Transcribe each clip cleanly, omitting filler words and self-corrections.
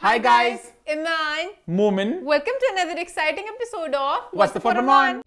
Hi guys, Iman. Moomin. Welcome to another exciting episode of What's the Photo Man?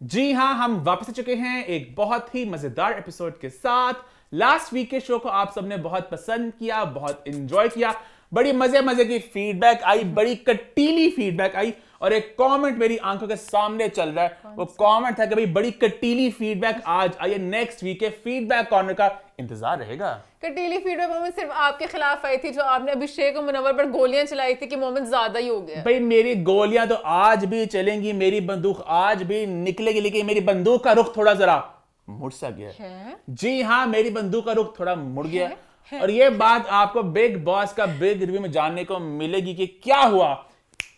जी हाँ, हम वापस आ चुके हैं एक बहुत ही मजेदार एपिसोड के साथ। लास्ट वीक के शो को आप सबने बहुत पसंद किया, बहुत एंजॉय किया, बड़ी मजे की फीडबैक आई, बड़ी कटीली फीडबैक आई और एक कमेंट मेरी आंखों के सामने चल रहा है। वो कमेंट था कि भाई बड़ी कटीली फीडबैक आज आई है। नेक्स्ट वीक के फीडबैक कॉर्नर का इंतजार रहेगा। कटीली फीडबैक मोमेंट सिर्फ आपके खिलाफ आई थी, जो आपने अभिषेक और मुनव्वर पर गोलियां चलाई थी कि मोमेंट ज्यादा ही हो गया। भाई मेरी गोलियां तो आज भी चलेंगी, मेरी बंदूक आज भी निकलेगी, लेकिन मेरी बंदूक का रुख थोड़ा जरा मुड़ सा गया है। जी हाँ, मेरी बंदूक का रुख थोड़ा मुड़ गया और ये बात आपको बिग बॉस का बिग रिव्यू में जानने को मिलेगी कि क्या हुआ,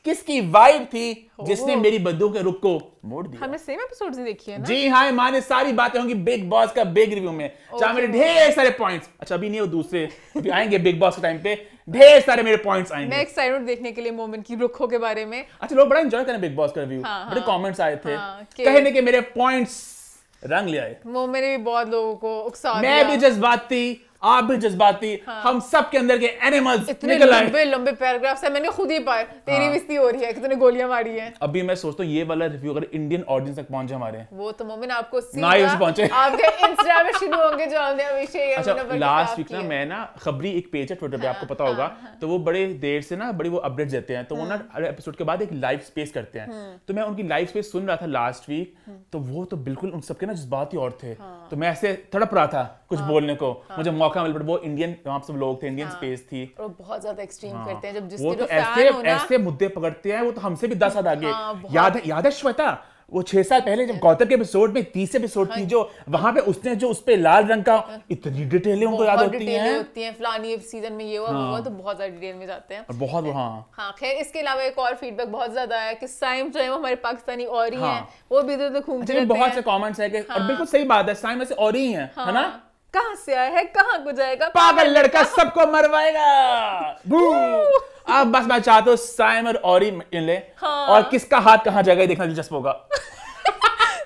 किसकी वाइब थी जिसने मेरी बंदूक के रुख को मोड़ दिया। हमने सेम एपिसोड से देखी है ना? जी हाँ, माने सारी बातें होंगी बिग बॉस का बिग रिव्यू में। जहां मेरे ढेर सारे पॉइंट्स, अच्छा अभी नहीं, वो दूसरे अभी आएंगे बिग बॉस के टाइम पे, ढेर सारे मेरे पॉइंट्स आएंगे। मैं एक्साइटेड देखने के लिए मोमेंट की रुखों के बारे में। अच्छा, लोग बड़ा एंजॉय करें बिग बॉस का रिव्यू, बड़े कमेंट्स आए थे कहने के मेरे पॉइंट्स रंग ले आए। वो मैंने भी बहुत लोगों को उकसा दिया। मैं भी जज्बाती, आप भी जज्बाती, हम सब के अंदर के एनिमल्स इतने निकल आए। लंबे लंबे पैराग्राफ्स है, मैंने खुद ही पाए। तेरी बेइज्जती हो रही है कि तूने गोलियां मारी हैं। अभी मैं सोचता हूँ ये वाला रिव्यू अगर इंडियन ऑडियंस तक पहुंचे हमारे, वो तो मोमिन आपको ना ही उसे पहुंचे। आपके इंस्टा में शुरू होंगे जो हमने अभिषेक। अच्छा, लास्ट वीक ना मैं ना खबरी एक पेज है ट्विटर पे, आपको पता होगा, तो वो बड़े देर से ना बड़ी वो अपडेट्स देते हैं, तो वो ना हर एपिसोड के बाद एक लाइव स्पेस करते हैं। तो मैं उनकी लाइव स्पेस सुन रहा था लास्ट वीक, तो वो तो बिल्कुल उन सबके ना जज्बात ही और थे। तो मैं ऐसे तड़प रहा था कुछ बोलने को, मुझे मौका मिल, बट वो इंडियन वहां सब लोग थे, इंडियन स्पेस थी, और बहुत ज्यादा एक्सट्रीम करते हैं। जब जिसके वो तो जो फैन हो ना, ऐसे मुद्दे पकड़ते हैं, वो तो हमसे भी 10 हाथ आगे। याद है श्वेता, वो 6 साल पहले जब गौतम के एपिसोड में 30 एपिसोड थी, जो वहां पे उसने जो उस पे लाल रंग का इतनी डिटेलें उनको याद होती हैं, फलानी सीजन में ये हुआ वो तो बहुत ज्यादा डिटेल में जाते हैं। और बहुत हाँ खैर, इसके अलावा एक और फीडबैक बहुत ज्यादा है कि साइम जो है वो हमारे पाकिस्तानी और ही हैं, वो भी इधर घूमते रहते हैं। बहुत से कमेंट्स है कि और बिल्कुल सही बात है, साइम वैसे और ही है ना? कहाँ से आया है, कहाँ को जाएगा, पागल लड़का सबको मरवाएगा। अब बस मैं चाहता हूँ साइम और औरी मिले, और किसका हाथ कहाँ जाएगा देखना दिलचस्प होगा।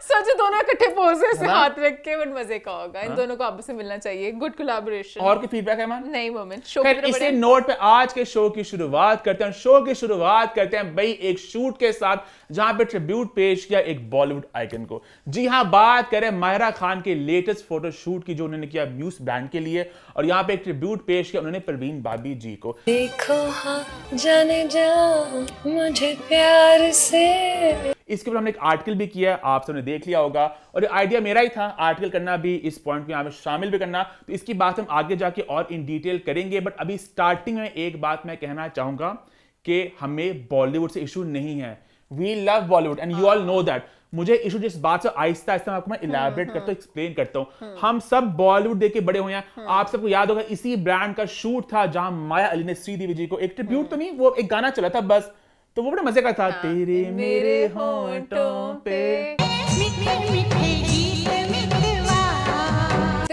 सच, दोनों इकट्ठे पोजेस से हाथ रख के, बट मजे का होगा। इन दोनों को आपस में मिलना चाहिए, गुड कोलैबोरेशन। और की फीडबैक है मान? नहीं मोमेंट शो इसी नोट पे आज के शो की शुरुआत करते हैं। शो की शुरुआत करते हैं भाई एक शूट के साथ, जहां पे ट्रिब्यूट पेश किया एक बॉलीवुड आइकन को। जी हाँ, बात करें माहिरा खान के लेटेस्ट फोटो शूट की, जो उन्होंने किया म्यूज ब्रांड के लिए, और यहाँ पे एक ट्रिब्यूट पेश किया उन्होंने परवीन बाबी जी को। देखो हाँ जाने जाओ मुझे प्यार से। इसके ऊपर हमने एक आर्टिकल भी किया, आप सबने देख लिया होगा, और ये आइडिया मेरा ही था आर्टिकल करना भी, इस पॉइंट को यहाँ पे शामिल भी करना। तो इसकी बात हम आगे जाके और इन डिटेल करेंगे, बट अभी स्टार्टिंग में एक बात मैं कहना चाहूंगा कि हमें बॉलीवुड से इशू नहीं है। We love Bollywood and you all know that. मुझे इशू जिस बात से आहिस्ता आहिस्ता आपको मैं इलैबोरेट करता हूँ, एक्सप्लेन करता हूँ। हम सब बॉलीवुड देख के बड़े हुए हैं। आप सबको याद होगा इसी ब्रांड का शूट था जहां माया अली ने श्रीदेवी जी को, एक ट्रिब्यूट तो नहीं, वो एक गाना चला था बस, तो वो बड़ा मजे का था। तेरे मेरे होंठों पे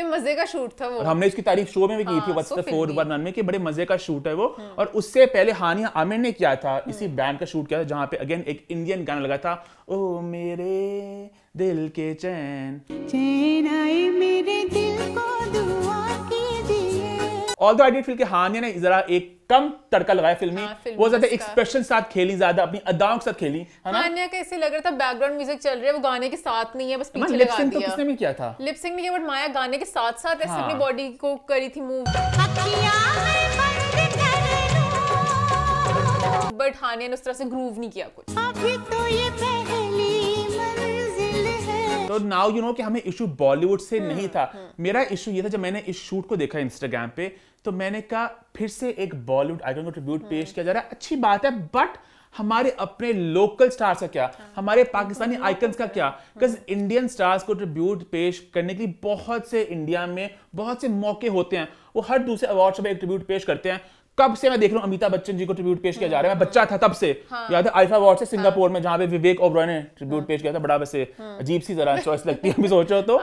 मजे का शूट था वो, और हमने इसकी तारीफ शो में भी की थी व्हाट्स द 411 में, कि बड़े मजे का शूट है वो। और उससे पहले हानिया आमिर ने किया था, इसी बैंड का शूट किया था, जहां पे अगेन एक इंडियन गाना लगा था, ओ मेरे दिल के चैन आए मेरे दिल को दुआ कीजिए। ऑल्दो आई डिड फील कि हानिया ने जरा एक कम तड़का लगाया फिल्मी, वो ज्यादा एक्सप्रेशन साथ खेली, ज्यादा अपनी अदाओं के साथ खेली, है ना? हानिया का ऐसे लग रहा था बैकग्राउंड म्यूजिक चल रहा है, वो गाने के साथ नहीं है, बस पीछे लगा दिया। तो किसने भी किया था लिपसिंग नहीं किया, बट माया गाने के साथ साथ ऐसे अपनी बॉडी को करी थी मूव। बट हानिया ने उस तरह से ग्रूव नहीं किया कुछ। अभी तो ये पहली मंजिल है। तो नाउ यू नो कि हमें इशू बॉलीवुड से नहीं था। मेरा इशू ये था, जब मैंने इस शूट को देखा इंस्टाग्राम पे, तो मैंने कहा फिर से एक बॉलीवुड आइकन को ट्रिब्यूट पेश किया जा रहा है, अच्छी बात है, बट हमारे अपने लोकल स्टार्स का क्या, हमारे पाकिस्तानी आइकन्स का क्या? बिकॉज इंडियन स्टार्स को ट्रिब्यूट पेश करने के लिए बहुत से इंडिया में बहुत से मौके होते हैं, वो हर दूसरे अवार्ड शो पे एक ट्रिब्यूट पेश करते हैं। कब से मैं देख रहा हूँ अमिताभ बच्चन जी को ट्रिब्यूट पेश किया जा रहा है, मैं बच्चा था तब से। याद है अल्फा अवार्ड से सिंगापुर में जहाँ पे विवेक ओबरॉय ने ट्रिब्यूट पेश किया था, बड़ा वैसे अजीब सी जरा चॉइस लगती है अभी सोचो तो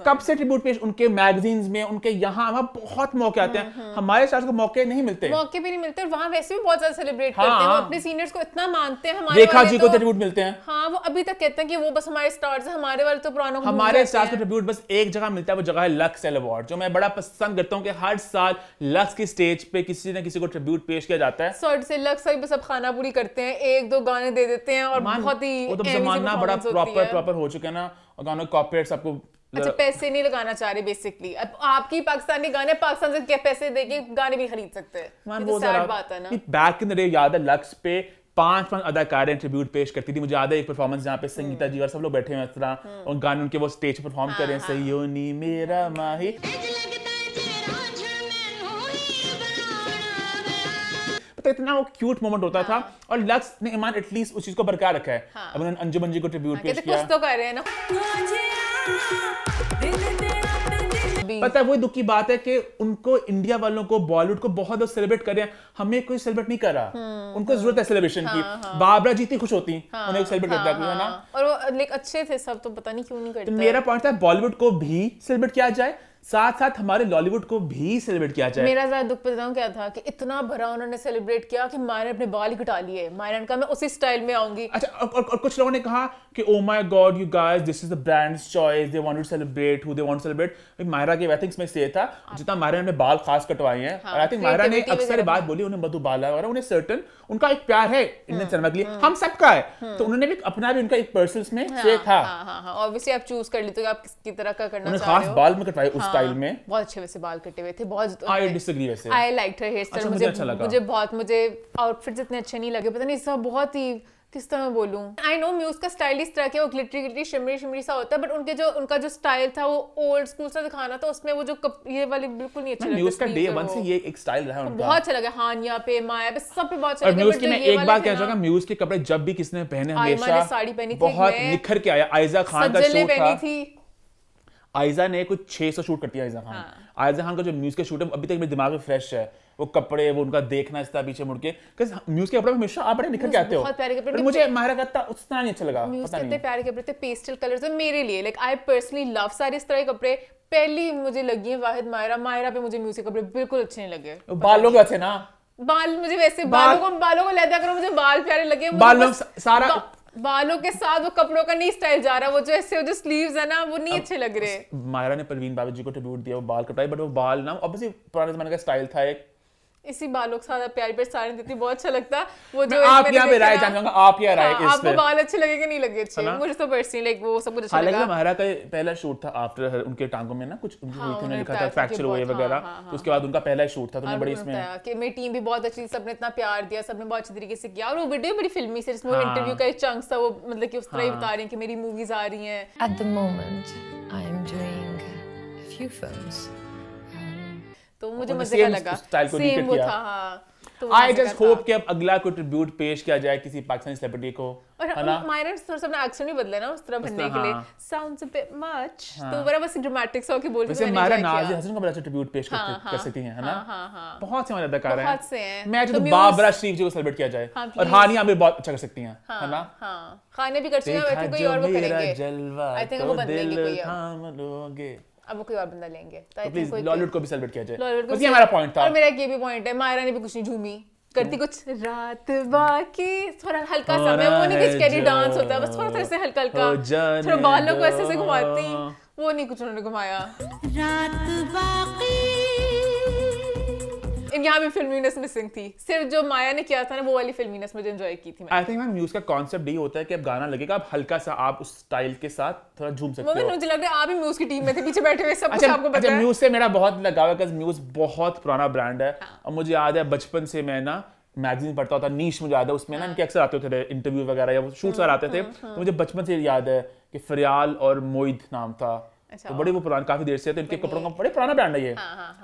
कब से ट्रिब्यूट पेश उनके मैगजीन्स में, उनके यहाँ वहाँ बहुत मौके आते हैं, हमारे स्टार्स को मौके नहीं मिलते, मौके भी नहीं मिलते, और वहाँ वैसे भी बहुत ज्यादा सेलिब्रेट करते हैं, वो अपने सीनियर्स को इतना मानते हैं। हमारे रेखा जी को ट्रिब्यूट मिलते हैं, हाँ वो अभी तक कहते हैं कि वो बस हमारे स्टार्स हैं, हमारे वाले तो पुरानों को हमारे स्टार्स को ट्रिब्यूट बस एक जगह मिलता है, वो जगह है लक्स अवार्ड, जो मैं बड़ा पसंद करता हूँ कि हर साल लक्स की स्टेज पे किसी न किसी को ट्रिब्यूट पेश किया जाता है। सॉर्ट से लक्स भी सब खाना पूरी करते हैं, एक दो गाने दे देते हैं और बहुत ही वो तो जमाना बड़ा प्रॉपर हो चुका है ना, और गानों के कॉपीराइट्स आपको अच्छा पैसे नहीं लगाना चाह रहे बेसिकली। अब आपकी पाकिस्तानी गाने पाकिस्तान से क्या पैसे देके गाने भी खरीद सकते हैं, ये तो सैड बात है ना। बैक इन द डे याद है लक्स पे 5 अदाकारें ट्रिब्यूट पेश करती थी, मुझे याद है एक परफॉर्मेंस जहाँ पे संगीता जी और सब लोग बैठे हुए इस तरह और गाने उनके वो स्टेज पे परफॉर्म कर रहे हैं, सयोनी मेरा माही, तो इतना वो क्यूट मोमेंट होता था। और लक्स ने ईमान एटलीस्ट उस चीज को बरकरार रखा है। अब उन्होंने अंजुमन जी को ट्रिब्यूट पेश किया, कुछ तो कर रहे हैं ना। पता है वो दुख की बात है कि उनको इंडिया वालों को बॉलीवुड को बहुत लोग सेलिब्रेट कर रहे हैं, हमें कोई सेलिब्रेट नहीं कर रहा। उनको जरूरत है सेलिब्रेशन की। बाबरा जी थी खुश होती, उन्हें सेलिब्रेट करता है ना, और वो लाइक अच्छे थे सब, तो पता नहीं क्यों नहीं करते। तो मेरा पॉइंट था बॉलीवुड को भी सेलिब्रेट किया जाए, साथ साथ हमारे लॉलीवुड को भी सेलिब्रेट किया जाए। मेरा ज्यादा दुख बताऊं क्या था कि इतना भरा उन्होंने सेलिब्रेट किया कि मायरा ने अपने बाल ही कटा लिए। मायरा ने कहा मैं उसी स्टाइल में आऊंगी। अच्छा और कुछ लोगों ने कहा कि oh my god you guys this is the brand's choice, they want to celebrate who they want to celebrate. Myra के आई थिंक इसमें से था जितना मायरा ने बाल खास कटवाए हैं, और आई थिंक मायरा ने अक्सर बात बोली उन्हें मधुबाला और उन्हें सर्टन उनका एक प्यार है इंडियन सिनेमा के लिए, हम सबका है, तो उन्होंने भी अपना भी उनका एक पर्सनल में से था। हां ऑब्वियसली आप चूज कर लेते हो कि आप किस तरह का करना चाह रहे हो। उन्होंने खास बाल में कटवाए उस स्टाइल में, बहुत अच्छे वैसे बाल कटे हुए थे, बहुत। आई डिसएग्री वैसे, I liked her hair style, मुझे आउटफिट्स इतने अच्छे नहीं लगे, पता नहीं सब बहुत ही किस तरह मैं बोलूं। आई नो म्यूज का स्टाइल इस तरह के वो ग्लिटरी शिमरी सा होता है, बट उनका जो स्टाइल था वो ओल्ड स्कूल सा दिखाना था, उसमें वो जो ये वाले बिल्कुल नहीं अच्छे लगे। म्यूज का डे वन से ये एक स्टाइल रहा है उनका, बहुत अच्छा लगा। हानिया पे, माया पे, सब पे बहुत अच्छा लगा। और म्यूज की मैं एक बात कहना चाहूंगा, म्यूज के कपड़े जब भी किसने पहने हमेशा साड़ी पहनी थी, बहुत निखर के आया। आयजा खान का शूट था, आयजा ने कुछ 600 शूट करती है आयजा खान। आयजा खान का जो म्यूज का शूट है अभी तक मेरे दिमाग में फ्रेश है, वो कपड़े, वो उनका देखना इस तरह पीछे मुड़ के, म्यूज के कपड़े हमेशा आप बड़े निखर के आते हो, पर मुझे मायरा का उतना नहीं अच्छा लगा। म्यूज कितने प्यारे कपड़े थे, पेस्टल कलर्स में मेरे लिए, लाइक आई पर्सनली लव सारे इस तरह के कपड़े। पहली मुझे लगी है वाहिद मायरा पे मुझे म्यूज के कपड़े बिल्कुल अच्छे नहीं लगे। बालों के अच्छे ना, बाल मुझे वैसे बालों को लहदा करो, मुझे बाल प्यारे लगे, सारा बालों के साथ वो कपड़ों का नहीं स्टाइल जा रहा, वो जो ऐसे जो स्लीव्स है ना वो नहीं अच्छे लग रहे। मायरा ने परवीन बाबा जी को ट्रिब्यूट दिया, वो बाल कटाए, बट वो बाल ना ऑब्वियसली पुराने जमाने का स्टाइल था एक, इसी बालों के साथ प्यारी पर साड़ी देती, बहुत अच्छा लगता। वो जो आप यहाँ पे राय जानूंगा, आप क्या राय इस पे? आपको बाल अच्छे लगे कि नहीं लगे अच्छे? मुझे तो पर्सनली लाइक वो सब कुछ अच्छा लगा। मायरा का पहला शूट था आफ्टर उनके टांगों में ना कुछ उन्होंने लिखा था फ्रैक्चर हुए वगैरह, तो उसके बाद उनका पहला शूट था, तो बड़ी इसमें कि मेरी टीम भी बहुत अच्छी, सबने इतना प्यार दिया, सबने बहुत अच्छी तरीके से किया, और वो वीडियो बड़ी फिल्मी से, जिसमें इंटरव्यू का एक चंक था, वो मतलब कि उस तरह ही बता रही हैं कि मेरी मूवीज आ रही हैं। At the moment I am doing a few films, तो मुझे मजे का लगा, सेम वो था। हाँ I just hope कि अब अगला कोई ट्रिब्यूट पेश किया जाए किसी पाकिस्तानी सेलिब्रिटी को, है ना? मायरा थोड़ा सा अपना एक्शन भी बदला ना उस तरह बनने के लिए, sounds a bit much, तो बड़ा बस ड्रामेटिक सा होके बोल के मैंने मायरा नाज़िया हसन का बड़ा अच्छा ट्रिब्यूट पेश कर सकती हैं, है ना? बहुत से मजेदार अदाकार हैं, बहुत से हैं। मैं तो बाबरा शरीफ जी को सेलिब्रेट किया जाए, और हानिया भी बहुत अच्छा कर सकती हैं, है ना? हाँ खाने भी कर सकती हैं, वैसे कोई और वो करेंगे, आई थिंक वो बदलेंगे कोई अब वो कोई और बंदा लेंगे, तो प्लीज लॉलीवुड को भी सेलिब्रेट किया जाए, बस ये हमारा पॉइंट था। और मेरा ये भी पॉइंट है, मायरा ने भी कुछ नहीं झूमी करती, कुछ रात बाकी थोड़ा हल्का सा, मैं वो नहीं कि स्कैरी डांस होता है, बस थोड़ा सा ऐसे हल्का हल्का थोड़ा बालों को ऐसे घुमाती, वो नहीं कुछ उन्होंने घुमाया। रात बाकी यहाँ भी फिल्मीनेस मिसिंग थी, सिर्फ जो माया ने किया था ना वो वाली फिल्मीनेस मुझे एंजॉय की थी। आई थिंक मैम म्यूजिक का कांसेप्ट ये होता है कि अब गाना लगेगा, आप हल्का सा आप उस स्टाइल के साथ थोड़ा झूम सकते हो। मुझे लग रहा है आप भी म्यूज की टीम में थे, पीछे बैठे हुए, सब कुछ आपको पता है। म्यूज से मेरा बहुत लगाव है, बिकॉज़ म्यूज बहुत पुराना ब्रांड है, और मुझे याद है बचपन से मैं ना मैगजीन पढ़ता होता, नीश मुझे याद है, उसमें ना इनके अक्सर आते थे इंटरव्यू वगैरह या शूट्स आते थे, तो मुझे बचपन से याद है कि फरियाल और मोइद नाम था, तो बड़े वो पुराने काफी देर से, तो इनके कपड़ों का बड़े पुराना ब्रांड है ये,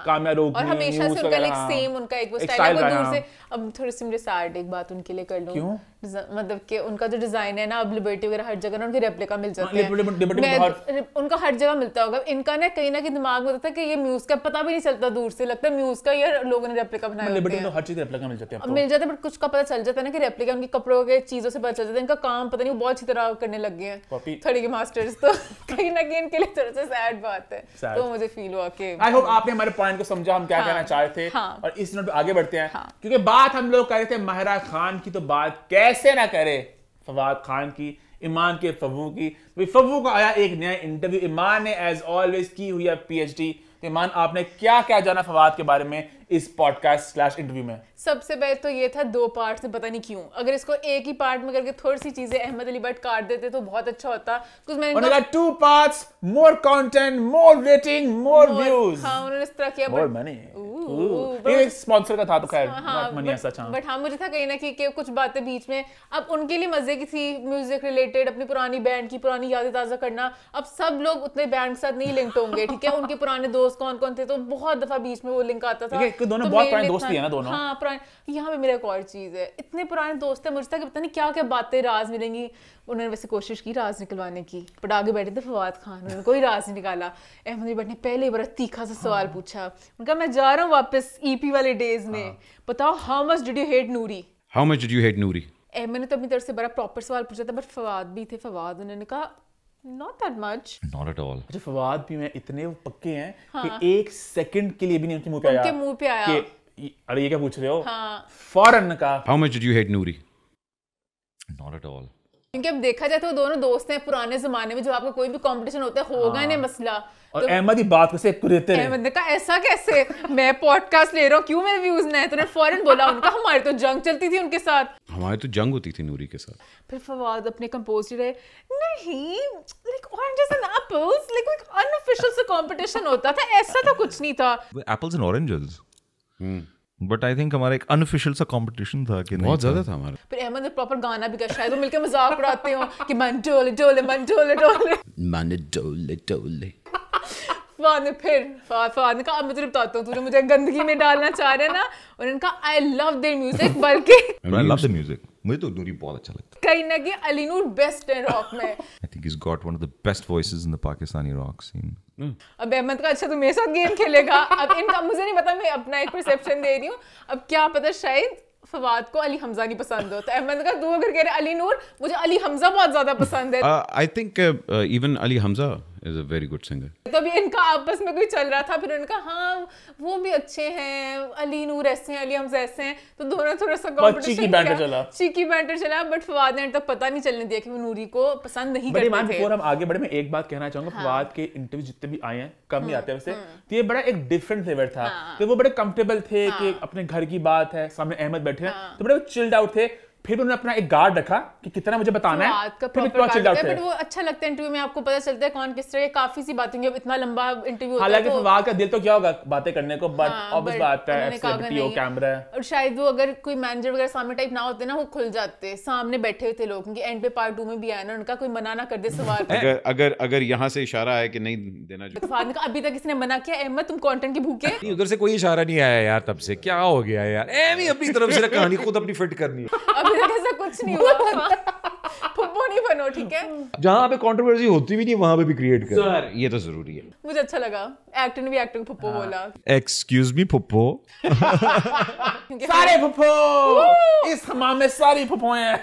काम्या रोगनी, और हमेशा से उनका लाइक सेम उनका एक वो स्टाइल है, वो दूर से। अब थोड़ी सी मुझे सैड एक बात उनके लिए कर लूं, मतलब कि उनका जो डिजाइन है ना, अब लिबर्टी वगैरह हर जगह ना उनके रेप्लिका मिल जाते हैं, उनका हर जगह मिलता होगा। इनका ना कहीं ना कहीं दिमाग में होता है कि ये म्यूज का पता भी नहीं चलता, दूर से लगता है म्यूज का, ये लोगों ने रेप्लिका बनाया होते हैं। हर चीज रेप्लिका मिल जाते हैं, मिल जाते हैं, बट कुछ का पता चल जाता है ना कि रेप्लिका उनके कपड़ों के चीजों से पता चल जाता है। इनका काम पता नहीं वो बहुत अच्छी तरह करने लग गए हैं थोड़ी के मास्टर्स, तो कहीं ना कहीं इनके लिए थोड़ा सा सैड बात है। तो मुझे फील हुआ कि आई होप आपने हमारे पॉइंट को समझा, हम क्या कहना चाह रहे थे। और इस नोट पे आगे बढ़ते हैं, क्योंकि बात हम लोग कर रहे थे माहिरा खान की, तो बात कैसे ना करे फवाद खान की, ईमान के फव्वू की। फव्वू को आया एक नया इंटरव्यू, ईमान ने एज ऑलवेज की हुई है पीएचडी। तो ईमान, आपने क्या क्या जाना फवाद के बारे में इस पॉडकास्ट / इंटरव्यू में? सबसे पहले तो ये था 2 पार्ट्स में, पता नहीं क्यों, अगर इसको एक ही पार्ट में करके थोड़ी सी चीजें अहमद अली भट्ट काट देते तो बहुत अच्छा होता। कुछ मैंने 2 पार्ट्स, मोर कंटेंट, मोर रेटिंग, मोर व्यूज। हाँ, उन्होंने इस तरह किया, मोर मनी। ये स्पॉन्सर का था तो खैर नॉट मनी ऐसा था, बट हाँ मुझे था कहीं ना कि कुछ बातें बीच में अब उनके लिए मजे की थी, म्यूजिक रिलेटेड, अपनी पुरानी बैंड की पुरानी यादें ताजा करना। अब सब लोग उतने बैंड के साथ नहीं लिंक्ड होंगे, ठीक है, उनके पुराने दोस्त कौन कौन थे, तो बहुत दफा बीच में वो लिंक आता था। दोनों बहुत पुराने दोस्त हैं ना दोनों। हाँ पुराने। यहाँ पे मेरा एक और चीज है, इतने पुराने दोस्त है, मुझे था कि पता नहीं क्या क्या बातें राज मिलेंगी। उन्होंने वैसे कोशिश की राज निकलवाने की, बट आगे बैठे थे फवाद खान, उन्होंने कोई राज नहीं निकाला। अहमद अली भट्ट ने पहले बड़ा तीखा सा सवाल पूछा, उनका मैं जा रहा हूँ वापस ईपी वाले डेज में, बताओ how much did you hate Noori? How much did you hate Noori? Ahmed ने तो अपनी तरफ से बड़ा प्रॉपर सवाल पूछा था, बट फवाद भी थे, फवाद उन्होंने कहा Not that much. Not at all. अच्छा, फवाद भी मैं इतने पक्के हैं कि 1 सेकंड के लिए भी नहीं उनके मुंह पे आया कि अरे ये क्या पूछ रहे हो। फौरन कहा How much did you hate Noori? Not at all. क्योंकि अब देखा जाए तो दोनों दोस्त हैं पुराने जमाने में, जो आपका कोई भी कंपटीशन होता है होगा नहीं मसला। और अहमद ही बात को से कुरेते रहे। अहमद ने कहा ऐसा कैसे, मैं पॉडकास्ट ले रहा हूँ, क्यों मेरे व्यूज नहीं है? तो उन्होंने फौरन बोला, उनका हमारी तो जंग चलती थी उनके साथ, हमारी तो जंग होती थी नूरी के साथ। फिर फवाद अपने कंपोज रहे, नहीं like oranges and apples, like एक अनऑफिशियल सा कंपटीशन होता था, ऐसा तो कुछ नहीं था। Apples and oranges, but I think हमारा एक अनऑफिशियल सा कंपटीशन था कि बहुत ज्यादा था हमारा। फिर अहमद ने प्रॉपर गाना भी गाया, शायद वो मिलकर मजाक उड़ाते हो कि मन डोले डोले मन डोले डोले मन डोले डोले। फवाद ने कहा अब मैं तुझे बताता हूँ, तुझे मुझे गंदगी में डालना चाह रहे हैं ना। उन्होंने कहा आई लव देयर म्यूजिक, बल्कि आई लव द म्यूजिक, मुझे तो नूरी बहुत अच्छा लगता है। कहीं ना कहीं अली नूर बेस्ट है रॉक में। I think he is got one of the best voices in the Pakistani rock scene. अब अहमद का अच्छा तू मेरे साथ गेम खेलेगा, अब इनका मुझे नहीं पता, मैं अपना एक परसेप्शन दे रही हूँ, अब क्या पता शायद फवाद को अली हमजा नहीं पसंद हो, तो अहमद का तू अगर कह रहे अली नूर, मुझे अली हमजा बहुत ज्यादा पसंद है। I think even Ali Hamza is a very good singer. तो अभी इनका आपस में कोई चल रहा था, फिर उन्होंने कहा हाँ वो भी अच्छे हैं, अली नूर ऐसे हैं, अली हमजा ऐसे हैं, तो दोनों थोड़ा सा चीकी बैंटर चला, बट फवाद ने तक पता नहीं चलने दिया कि वो नूरी को पसंद नहीं करते थे। बिफोर हम आगे बढ़े, मैं एक बात कहना चाहूंगा, फवाद के इंटरव्यू जितने भी आए हैं, कम ही आते हैं वैसे, तो ये बड़ा एक डिफरेंट फ्लेवर था। तो वो बड़े कंफर्टेबल थे कि अपने घर की बात है, सामने अहमद बैठे हैं, तो बड़े चिल्ड आउट थे। फिर उन्होंने अपना एक गार्ड रखा कि कितना मुझे बताना है, बट वो अच्छा लगता है इंटरव्यू में, आपको पता चलता है कौन किस तरह, काफी सी बातें होंगी, इतना लंबा इंटरव्यू होता है। हालांकि फवाद का दिल तो क्या होगा बातें करने को, बट ऑब्वियस बात है सेलिब्रिटी हो, कैमरा है। और शायद वो अगर कोई मैनेजर वगैरह सामने टाइप ना होते ना, वो खुल जाते, सामने बैठे हुए थे लोग, क्योंकि एंड पे पार्ट 2 में भी आया ना, उनका कोई मना ना कर दे सवाल। अगर यहाँ से इशारा है कि नहीं देना, तो फवाद ने कहा अभी तक किसने मना किया? अहमद तुम कंटेंट की भूखे? उधर से कोई इशारा नहीं आया यार, तब से क्या हो गया यार, एमी अपनी तरफ से कहानी खुद अपनी फिट करनी है। अभी तक ऐसा कुछ नहीं हुआ, फुप्पो नहीं बनो, ठीक है? जहाँ पे कंट्रोवर्सी होती भी नहीं वहां पे भी क्रिएट कर सर, ये तो जरूरी है। मुझे अच्छा लगा, एक्टर ने भी एक्टर को फुप्पो बोला। एक्सक्यूज मी फुप्पो। सारे फुप्पो इस हमाम में सारी फुप्पो हैं।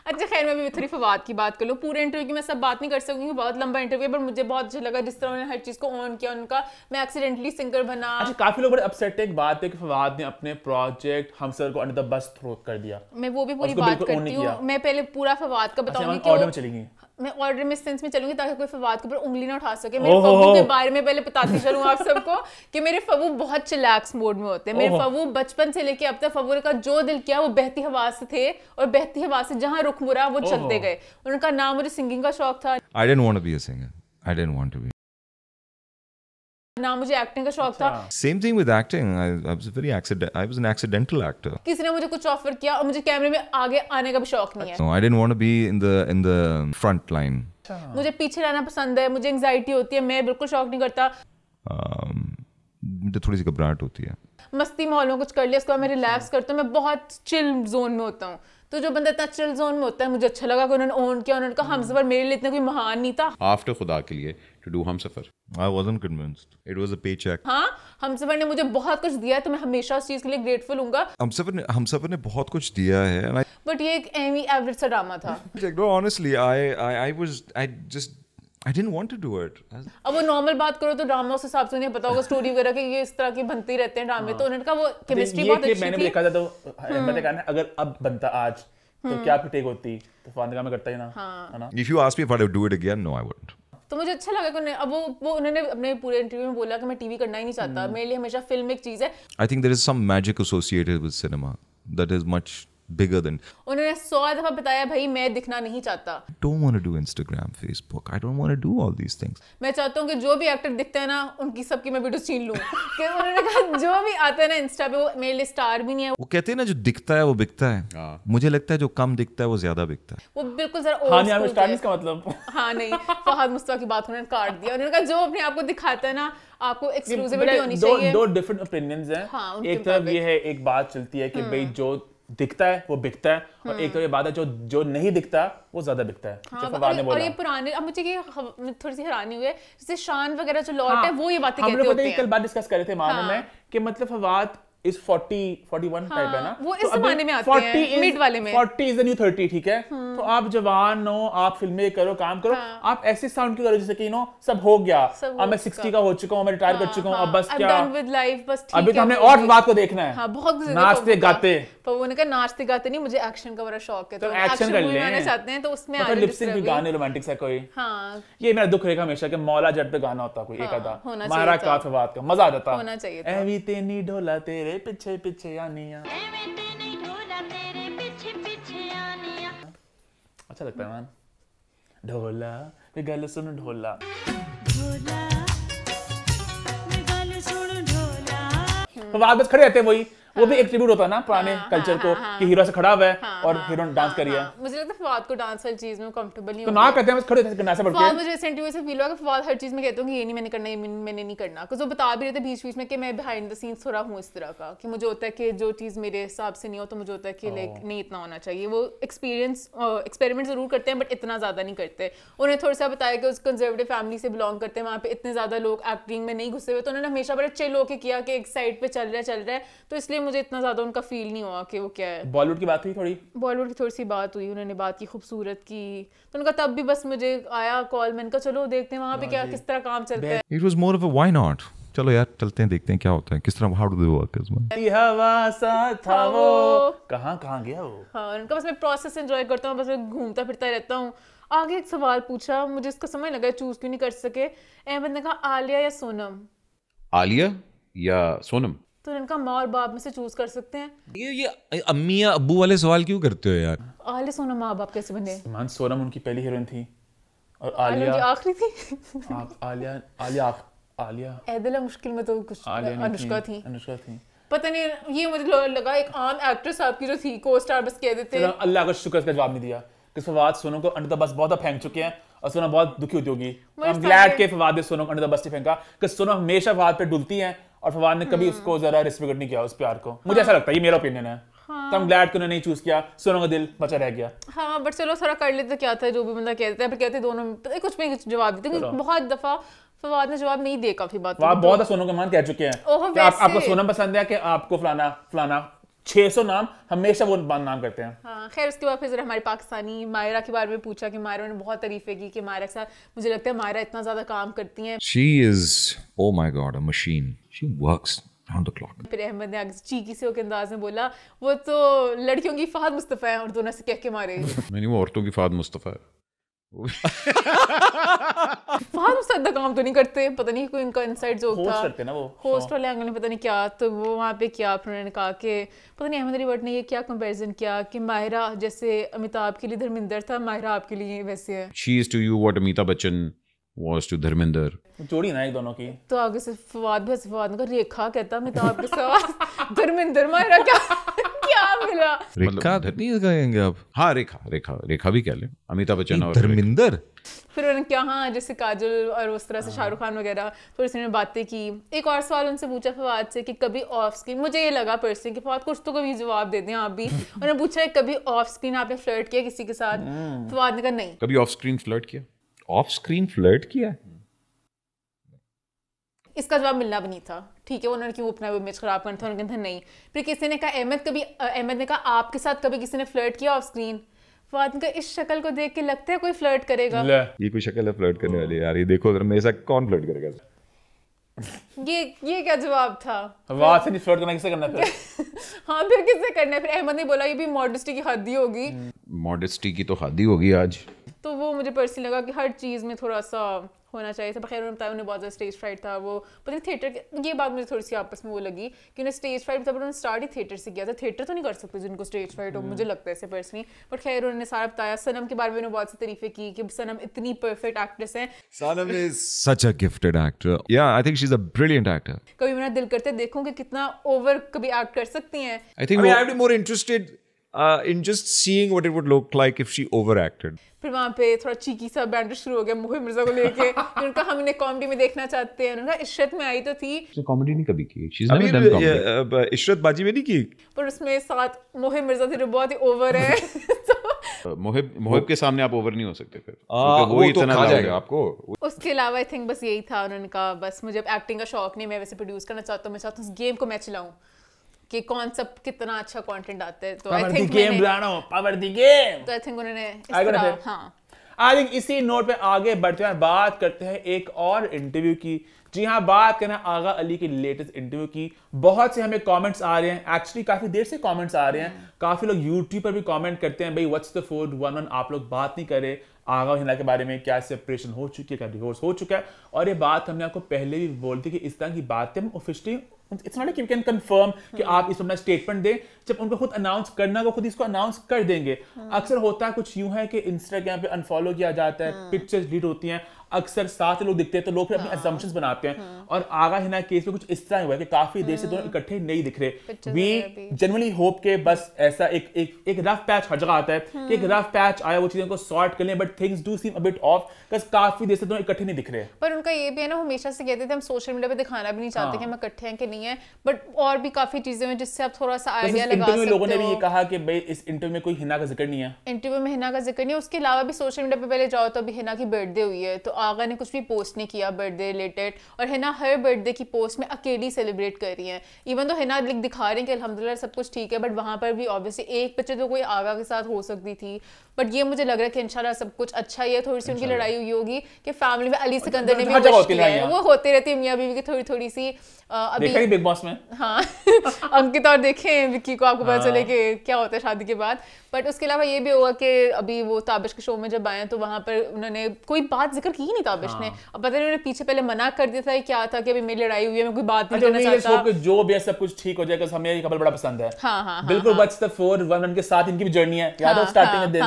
अच्छा खैर, मैं भी थोड़ी फवाद की बात कर लूँ। पूरे इंटरव्यू की मैं सब बात नहीं कर सकूंगी, बहुत लंबा इंटरव्यू है, पर मुझे बहुत अच्छा लगा जिस तरह उन्होंने हर चीज को ऑन किया उनका। मैं एक्सीडेंटली सिंगर बना। अच्छा, काफी लोग बड़े अपसेट है, एक बात है कि फवाद ने अपने प्रोजेक्ट हमसर को अंडर द बस थ्रो कर दिया। मैं वो भी पूरी बात करती हूँ, मैं पहले पूरा फवाद का बताऊंगी कि ऑर्डर में चलेंगी, मैं ऑर्डर में सेंस में चलूंगी ताकि कोई फवाद के ऊपर उंगली ना उठा सके। मेरे फव्वू के बारे में पहले बताती चलूं आप सबको कि मेरे फव्वू बहुत चिलैक्स मोड में होते हैं। मेरे फव्वू बचपन से लेके अब तक फव्वू का जो दिल किया वो बहती हवा से थे, और बहती हवा से जहां रुख मुड़ा वो चलते गए। उनका नाम, मुझे सिंगिंग का शौक था, I didn't want to be a singer. I didn't want to be. ना मुझे एक्टिंग का शौक था। Same thing with acting. I was an accidental actor. किसी ने मुझे कुछ ऑफर किया और मुझे कैमरे में आगे आने का भी शौक नहीं है। No, I didn't want to be in the front line. मुझे पीछे रहना पसंद है, मुझे एंजाइटी होती है, मैं बिल्कुल शौक नहीं करता। मुझे थोड़ी सी घबराहट होती है। मस्ती माहौल में कुछ कर लिया, उसके बाद मैं रिलैक्स करता हूँ, मैं बहुत चिल जोन में होता हूँ। तो जो बंदा इतना चिल जोन में होता है, मुझे अच्छा लगा कि उन्होंने ओन किया, उन्होंने कहा हमसफर मेरे लिए इतना कोई महान नहीं था। After खुदा के लिए to do Humsafar, I wasn't convinced. It was a paycheck. हाँ, हमसफर ने मुझे बहुत कुछ दिया है, तो मैं हमेशा उस चीज के लिए ग्रेटफुल हूँगा। हमसफर ने बहुत कुछ दिया है। बट ये एक एमी एवरेज सा ड्रामा था। No, honestly, I didn't want to do it. अब वो नॉर्मल बात करो तो ड्रामा उस हिसाब से उन्हें पता होगा स्टोरी वगैरह कि ये इस तरह की बनते ही रहते हैं ड्रामे। तो उन्होंने कहा वो केमिस्ट्री बहुत अच्छी थी। मैंने देखा था तो मैंने कहा अगर अब बनता आज तो क्या टेक होती, तो फन का मैं करता ही ना, है ना। If you ask me if I would do it again, no, I wouldn't. तो मुझे अच्छा लगा कि अब वो उन्होंने अपने पूरे इंटरव्यू में बोला कि मैं टीवी करना ही नहीं चाहता, मेरे लिए हमेशा फिल्म एक चीज है। I think there is some magic associated with cinema that is much bigger than. उन्होंने 100 दफा बताया भाई मैं दिखना नहीं चाहता। Don't want to do Instagram, Facebook. I don't want to do all these things. मैं चाहता हूँ कि जो भी एक्टर दिखता है ना उनकी सबकी मैं वीडियो छीन लूँ। कि उन्होंने कहा जो भी आता है ना इंस्टा पे वो मेरे लिए स्टार भी नहीं है। वो कहते हैं ना जो दिखता है वो बिकता है। मुझे लगता है जो कम दिखता है वो ज्यादा बिकता है। वो बिल्कुल जरा ओल्ड स्कूल स्टार नहीं इसका मतलब। हाँ नहीं, फहद मुस्तफा की बात उन्होंने काट दिया। उन्होंने कहा जो अपने आप को दिखाता है ना आपको एक्सक्लूसिविटी होनी चाहिए। दो डिफरेंट ओपिनियंस हैं। हाँ, एक तरफ ये है, एक बात चलती है कि भाई जो दिखता है वो बिकता है, और एक तरफ ये बात है जो नहीं दिखता वो ज्यादा बिकता है। और ये पुराने, अब मुझे थोड़ी सी हैरानी हुई है जैसे शान वगैरह जो लॉट है वो ये बातें कहते होते हैं। कल बात डिस्कस कर रहे थे मानो में कि मतलब फवाद इस 41 टाइप है ना, वो इस जमाने में आते हैं, मिड वाले में 40 इज द न्यू 30, ठीक है। तो आप जवान हो, आप फिल्में करो, काम करो, आप ऐसे साउंड क्यों करो जैसे कि सब हो गया, अब मैं 60 का हो चुका हूं, मैं रिटायर कर चुका हूं, अब बस क्या अभी तो हमने और बात को देखना है। बहुत नाचते गाते, पर वो ने कहा नाचते गाते नहीं, मुझे एक्शन का बड़ा शौक है, तो एक्शन कर लें चाहते हैं तो उसमें तो लिपसिंग भी गाने रोमांटिक सा कोई। हाँ, ये मेरा दुख रहेगा हमेशा कि मौला जट पे गाना होता कोई एक आधा, मारा का फवाद का मजा आ जाता, होना चाहिए। ऐवी तेनी ढोला तेरे पीछे पीछे आनिया, अच्छा लगता है मान। ढोला वे गल सुन ढोला, फवाद बस खड़े रहते हैं वही, वो भी एक ट्रिब्यूट होता है ना पुराने कल्चर को कि हीरो से खड़ा हुआ है और हीरोइन डांस कर रही है। मुझे लगता है फवाद को डांस वाली चीज में कंफर्टेबल नहीं तो ना कहते हैं बस खड़े करना से बढ़के। मुझे इस इंटरव्यू से फील हुआ कि फवाद हर चीज में कहते हैं कि ये नहीं मैंने करना, ये मैंने नहीं करना, कुछ वो बता भी रहे थे बीच बीच में कि मैं बिहाइंड द सीन्स थोड़ा हूँ इस तरह का कि मुझे होता है कि जो चीज मेरे हिसाब से नहीं हो तो मुझे होता है कि लाइक नहीं इतना होना चाहिए। वो एक्सपेरिमेंट जरूर करते हैं बट इतना ज्यादा नहीं करते। उन्हें थोड़ा सा बताया कि उस कंजर्वेटिव फैमिली से बिलोंग करते हैं, वहाँ पे इतने ज्यादा लोग एक्टिंग में नहीं घुसे हुए, तो उन्होंने हमेशा बड़े चिल होके किया कि एक साइड पे चल रहा है, तो इसलिए मुझे इतना ज्यादा उनका फील नहीं हुआ कि वो क्या है। बॉलीवुड की बात हुई, बॉलीवुड की थोड़ी सी बात हुई, उन्होंने बात की खूबसूरत की, तो उनका तब भी बस मुझे आया कॉल, मैंने कहा चलो देखते हैं वहाँ पे क्या किस तरह काम चलता है। It was more of a why not? चलो यार चलते हैं देखते हैं क्या होता है, किस तरह how do they work इसमें। हवा सा था वो कहाँ गया वो। हाँ, उनका बस मैं प्रोसेस एंजॉय करता हूँ, बस मैं घूमता फिरता रहता हूँ। आगे एक सवाल पूछा, मुझे इसका समझ लगा चूज क्यों नहीं कर सके। अहमद ने कहा आलिया या सोनम। आलिया या सोनम, तो इनका माँ और बाप में से चूज कर सकते हैं। ये अम्मी या अब्बू वाले सवाल क्यों करते हो यार? आलिया सोनम माँ बाप कैसे बने? मान सोनम उनकी पहली हीरोइन थी और आलिया आखिरी थी। आलिया ऐदला मुश्किल में तो कुछ अनुष्का थी। पता नहीं, ये मुझे लगा एक आम एक्ट्रेस आपकी जो थी को स्टार बस कह देते। अल्लाह का शुक्र इसका जवाब नहीं दिया कि फवाद सोनम को अंडर द बस बहुत फेंक चुके हैं और सोनम बहुत दुखी होती होगी। आई एम ग्लैड के फवाद ने सोनम को अंडर द बस फेंका कि सोनम हमेशा फवाद पे डुलती हैं और फवाद ने कभी उसको जरा रिस्पेक्ट नहीं किया उस प्यार को। मुझे ऐसा लगता है, ये मेरा ओपिनियन है। तो I'm glad कि उन्होंने नहीं चूज किया, सोनम का दिल बचा रह गया। हाँ बट चलो थोड़ा कर लेते, क्या था जो भी बंदा कहता है, फिर कहते दोनों कुछ भी जवाब देते, बहुत दफा फवाद ने जवाब नहीं दिया काफी बात। बहुत सोनम के मान कह चुके हैं कि आपको सोनम पसंद है कि आपको फलाना 600 नाम हमेशा वो नाम करते हैं। हाँ खैर, उसके बाद फिर हमारे पाकिस्तानी मायरा के बारे में पूछा कि मायरा ने बहुत तारीफें की कि मायरा के साथ मुझे लगता है मायरा इतना ज्यादा काम करती हैं। She is, oh my God, a machine. She works round the clock. फिर अहमद ने आगे चीकी से होकर अंदाज में बोला वो तो लड़कियों की फहद मुस्तफा है और दोनों से कह के मारे। नहीं, वो औरतों की फहद मुस्तफा है। फहद मुस्तफा काम तो नहीं करते, पता नहीं कोई इनका इनसाइड जोक था। होस्ट करते ना वो, होस्ट वाले एंगल में पता नहीं क्या, तो वो वहाँ पे क्या उन्होंने कहा कि पता नहीं अहमद अली भट्ट ने ये क्या कंपैरिजन किया कि माहिरा जैसे अमिताभ के लिए धर्मेंद्र था, माहिरा आपके लिए वैसे है। She is to you what Amitabh Bachchan was to Dharmendra. जोड़ी ना एक दोनों की। तो आगे से फवाद ने कहा रेखा कहता अमिताभ के साथ धर्मेंद्र माहिरा क्या मिला लगा। रेखा नहीं कहेंगे आप? हाँ रेखा भी कह ले, अमिताभ बच्चन और धर्मिंदर। फिर उन्होंने क्या, हाँ जैसे काजल और उस तरह से शाहरुख खान वगैरह थोड़ी सी उन्होंने बातें की। एक और सवाल उनसे पूछा फवाद से कि कभी ऑफ स्क्रीन, मुझे ये लगा पर्सनली कि फवाद कुछ तो कभी जवाब दे दें आप भी। उन्होंने पूछा है कभी ऑफ स्क्रीन आपने फ्लर्ट किया किसी के साथ? फवाद ने कहा नहीं। कभी ऑफ स्क्रीन फ्लर्ट किया? ऑफ स्क्रीन फ्लर्ट किया? इसका जवाब मिलना भी नहीं था, ठीक है। उन्होंने क्यों अपना इमेज खराब करना था, उन्होंने कहा नहीं। फिर किसी ने कहा अहमद ने कहा आपके साथ कभी किसी ने फ्लर्ट किया ऑफ स्क्रीन? फवाद का इस शक्ल को देख के लगता है कोई फ्लर्ट करेगा। ये कोई शक्ल है फ्लर्ट करने वाली यार, ये देखो जरा मेरे साथ कौन फ्लर्ट करेगा? ये क्या जवाब था? वहां से नहीं फ्लर्ट करना, किससे करना फिर? हाँ फिर किससे करना है? फिर अहमद ने बोला ये भी मॉडेस्टी की हद ही होगी। मॉडेस्टी की तो हद ही होगी आज। तो वो मुझे पर्सनली लगा कि हर चीज़ में थोड़ा सा होना चाहिए था। खैर उन्होंने बताया उन्हें बहुत ज़्यादा स्टेज फ्राइट था। वो पता नहीं थिएटर, ये बात मुझे थोड़ी सी आपस में वो लगी कि उन्हें स्टेज फ्राइट था, बट उन्होंने स्टार्ट ही थिएटर से किया था। थिएटर तो नहीं कर सकते जिनको स्टेज फ्राइट हो, मुझे लगता है ऐसे पर्सनली। बट खैर उन्होंने सारा बताया। सनम के बारे में उन्होंने बहुत सी तारीफें की कि सनम इतनी परफेक्ट एक्ट्रेस है। Sanam is such a gifted actor. Yeah, I think she's a brilliant actor. कभी मेरा दिल करता है देखूं कि कितना ओवर कभी एक्ट कर सकती हैं। I think I'd be more interested in just seeing what it would look like if she overacted. फिर वहाँ पे थोड़ा चीकी सा बैंड शुरू हो गया मोहित मिर्जा को लेके। उनका हम इन्हें कॉमेडी में देखना चाहते हैं। उनका इशरत में आई तो थी, उसने कॉमेडी नहीं कभी की। She's never done comedy. Ishrat बाजी में नहीं की, पर उसमें साथ मोहित मिर्जा थे जो बहुत ही ओवर है। मोहिब के सामने आप ओवर नहीं हो सकते फिर, वो तो खा जाएगा आपको। उसके अलावा आई थिंक बस यही था। उन्होंने कहा बस मुझे अब एक्टिंग का शौक नहीं, मैं वैसे प्रोड्यूस करना चाहता हूँ। मैं चाहता हूँ उस गेम को मैं चलाऊँ कि कौन सब कितना अच्छा कंटेंट आता है। तो आई थिंक तो आई थिंक उन्होंने इस तरह, हाँ आई थिंक इसी नोट पे आगे बढ़ते हैं, बात करते हैं एक और इंटरव्यू की। जी हाँ, बात करना आगा अली की लेटेस्ट इंटरव्यू की। बहुत से हमें कमेंट्स आ रहे हैं, एक्चुअली काफी देर से कमेंट्स आ रहे हैं। काफी लोग यूट्यूब पर भी कमेंट करते हैं भाई व्हाट्स द 411, आप लोग बात नहीं करे आगा हिना के बारे में, क्या सेपरेशन हो चुकी है, क्या डिवोर्स हो चुका है। और ये बात हमने आपको पहले भी बोल दी कि इस तरह की बातें हम officially, it's not like you can confirm कि आप इस अपना स्टेटमेंट दें। जब उनको खुद अनाउंस करना वो खुद इसको अनाउंस कर देंगे। अक्सर होता है कुछ यूं है कि इंस्टाग्राम पे अनफॉलो किया जाता है, पिक्चर्स डिलीट होती हैं, अक्सर साथ लोग दिखते हैं तो लोग फिर अपनी असम्पशंस बनाते हैं। और आगा हिना केस में कुछ इस तरह हुआ है कि काफी देर से दोनों इकट्ठे नहीं दिख रहे। वी जनरली होप के बस ऐसा एक रफ पैच हर जगह आता है कि एक रफ पैच आया, वो चीजों को सॉर्ट कर लें, but things do seem a bit off because काफी देर से दोनों इकट्ठे नहीं दिख रहे। पर उनका ये भी है ना, वो हमेशा से कहते थे हम सोशल मीडिया पे दिखाना भी नहीं चाहते कि हम इकट्ठे हैं कि नहीं है, बट और भी काफी चीजें हैं जिससे आप थोड़ा सा आइडिया लगा सकते हो। लोगों ने भी ये कहा कि भाई इस इंटरव्यू में कोई हिना का जिक्र नहीं है, इंटरव्यू में हिना का जिक्र नहीं है। उसके अलावा भी सोशल मीडिया पे पहले जाओ तो अभी हिना की बर्थडे हुई है तो आगा ने कुछ भी पोस्ट नहीं किया बर्थडे रिलेटेड, और हिना हर बर्थडे की पोस्ट में अकेली सेलिब्रेट कर रही है। इवन तो हिना दिखा रहे हैं कि अल्हम्दुलिल्लाह सब कुछ ठीक है, बट वहाँ पर भी ऑब्वियसली एक बच्चे तो कोई आगा के साथ हो सकती थी। बट ये मुझे लग रहा है कि इंशाल्लाह सब कुछ अच्छा ही है। थोड़ी सी उनकी लड़ाई हुई होगी कि फैमिली में अली सिकंदर ने भी विश किया है, वो होते रहती है मियां बीवी की थोड़ी सी। अभी बिग बॉस में हाँ अंकित और देखें विक्की को, आपको पता चले कि क्या होता है शादी के बाद। बट उसके अलावा ये भी होगा कि अभी वो ताबिश के शो में जब आए तो वहाँ पर उन्होंने कोई बात जिक्र की ही नहीं ताबिश ने। अब पता नहीं उन्होंने पीछे पहले मना कर दिया था, क्या था कि अभी मेरी लड़ाई हुई है, मैं कोई बात नहीं करना चाहता। जो भी है सब कुछ ठीक हो जाएगा, हमें ये खबर बड़ा पसंद है। हाँ बिल्कुल। व्हाट्स द 411 के साथ इनकी भी जर्नी है, याद है स्टार्टिंग में दिन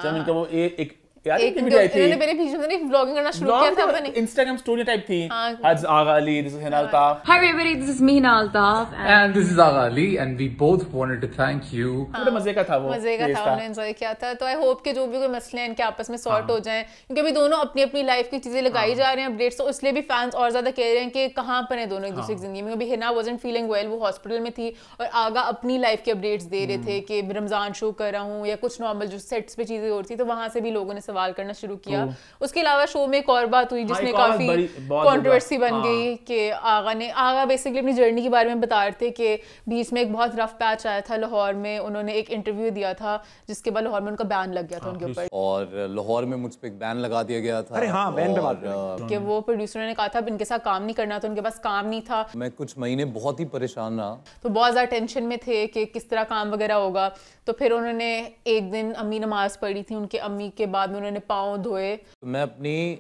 जब इनका वो एक इन्होंने मेरे बीच में व्लॉगिंग करना शुरू किया था, पता नहीं इंस्टाग्राम स्टोरी टाइप थी। आज Agha Ali, this is Hina Altaf. Hi everybody, this is me Hina Altaf and this is Agha Ali, and we both wanted to thank you. बड़ा मजे का था वो, मजे का था, उन्होंने एंजॉय किया था। तो आई होप कि जो भी कोई मसले हैं इनके आपस में सॉर्ट हो जाएं, क्योंकि अभी दोनों अपनी अपनी लाइफ की चीजें लगाई जा रहे हैं अपडेट्स, तो इसलिए भी फैंस और ज्यादा कह रहे हैं कि कहाँ पर है दोनों एक दूसरे की जिंदगी में। अभी हिना वाजंट फीलिंग वेल, वो हॉस्पिटल में थी, और आगा अपनी लाइफ के अपडेट्स दे रहे थे कि रमजान शो कर रहा हूँ या कुछ नॉर्मल जो सेट्स पे चीजें हो रही थी, तो वहां से भी लोगों ने सवाल करना शुरू किया। उसके अलावा शो में एक और बात हुई जिसमें काफी कंट्रोवर्सी बन गई कि आगा बेसिकली अपनी जर्नी के बारे में बता रहे थे कि बीच में एक बहुत रफ पैच आया था लाहौर में। उन्होंने एक इंटरव्यू दिया था जिसके बाद लाहौर में उनका बैन लग गया था उनके ऊपर, और लाहौर में मुझ पे एक बैन लगा दिया गया था। अरे हाँ, बैन पे बात कि वो प्रोड्यूसर ने कहा था इनके साथ काम नहीं करना, तो उनके पास काम नहीं था। मैं कुछ महीने बहुत ही परेशान रहा, तो बहुत ज़्यादा टेंशन में थे कि किस तरह काम वगैरह होगा। तो फिर उन्होंने एक दिन अम्मी नमाज पढ़ी थी, उनके अम्मी के बाद में उन्होंने पाँव धोए, तो मैं अपनी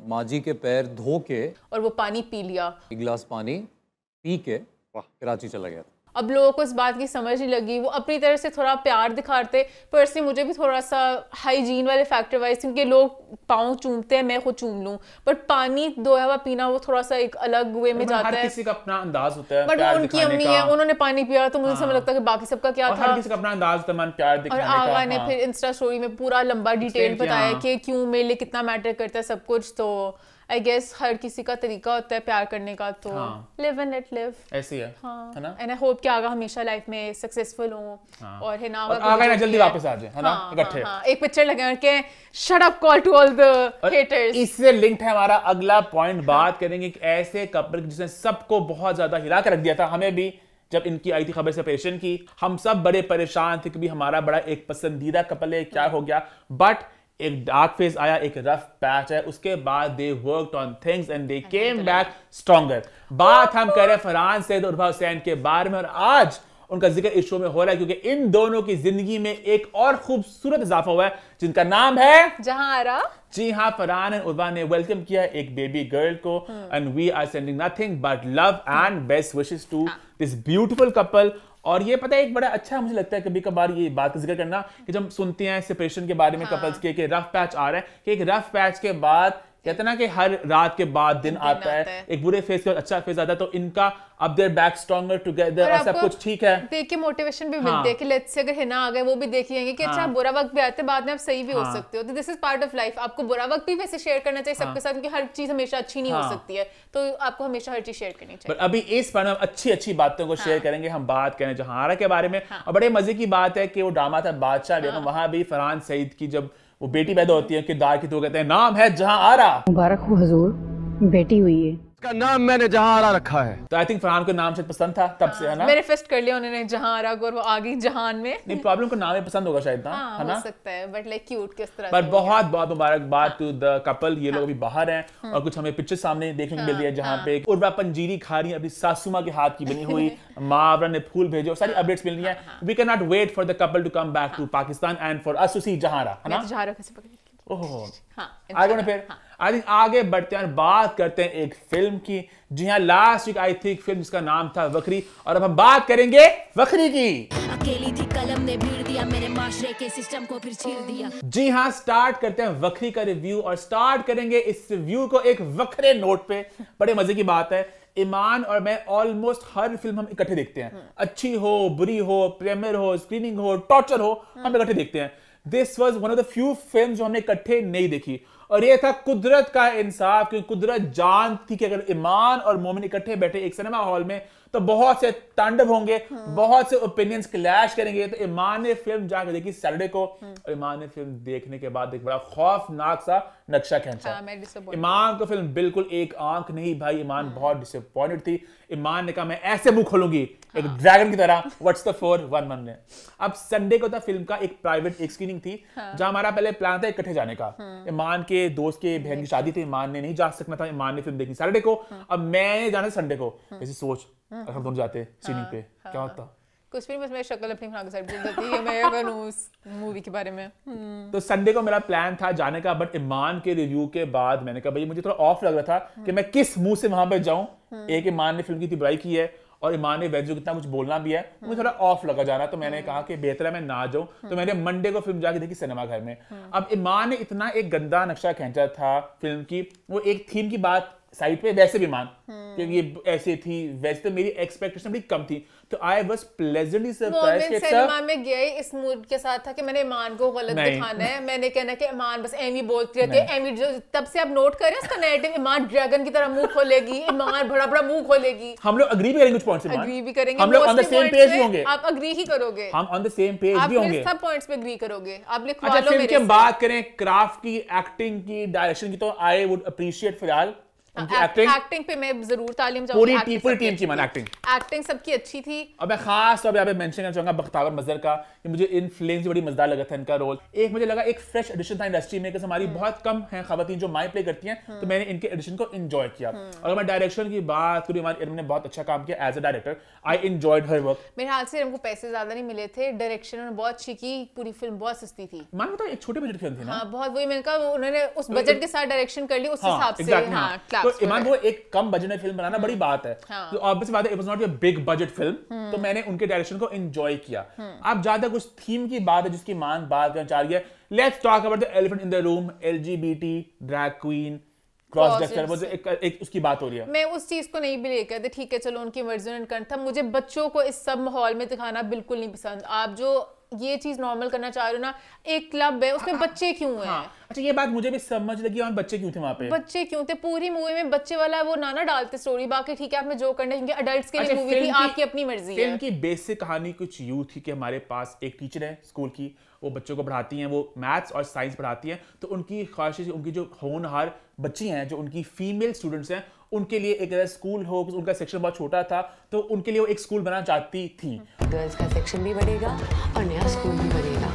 माँ जी के पैर धो के और वो पानी पी लिया, एक गिलास पानी पी के कराची चला गया था। अब लोगों को इस बात की समझ नहीं लगी, वो अपनी तरह से थोड़ा प्यार दिखाते। पर्सनली मुझे भी थोड़ा सा हाइजीन वाले फैक्टर वाइज, क्योंकि लोग पाँव चूमते हैं, मैं खुद चूम लूँ, बट पानी धोया हुआ पीना वो थोड़ा सा एक अलग वे में जाता है। किसी का अपना अंदाज होता है, बट उनकी अम्मी है, उन्होंने पानी पिया तो मुझे समझ लगता है कि बाकी सबका क्या था। हर किसी का अपना अंदाज होता है मन प्यार दिखाने का। और आगा ने फिर इंस्टा स्टोरी में पूरा लंबा डिटेल बताया कि क्यों मेरे लिए कितना मैटर करता है सब कुछ। तो आई गेस हर किसी का तरीका होता है प्यार करने का, तो लिव एंड लेट लिव, ऐसे ही है, है ना? एंड आई होप कि आगा हमेशा लाइफ में सक्सेसफुल हो और है ना, आगा ना जल्दी वापस आ जाए, है ना, इकट्ठे। एक पिक्चर लगा के shut up call to all the haters. इससे लिंक्ड है हमारा अगला पॉइंट। बात करेंगे एक ऐसे कपल जिसने सबको बहुत ज्यादा हिला कर रख दिया था। हमें भी जब इनकी आई थी खबर सेपरेशन की, हम सब बड़े परेशान थे कि हमारा बड़ा एक पसंदीदा कपल है, क्या हो गया। बट एक डार्क फेज आया, एक रफ पैच है, उसके बाद they worked on things and they came back stronger. बात हम कर रहे हैं फरहान सईद और उर्वा हुसैन के बारे में, और आज उनका जिक्र इस शो में हो रहा है क्योंकि इन दोनों की जिंदगी में एक और खूबसूरत इजाफा हुआ है जिनका नाम है जहां आरा। जी हाँ, फरहान एंड उर्वा ने वेलकम किया एक बेबी गर्ल को, and we are sending nothing but love and best wishes to this beautiful couple. और ये पता है एक बड़ा अच्छा मुझे लगता है कभी कभार ये बात का जिक्र करना कि जब सुनते हैं सेपरेशन के बारे में कपल्स के कि रफ पैच आ रहा है, कि एक रफ पैच के बाद कहते ना कि हर रात के बाद दिन आता है, एक बुरे फेज के बाद अच्छा फेज आता है, तो इनका अब देयर बैक स्ट्रॉन्गर टुगेदर और सब कुछ ठीक है। देख के मोटिवेशन भी मिलती है कि लेट्स से अगर हिना आ गए वो भी देख लेंगे कि अच्छा बुरा वक्त भी आते बाद में आप सही भी हो सकते हो, तो this is part of life. आपको बुरा वक्त भी वैसे शेयर करना चाहिए सबके साथ, क्योंकि हर चीज हमेशा अच्छी नहीं हो सकती है, तो आपको हमेशा हर चीज शेयर करनी चाहिए। बट अभी इस पर हम अच्छी अच्छी बातों को शेयर करेंगे। हम बात करें जहां के बारे में, और बड़े मजे की बात है कि वो ड्रामा था बादशाह बेगम, वहां भी फरहान सईद की जब वो बेटी पैदा होती है किरदार की, तो कहते हैं नाम है जहां आरा। मुबारक हो हुजूर, बेटी हुई है, इसका नाम मैंने जहां आरा रखा है। तो आई थिंक फरहान को नाम शायद पसंद था तब से, है ना? मैनिफेस्ट कर लिया उन्होंने जहां आरा को, और वो आ गई जहान में। नहीं, प्रॉब्लम को नाम ही पसंद होगा शायद ना, है ना? हो सकता है, बट लाइक क्यूट किस तरह। पर बहुत बहुत मुबारकबाद टू द कपल। ये लोग अभी बाहर हैं और कुछ हमें पिक्चर सामने देखने को मिल रही है जहां पे उर्वा पंजीरी खा रही है अपनी सासू मां के हाथ की बनी हुई, मावरा ने फूल भेजे और सारी अपडेट्स मिल रही हैं। We can not wait for the couple to come back to Pakistan and for us to see Zahra, है ना? आगे बढ़ते हैं, बात करते हैं एक फिल्म की। जी हाँ, लास्ट वीक आई थी एक फिल्म जिसका नाम था वखरी, और अब हम बात करेंगे वखरी की। अकेली थी कलम ने भीड़ दिया मेरे माशरे के सिस्टम को फिर चीर दिया। जी हाँ, स्टार्ट करते हैं वखरी का रिव्यू, और स्टार्ट करेंगे इस रिव्यू को एक वखरे नोट पे। बड़े मजे की बात है, ईमान और मैं ऑलमोस्ट हर फिल्म हम इकट्ठे देखते हैं, अच्छी हो बुरी हो, प्रीमियर हो, स्क्रीनिंग हो, टॉर्चर हो, हम इकट्ठे देखते हैं। This was one of the few film जो हमने इकट्ठे नहीं देखी, और ये था कुदरत का इंसाफ, क्योंकि कुदरत जानती थी कि अगर ईमान और मोमिन इकट्ठे बैठे एक सिनेमा हॉल में तो बहुत से तांडव होंगे, बहुत से ओपिनियंस क्लैश करेंगे। तो ईमान ने फिल्म जाकर देखी सैटरडे को, और ईमान ने फिल्म देखने के बाद एक बड़ा खौफनाक सा नक्शा खींचा। ईमान को फिल्म बिल्कुल एक आंख नहीं भाई, ईमान बहुत डिसअपॉइंटेड थी। ईमान ने कहा मैं ऐसे मुंह खोलूंगी एक ड्रैगन की तरह, व्हाट्स द 411 ने। अब संडे को था फिल्म का एक प्राइवेट एक स्क्रीनिंग थी, जहां हमारा पहले प्लान था इकट्ठे जाने का। ईमान के दोस्त के बहन की शादी थी, ईमान ने नहीं जा सकना था, ईमान ने फिल्म देखी सैटरडे को, अब मैं जाना संडे को। ऐसी सोच अगर हम दोनों जाते स्क्रीनिंग पे क्या होता? कुछ भी, बस मैं शक्ल अपनी बना के साइड बोल देती है मैं अगर उस मूवी के बारे में। तो संडे को मेरा प्लान था जाने का, बट ईमान के रिव्यू के बाद मैंने कहा भाई मुझे थोड़ा ऑफ लग रहा था कि मैं किस मुंह से वहां पे जाऊं। एक ईमान ने फिल्म की बुराई की है और ईमान ने वैसे कितना कुछ बोलना भी है, मुझे थोड़ा ऑफ लगा जाना, तो मैंने कहा कि बेहतर है मैं ना जाऊं। तो मैंने मंडे को फिल्म जाके देखी सिनेमा घर में। अब ईमान ने इतना एक गंदा नक्शा खींचा था फिल्म की, वो एक थीम की बात साइड पे, वैसे भी मान क्योंकि ये ऐसे थी, वैसे तो मेरी एक्सपेक्टेशन बड़ी कम थी, तो आई वाज प्लेजेंटली सरप्राइज्ड कि सिनेमा में गए इस मूड के साथ था कि मैंने ईमान को गलत दिखाना है, मैंने कहना कि ईमान बस एमी बोलती रहती है, एमी जो तब से आप नोट करें उसका नैरेटिव, ईमान ड्रैगन की तरह मुंह खोलेगी, ईमान बड़ा बड़ा मुंह खोलेगी। हम लोग एग्री भी करेंगे कुछ पॉइंट्स पे, एग्री भी करेंगे, हम लोग ऑन द सेम पेज भी होंगे, आप एग्री ही करोगे, हम ऑन द सेम पेज भी होंगे, आप सब पॉइंट्स पे एग्री करोगे, आप लिखवा अच्छा लो मेरे से। फिल्म की बात करें क्राफ्ट की, एक्टिंग की, डायरेक्शन की, तो आई वुड अप्रिशिएट फिलहाल एक्टिंग पे मैं जरूर तालीम जाऊंगी। पूरी टीम की मान एक्टिंग सबकी अच्छी थी। अब मैं खास तौर पे यहाँ पे मेंशन करना चाहूंगा बख्तावर मजहर का, कि मुझे इन फिल्म से बड़ी मजेदार लगा था इनका रोल। एक मुझे लगा एक फ्रेश एडिशन था इंडस्ट्री में, हमारी बहुत कम है खवातीन जो माई प्ले करती हैं, तो मैंने इनके एडिशन को एंजॉय किया। और मैं डायरेक्शन की बात करूँ, इन्होंने बहुत अच्छा काम किया as a director, I enjoyed her work. मेरे हाथ से इनको पैसे ज्यादा नहीं मिले थे, डायरेक्शन उन्होंने बहुत अच्छी की, पूरी फिल्म बहुत सस्ती थी। मान बताओ एक छोटे बजट फिल्म थी ना, बहुत, वही मैंने कहा उन्होंने उस बजट के साथ डायरेक्शन कर ली, उस हिसाब से। तो तो ईमान वो एक कम बजट में फिल्म बनाना बड़ी बात है, तो ऑब्वियस बात है, it was not a big budget film, तो मैंने उनके डायरेक्शन को एंजॉय किया। अब ज्यादा कुछ थीम की बात है जिसकी मान बात करना चाह रही है, let's talk about the elephant in the room, LGBT, drag queen, cross dresser, वो एक उसकी बात हो रही है। मैं उस चीज को नहीं भी लेकर थी, ठीक है चलो उनकी मर्जी उन्होंने करना था, मुझे बच्चों को इस सब माहौल में दिखाना बिल्कुल नहीं पसंद। आप जो ये चीज नॉर्मल करना चाह रहे हो ना, एक क्लब है उसमें बच्चे क्यों हैं? अच्छा ये बात मुझे भी समझ लगी, वहाँ बच्चे क्यों थे वहाँ पे? बच्चे क्यों थे? पूरी मूवी में बच्चे वाला वो ना डालते स्टोरी, बाकी ठीक है आप में जो करना है, क्योंकि अडल्ट्स के लिए मूवी थी, आपकी अपनी मर्जी है। फिल्म की बेसिक कहानी कुछ यूं थी कि हमारे पास एक टीचर है स्कूल की, वो बच्चों को पढ़ाती हैं, वो मैथ्स और साइंस पढ़ाती हैं, तो उनकी ख्वाहिश, उनकी जो होनहार बच्ची हैं, जो उनकी फीमेल स्टूडेंट्स हैं, उनके लिए एक स्कूल हो, उनका सेक्शन बहुत छोटा था, तो उनके लिए वो एक स्कूल बनाना चाहती थी। गर्ल्स का सेक्शन भी बढ़ेगा और नया स्कूल भी बनेगा,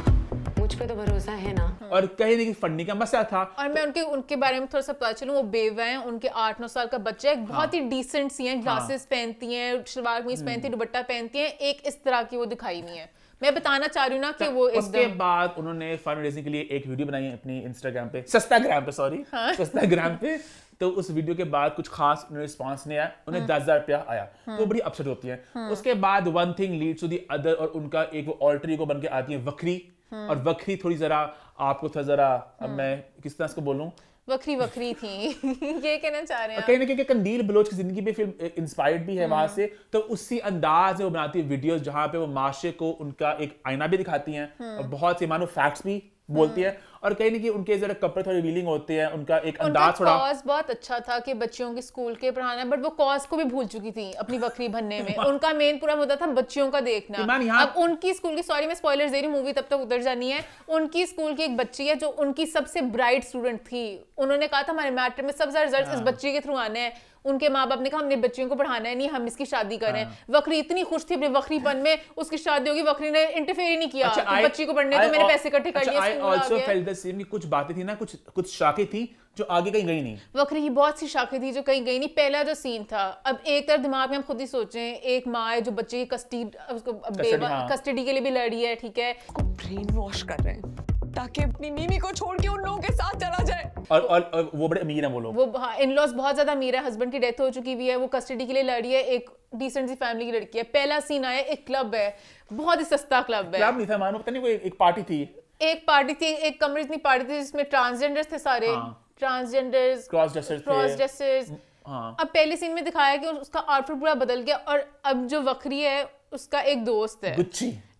मुझ पे तो भरोसा है ना। और कहीं ना कहीं फंडिंग का मसला था। और मैं उनके बारे में थोड़ा सा पता चलूं, वो बेवा हैं, उनके 8-9 साल का बच्चा है, बहुत ही डिसेंट सी हैं, ग्लासेस पहनती हैं, शलवार कमीज पहनती हैं, दुपट्टा पहनती हैं, एक इस तरह की वो दिखाई हुई है। मैं बताना चाह रही हूँ ना कि वो उसके बाद उन्होंने फन रेजिंग के लिए एक वीडियो बनाई है अपनी इंस्टाग्राम पे, सस्ताग्राम पे, सॉरी सस्ताग्राम पे, तो उस वीडियो के बाद कुछ खास रिस्पांस नहीं आया, उन्हें 10,000 रुपया आया, तो बड़ी अपसेट होती है। उसके बाद one thing leads to the other, और उनका एक वो ऑल्टर ईगो बन के आती है वक्री, और वक्री थोड़ी जरा आपको थोड़ा जरा, अब मैं किस तरह इसको बोलूं, वक्री थी ये कहना चाह रहे हैं कहीं ना कहीं कंदील बलोच की जिंदगी पे फिल्म इंस्पायर्ड भी है वहां से, तो उसी अंदाज में वो बनाती है वीडियोस जहां पे वो माशरे को उनका एक आईना भी दिखाती हैं, और बहुत से मानो फैक्ट्स भी बोलती है, और कहीं ना कहीं उनके जरा कपड़े थोड़े रिवीलिंग होते हैं, उनका एक अंदाज थोड़ा। कॉज बहुत अच्छा था कि बच्चियों के स्कूल के पढ़ाना, बट वो कॉज को भी भूल चुकी थी अपनी वक्री बनने में। उनका मेन पूरा मुद्दा था बच्चियों का देखना। अब उनकी स्कूल की, सॉरी मैं स्पॉयलर्स दे रही हूँ, मूवी तब तक उतर जानी है, उनकी स्कूल की एक बच्ची है जो उनकी सबसे ब्राइट स्टूडेंट थी, उन्होंने कहा था हमारे मैट्रिक में सबसे ज्यादा रिजल्ट इस बच्ची के थ्रू आने हैं, उनके माँ बाप ने कहा हमने बच्चियों को पढ़ाना है नहीं, हम इसकी शादी करें। वक्री इतनी खुश थी अपने वक्रीपन में, उसकी शादी होगी, वक्री ने इंटरफेयर ही नहीं किया बच्ची को पढ़ने, तो मैंने पैसे इकट्ठे कर लिए, I also felt the same कि कुछ बातें थी ना, कुछ शाखें थी जो आगे कहीं गई नहीं। वक्री की बहुत सी शाखें थी जो कहीं गई नहीं। पहला जो सीन था, अब एक तरफ दिमाग में हम खुद ही सोचें, एक माँ है जो बच्चे की कस्टडी के लिए भी लड़ी है, ठीक है, ब्रेन वॉश कर रहे हैं ताकि अपनी मीमी को छोड़ के उन लोगों के साथ चला जाए। और वो बड़े अमीर हैं वो लोग, वो इन-लॉज बहुत ज्यादा अमीर है, हस्बैंड की डेथ हो चुकी हुई है, वो कस्टडी के लिए लड़ी है, एक डिसेंट सी फैमिली की लड़की है। पहला सीन आया, एक क्लब है, बहुत ही सस्ता क्लब है, क्लब नहीं था मानो, पता नहीं कोई एक पार्टी थी, एक कमरे इतनी पार्टी थी जिसमें ट्रांसजेंडर्स थे सारे, ट्रांसजेंडर्स, क्रॉस ड्रेसर्स। अब पहले सीन में दिखाया कि उसका आउटफिट पूरा बदल गया, और अब जो वक्री है उसका एक दोस्त है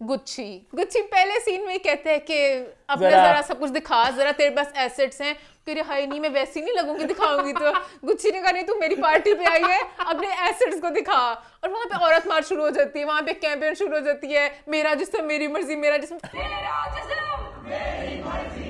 गुच्ची पहले सीन में कहते हैं कि अपना जरा सब कुछ दिखा, जरा तेरे पास एसेट्स हैं, तेरे हाय नहीं मैं वैसी नहीं लगूंगी दिखाऊंगी, तो गुच्ची ने कहा नहीं तू मेरी पार्टी पे आई है, अपने एसेट्स को दिखा, और वहां पे औरत मार्च शुरू हो जाती है, वहां पे कैंपेन शुरू हो जाती है, मेरा जिस्म मेरी मर्जी, मेरा जिस्म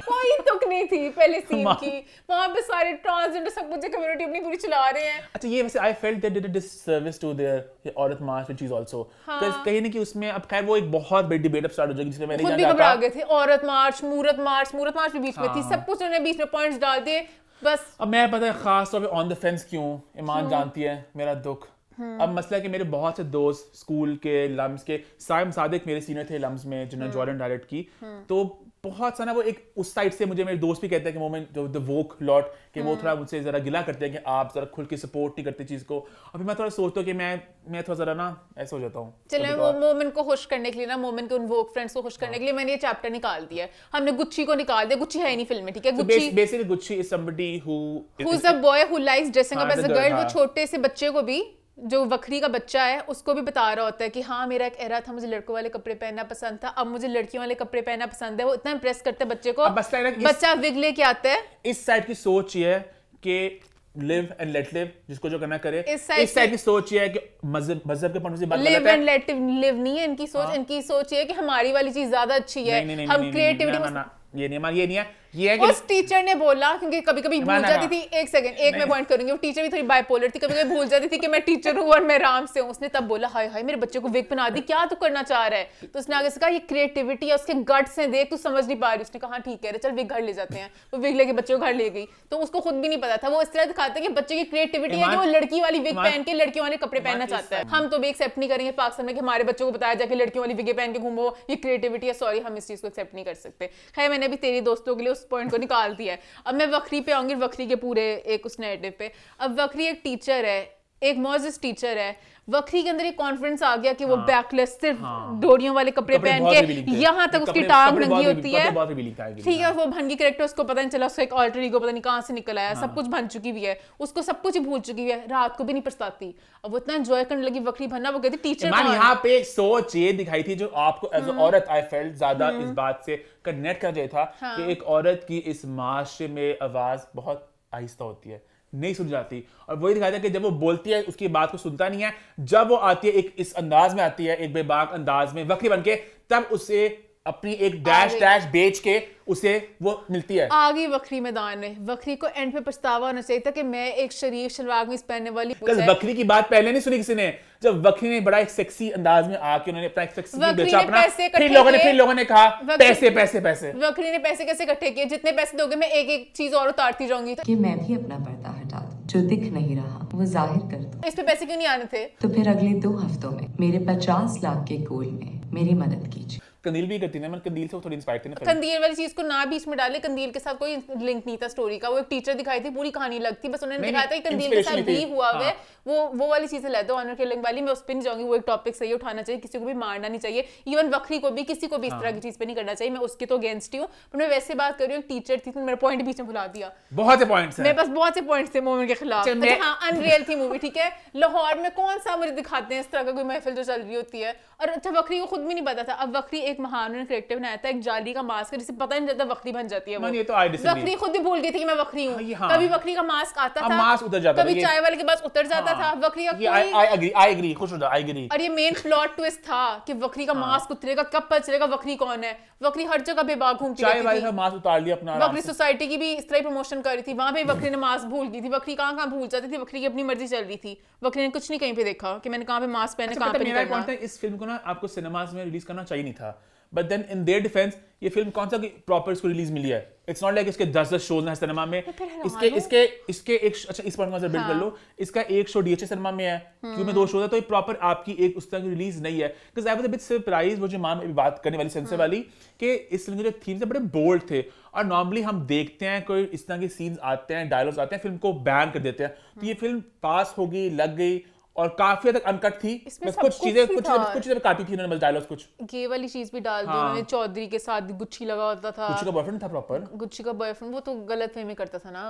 कोई तुक नहीं थी पहले सीन की, वहां पे सारे ट्रांसजेंडर सब कुछ कम्युनिटी अपनी पूरी चला रहे हैं। अच्छा ये वैसे I felt they did a disservice to their Aurat March which is also, कहीं ना कहीं उसमें अब खैर वो एक बहुत बड़ी डिबेट अब स्टार्ट हो जाएगी जिसमें मैं नहीं जानता, खुद भी घबरा गए थे, औरत मार्च, मूरत मार्च भी बीच में थी, सब कुछ उन्होंने बीच में पॉइंट्स डाल दिए बस। अब मैं पता है खास तौर पे ऑन द फेंस क्यों, ईमान जानती है मेरा दुख। अब मसला है कि मेरे बहुत से दोस्त स्कूल के लम्स के, साइम सादिक मेरे सीनियर थे लम्स में जिन्होंने जॉर्डन डायरेक्ट की, तो बहुत सा ना वो एक उस साइड से मुझे मेरे दोस्त भी कहते हैं कि मोमेंट जो द वोक लॉट कि वो थोड़ा मुझसे जरा गिला करते हैं कि आप जरा खुल के सपोर्ट नहीं करते चीज को, और फिर मैं थोड़ा सोचता हूँ कि मैं थोड़ा जरा ना ऐसा हो जाता हूँ। चले वो मोमेंट को खुश करने के लिए ना, मोमेंट के उन वोक फ्रेंड्स को खुश करने के लिए मैंने ये चैप्टर निकाल दिया, हमने गुच्ची को निकाल दिया, गुच्ची है नहीं फिल्म में, ठीक है, Gucci basically Gucci is somebody who is a boy who likes dressing up as a girl. वो छोटे से बच्चे को भी, जो वक्री का बच्चा है, उसको भी बता रहा होता है कि हाँ मेरा एक एरा था, मुझे लड़कों वाले कपड़े पहनना पसंद था, अब मुझे लड़कियों वाले कपड़े पहनना पसंद है। वो इतना इंप्रेस करते हैं बच्चे को, बच्चा विग लेके आता है। इस साइड की सोच ये है कि लिव एंड लेट लिव, जिसको जो करना करे। इस साइड की सोच ये है कि मजहब के पॉइंट से बात लिव एंड लेट लिव नहीं है इनकी सोच। इनकी सोच ये है कि हमारी वाली चीज ज्यादा अच्छी है, हम क्रिएटिविटी, ये नहीं है ये है कि उस टीचर ने बोला, क्योंकि कभी कभी भूल जाती थी, एक सेकंड एक मैं पॉइंट करूंगी, वो टीचर भी थोड़ी बाइपोलर थी, कभी कभी भूल जाती थी कि मैं टीचर हूँ और मैं राम से हूँ। उसने तब बोला हाय हाय मेरे बच्चे को विग पहना दी, क्या तू करना चाह रहा है? तो उसने आगे से कहा ये क्रिएटिविटी है, उसके गट्स हैं, देख तू समझ नहीं पा रही। उसने कहा ठीक है चल विग घर ले जाते हैं, वो विग लेके बच्चे को घर ले गई। तो उसको खुद भी नहीं पता था, वो इस तरह दिखाते हैं कि बच्चे की क्रिएटिविटी है कि वो लड़की वाली विग पहन के लड़कियों वाले कपड़े पहनना चाहता है। हम तो भी एक्सेप्ट नहीं करेंगे पाकिस्तान में कि हमारे बच्चों को बताया जाए कि लड़कियों वाली विगे पहन के घूमो, ये क्रिएटिविटी है। सॉरी हम इस चीज को एक्सेप्ट नहीं कर सकते। खैर मैंने भी तेरी दोस्तों के लिए उस उस पॉइंट को निकाल दिया है। अब मैं वखरी पे आऊंगी, वखरी के पूरे एक उस नैरेटिव पे। अब वखरी एक टीचर है, एक मौजिज़ टीचर है। वखरी के अंदर एक कॉन्फिडेंस आ गया कि वो बैकलेस सिर्फ डोरियों वाले कपड़े पहन के यहाँ तक उसकी टांग नंगी होती है, ठीक है। वो भनगी कैरेक्टर, उसको पता नहीं चला, उसका एक ऑल्टर ईगो पता नहीं कहाँ से निकल आया, सब कुछ बन चुकी हुई है, उसको सब कुछ ही भूल चुकी हुई है, रात को भी नहीं पछताती। अब वो इतना एंजॉय करने लगी वखरी बनना। वो कहती टीचर यहाँ पे सोच ये दिखाई थी जो आपको एज औरत आई फेल्ट ज्यादा इस बात से कनेक्ट कर दिया था कि एक औरत की इस माशरे में आवाज बहुत आहिस्ता होती है, नहीं सुन जाती। और वही दिखाया था कि जब वो बोलती है उसकी बात को सुनता नहीं है, जब वो आती है एक इस अंदाज में आती है, एक बेबाक अंदाज में वक्री बनके, तब उसे अपनी एक डैश बेच के उसे वो मिलती है। आगे वक्री मैदान में वक्री को एंड पे पछतावा होना चाहिए था कि मैं एक शरीफ शलवार में पहनने वाली। वक्री की बात पहले नहीं सुनी किसी ने, जब वक्री ने बड़ा एक सेक्सी अंदाज में आके उन्होंने अपना एक सेक्सी बेचा अपना, फिर लोगों ने कहा पैसे पैसे पैसे। वक्री ने पैसे कैसे इकट्ठे किए? जितने पैसे दोगे मैं एक एक चीज और उतारती जाऊंगी। कि मैं भी अपना पर्दा हटा दूं, जो दिख नहीं रहा वो जाहिर कर दूं। इस पे पैसे क्यों नहीं आने थे? तो फिर अगले 2 हफ्तों में मेरे 50 लाख के गोल में मेरी मदद कीजिए। कंदील भी करती है, मैं कंदील से थोड़ी इंस्पायर थी ना। कंदील वाली चीज को ना बीच में डाले, कंदील के साथ कोई लिंक नहीं था स्टोरी का। वो एक टीचर दिखाई थी, पूरी कहानी लगती, बस उन्होंने दिखाया था कि कंदील के साथ भी हुआ है। वो वाली चीजें लेते हो, ऑनर किलिंग वाली। मैं उस पे नहीं जाऊंगी, वो एक टॉपिक सही उठाना चाहिए, किसी को भी मारना नहीं चाहिए, इवन वक्री को भी, किसी को भी इस तरह की चीज पे नहीं करना चाहिए। मैं उसके तो अगेंस्ट ही हूँ, पर मैं वैसे बात कर रही हूँ। एक टीचर थी, मेरा पॉइंट बीच में भुला दिया। बहुत से पॉइंट्स मेरे पास बहुत से पॉइंट्स थे मोमेंट के खिलाफ। हाँ, अनरियल थी मूवी, ठीक है। लाहौर में कौन सा मुझे दिखाते हैं इस तरह का कोई महफिल जो चल रही होती है। और अच्छा, वक्री को खुद भी नहीं पता था। अब वक्री एक महान कैरेक्टर बनाया था, एक जाली का मास्क है जिसे पता नहीं चलता वक्री बन जाती है वो। ये तो वक्री खुद भी भूल गई थी कि मैं वक्री हूँ। कभी वक्री का मास्क आता था, मास्क उतर जाता, कभी चाय वाले के पास उतर जाता था। वक्री का आई एग्री, खुश हो जा, आई एग्री। और ये मेन प्लॉट ट्विस्ट था कि वक्री का मास्क उतरेगा, कब पता चलेगा वक्री कौन है। वक्री हर जगह बेबाक घूमती रहती थी। चाय वाले का मास्क उतार लिया अपना। वक्री सोसाइटी की भी इस तरह प्रमोशन कर रही थी, वहां पे वक्री ने मास्क भूल गई थी। वक्री कहाँ भूल जाती थी, वक्री की अपनी मर्जी चल रही थी। वक्री ने कुछ नहीं कहीं पे देखा कि मैंने कहाँ पे मास्क पहने, कहाँ पे नहीं करना। इस फिल्म को ना आपको सिनेमास में रिलीज करना चाहिए नहीं था, but then in their defence ये फिल्म कौन सा प्रॉपर इसको रिलीज मिली है। इट्स नॉट लाइक इसके 10 शोज हैं सिनेमा में। इसके एक अच्छा इस पॉइंट को बिल्ड कर लो, इसका एक शो डीएचए सिनेमा में है, क्यों में 2 शोज है, तो ये प्रॉपर आपकी एक उस तरह की रिलीज नहीं है। Because I was a bit surprise, वो जो मां में बात करने वाली सेंसर वाली, कि इस फिल्म के जो थीम्स है बड़े बोल्ड थे। और नॉर्मली हम देखते हैं कोई इस तरह के सीन्स आते हैं, डायलॉग्स आते हैं, फिल्म को बैन कर देते हैं। तो ये फिल्म पास हो गई, लग गई, और काफी तक अनकट थी। बस कुछ चीजें काटी थी उन्होंने, डायलॉग्स कुछ ये वाली चीज भी डाल दी उन्होंने। चौधरी के साथ गुच्छी लगा होता था, गुच्छी का बॉयफ्रेंड था प्रॉपर। गुच्छी का बॉयफ्रेंड वो तो गलत वे में करता था ना,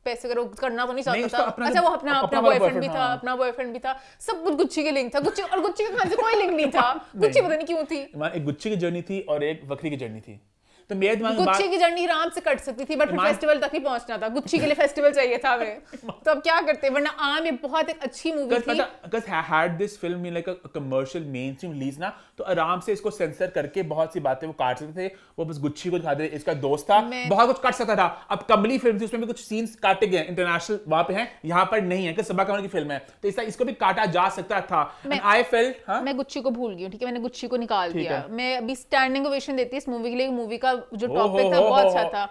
पैसे करना तो नहीं चाहता था। अच्छा, वो अपना बॉयफ्रेंड भी था, अपना बॉयफ्रेंड भी था, सब कुछ गुच्छी के लिंक था। गुच्छी और गुच्छी के खान से कोई लिंक नहीं था। गुच्छी पता नहीं क्यों थी। एक गुच्छी की जर्नी थी और एक वक्री की जर्नी थी। तो गुच्छी की जर्नी आराम से कट सकती थी, बट फेस्टिवल तक नहीं पहुंचना था। गुच्छी के लिए फेस्टिवल चाहिए था हमें, तो अब क्या करते, वरना आम ये बहुत एक अच्छी मूवी थी। Because had this film been like a commercial mainstream release ना, तो आराम से इसको सेंसर करके बहुत सी बातें वो काट सकते थे। वो बस गुच्छी को दिखाते थे, इसका दोस्त था, बहुत कुछ काट सकता था। अब कमली फिल्म थी, उसमें भी कुछ सीन्स काटे गए, इंटरनेशनल वहां पे हैं, यहाँ पर नहीं है, सबा कमल की फिल्म है, तो इसको भी काटा जा सकता था। I felt मैं गुच्छी को भूल गई, ठीक है, मैंने गुच्छी को निकाल दिया। मैं अभी स्टैंडिंग ओवेशन देती इस मूवी के लिए। मूवी का जो टॉपिक था बहुत अच्छा था।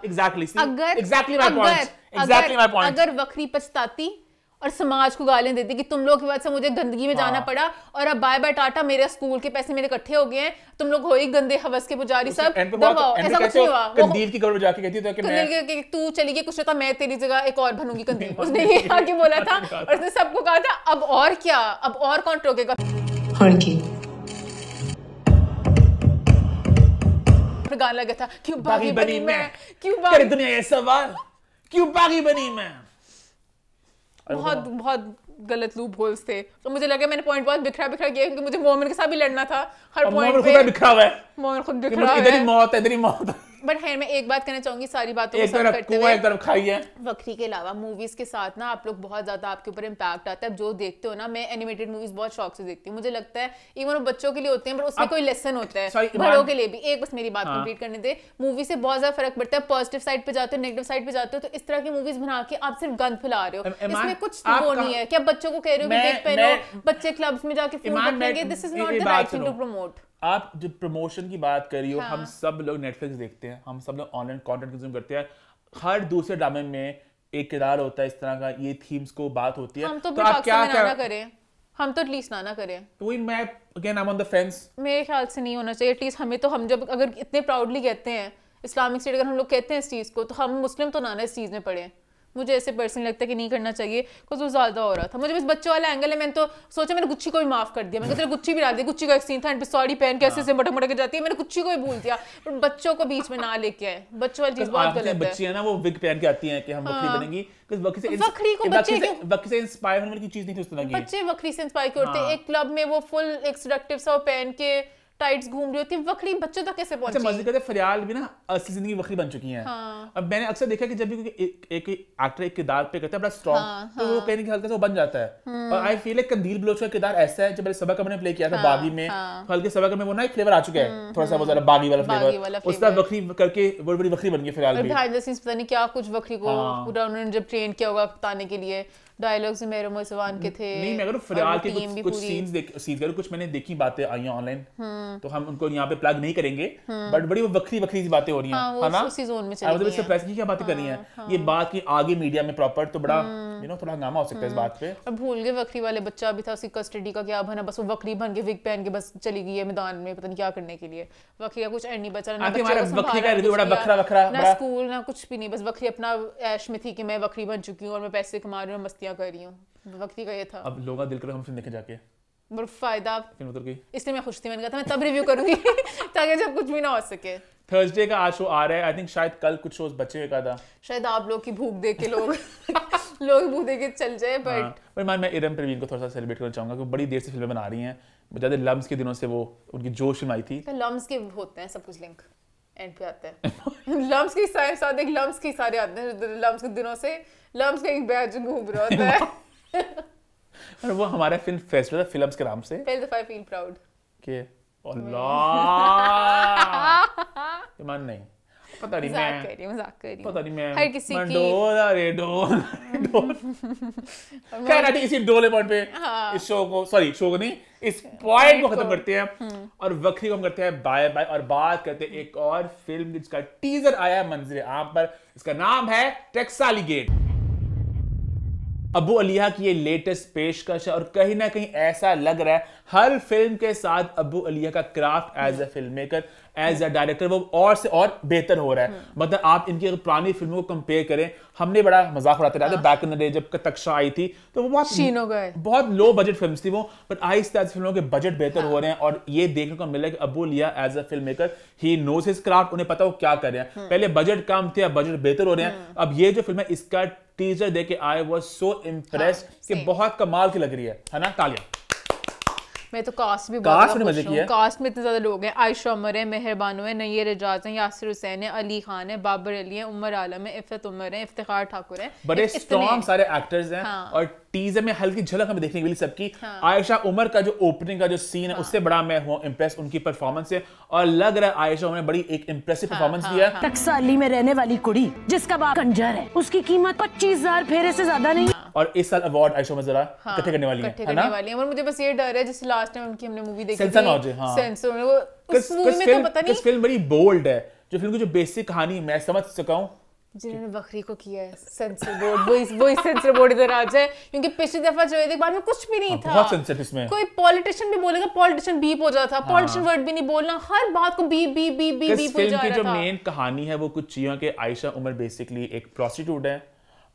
अगर वक्री पछताती और समाज को गालियां देती कि तुम लोग की वजह से मुझे गंदगी में जाना पड़ा, और अब बाय बाय टाटा, मेरे स्कूल के पैसे मेरे इकट्ठे हो गए हैं, तुम लोग हो ही गंदे हवस के पुजारी सब। ऐसा कुछ नहीं हुआ। कंदील की कवर जाके कहती थी कि तू चली गई, कुछ होता मैं तेरी जगह एक और बनूंगी कंदील। उसने ये आके बोला था और उसने सबको कहा था अब और क्या, अब और कौन टोकेगा। गाना लगा था, क्यों बागी बनी मैं, क्यों बागी दुनिया ये सवाल, क्यों बागी बनी मैं। बहुत गलत लूप होल्स थे। तो मुझे लगा मैंने पॉइंट बहुत बिखरा किया, क्योंकि मुझे मोमिन के साथ भी लड़ना था हर पॉइंट पे। बिखरा हुआ है, मोमिन खुद बिखरा है, इधर ही मौत है। बट खैर मैं एक बात कहना चाहूंगी, सारी बातों को सब करते हुए, एक तरफ खाई है। वक्री के अलावा मूवीज के साथ ना आप लोग बहुत ज्यादा आपके ऊपर इम्पैक्ट आता है। जो देखते हो ना, मैं एनिमेटेड मूवीज बहुत शौक से देखती हूँ। मुझे लगता है इवन वो बच्चों के लिए होते हैं, पर उसमें कोई लेसन होता है, बड़ों के लिए भी। एक बस मेरी बात कंप्लीट करने दे। मूवी से बहुत ज्यादा फर्क पड़ता है। पॉजिटिव साइड पे जाते हो, नेगेटिव साइड पे जाते हो, तो इस तरह की मूवीज बना के आप सिर्फ गंद फैला रहे हो। इसमें कुछ वो नहीं है कि आप बच्चों को कह रहे हो कि देख पहनो, बच्चे क्लब्स में जाके फोन रखेंगे। This is not the right thing to promote. आप जो प्रमोशन की बात कर रही हो, हम सब लोग नेटफ्लिक्स देखते हैं, हम सब लोग ऑनलाइन कंटेंट कंज्यूम करते हैं। हर दूसरे ड्रामे में एक किरदार होता है इस तरह का, ये थीम्स को बात होती है। हम तो आप क्या करें, हम तो एटलीस्ट ना करें। तो वही मैं again I am on the fence. मेरे ख्याल से नहीं होना चाहिए एटलीस्ट हमें। तो हम जब अगर इतने प्राउडली कहते हैं इस्लामिक स्टेट अगर हम लोग कहते हैं इस चीज़ को, तो हम मुस्लिम तो ना इस चीज़ में पढ़े। मुझे ऐसे पर्सनली लगता है कि नहीं करना चाहिए, कुछ वो ज़्यादा हो रहा था। मुझे बस बच्चों वाला एंगल है, मैंने तो सोचा मैंने गुच्ची को भी माफ़ कर दिया, मैंने कहा चलो गुच्ची भी डाल दी। गुच्ची का एक सीन था एंड पे साड़ी पहन के ऐसे से मटक मटक जाती है, मैंने गुच्ची को भी भूल दिया, पर बच्चों को बीच में ना लेके आए। बच्चों वाली चीज़ बहुत गलत है। बच्ची है ना वो विग पहन के आती हैं कि हम बकरी बनेंगी, वकरी को बकरी से इंस्पायर होने की चीज़ नहीं थी उस तरह की। बच्चे वकरी से इंस्पायर क्यों होते हैं? एक क्लब में वो फुल एक सेडक्टिव सा पहन के टाइट्स घूम रही होती है, वकरी बच्चों तक कैसे पहुंची? मजे करते फरियाल भी ना असली जिंदगी वकरी बन चुकी हैं। हाँ। अब मैंने अक्सर देखा कि जब भी एक एक्टर एक किरदार पे करता है बड़ा स्ट्रॉन्ग, तो वो कहने की हल्का से वो बन जाता है। और आई फील लाइक कंदील बलोच का किरदार ऐसा है, जब मैंने सबक मैंने प्ले किया था बागी में, हल्के सबक में वो ना एक फ्लेवर आ चुका है, थोड़ा सा वो जरा बागी वाला फ्लेवर, उस तरह वकरी करके वो बड़ी वकरी बन गई फिलहाल भी। बिहाइंड द सीन्स पता नहीं क्या कुछ वकरी को पूरा उन्होंने जब ट्रेन किया होगा बताने के लिए, डायलॉग्स मेरे मुसवान के थे। नहीं मैं अगर फिलहाल के कुछ सीन्स करूं, कुछ मैंने देखी बातें आई हैं ऑनलाइन, तो हम उनको यहाँ पे प्लग नहीं करेंगे, बट बड़ी वो वक्री सी बातें हो रही हैं, है ना? उसी जोन में चली गई हैं। सरप्राइज की क्या बातें कर रही हैं ये बात की आगे मीडिया में प्रॉपर, तो बड़ा यू नो थोड़ा हंगामा हो सकता है इस बात पे। और भूल गए वकरी वाले बच्चा भी था, उसकी कस्टडी का क्या बना, बस वो वकरी बन के विग पहन के बस चली गई है मैदान में, पता नहीं क्या करने के लिए। वकरी का कुछ एंड नहीं बचा ना, वकरी का रिव्यू बड़ा बखरा ना स्कूल ना कुछ भी नहीं, बस वकरी अपना ऐश में थी कि मैं वकरी बन चुकी हूँ और मैं पैसे कमा रही हूँ, मस्तियाँ कर रही हूँ। वक्ती का ये था। अब लोगों का दिल कर हम फिल्म देखे जाके बड़ा फायदा फिल्म उतर गई, इसलिए मैं खुश थी, मैंने कहा था मैं तब रिव्यू करूंगी ताकि जब कुछ भी ना हो सके। थर्सडे का आज शो आ रहा है, आई थिंक शायद कल कुछ शोज बचे हुए का था, शायद आप लोग की भूख देख के लोग भूख देख के चल जाए। बट मैं इरम परवीन को थोड़ा सा सेलिब्रेट करना चाहूंगा क्योंकि बड़ी देर से फिल्में बना रही हैं, ज़्यादा लम्स के दिनों से वो उनकी जोश फिल्म आई थी। लम्स के होते हैं सब कुछ लिंक एंड पे आते हैं लम्स के साथ एक लम्स के सारे आते हैं, लम्स के दिनों से लम्स का एक बैच घूम रहा होता है और वो हमारा फिल्म फेस्टिवल फिल्म्स के नाम से पहले दफा फील प्राउड के अल्लाह ईमान नहीं पता नहीं मैं मजाक कर रही पता नहीं मैं हर किसी की डोल अरे डोल खैर आती इसी डोले पॉइंट पे इस शो को शो को नहीं इस पॉइंट को खत्म करते हैं और वक्री को हम करते हैं बाय बाय और बात करते हैं एक और फिल्म जिसका टीजर आया है मंजर आम पर, इसका नाम है टेक्सालीगेट। अबू अलिया की ये लेटेस्ट पेशकश है और कहीं ना कहीं ऐसा लग रहा है हर फिल्म के साथ अबू अलिया का craft as a film maker as a director वो और से और बेहतर हो रहा है। मतलब आप इनकी अगर पुरानी फिल्मों को कंपेयर करें, हमने बड़ा मजाक उड़ाते रहे थे बैक इन द डे जब तक्षा आई थी तो वो बहुत लो बजट फिल्म थी वो, बट आहिस्ता आहिस्ता फिल्मों के बजट बेहतर हो रहे हैं और ये देखने को मिला कि Abu Aleeha as a film maker he knows his craft, उन्हें पता वो क्या कर रहे हैं। पहले बजट कम थे, अब बजट बेहतर हो रहे हैं। अब ये जो फिल्म है इसका टीजर देख के आई वाज सो इम्प्रेस्ड कि बहुत कमाल की लग रही है ना? तालियां। मैं तो कास्ट भी कास्ट में मजे किया, कास्ट में इतने ज्यादा लोग हैं, आयशा उमर है, मेहर बानो है, नय्यर एजाज है, यासिर हुसैन है, अली खान है, बाबर अली है, उमर आलम है, इफ्फत उमर है, इफ्तिखार ठाकुर है, बड़े स्ट्रॉन्ग सारे एक्टर्स हैं। और टीजर में हल्की झलक हमें देखने को मिली सबकी। आयशा उमर का जो ओपनिंग का जो सीन है उससे बड़ा मैं हूं इम्प्रेस उनकी परफॉर्मेंस से और लग रहा है आयशा उमर ने बड़ी एक इम्प्रेसिव परफॉर्मेंस दिया है। टकसाली में रहने वाली कुड़ी जिसका बाप कंजर है उसकी कीमत 25,000 फेरे से ज्यादा नहीं। और इस साल अवार्ड आयशा उमर जरा इकट्ठे करने वाली है ना? और मुझे बस ये डर है जैसे लास्ट टाइम उनकी हमने मूवी देखी सेंसर हो जाए। हां सेंसर में वो उस मूवी में तो पता नहीं फिल्म बड़ी बोल्ड है, जो फिल्म की जो बेसिक कहानी मैं समझ सका हूं जिन्होंने बकरी को किया है सेंसर बोर्ड, वो सेंसर बोर्ड इधर आ जाए क्योंकि पिछली दफा जो है बाद में कुछ भी नहीं था, बहुत सेंसर इसमें। कोई पॉलिटिशियन भी बोलेगा पॉलिटिशियन बीप हो जाता, पॉलिटिशियन वर्ड भी नहीं बोलना, हर बात को beep beep beep beep beep हो जा रहा था। फिल्म की जो मेन कहानी है वो कुछ चीजों के आयशा उमर बेसिकली एक प्रोस्टिट्यूट है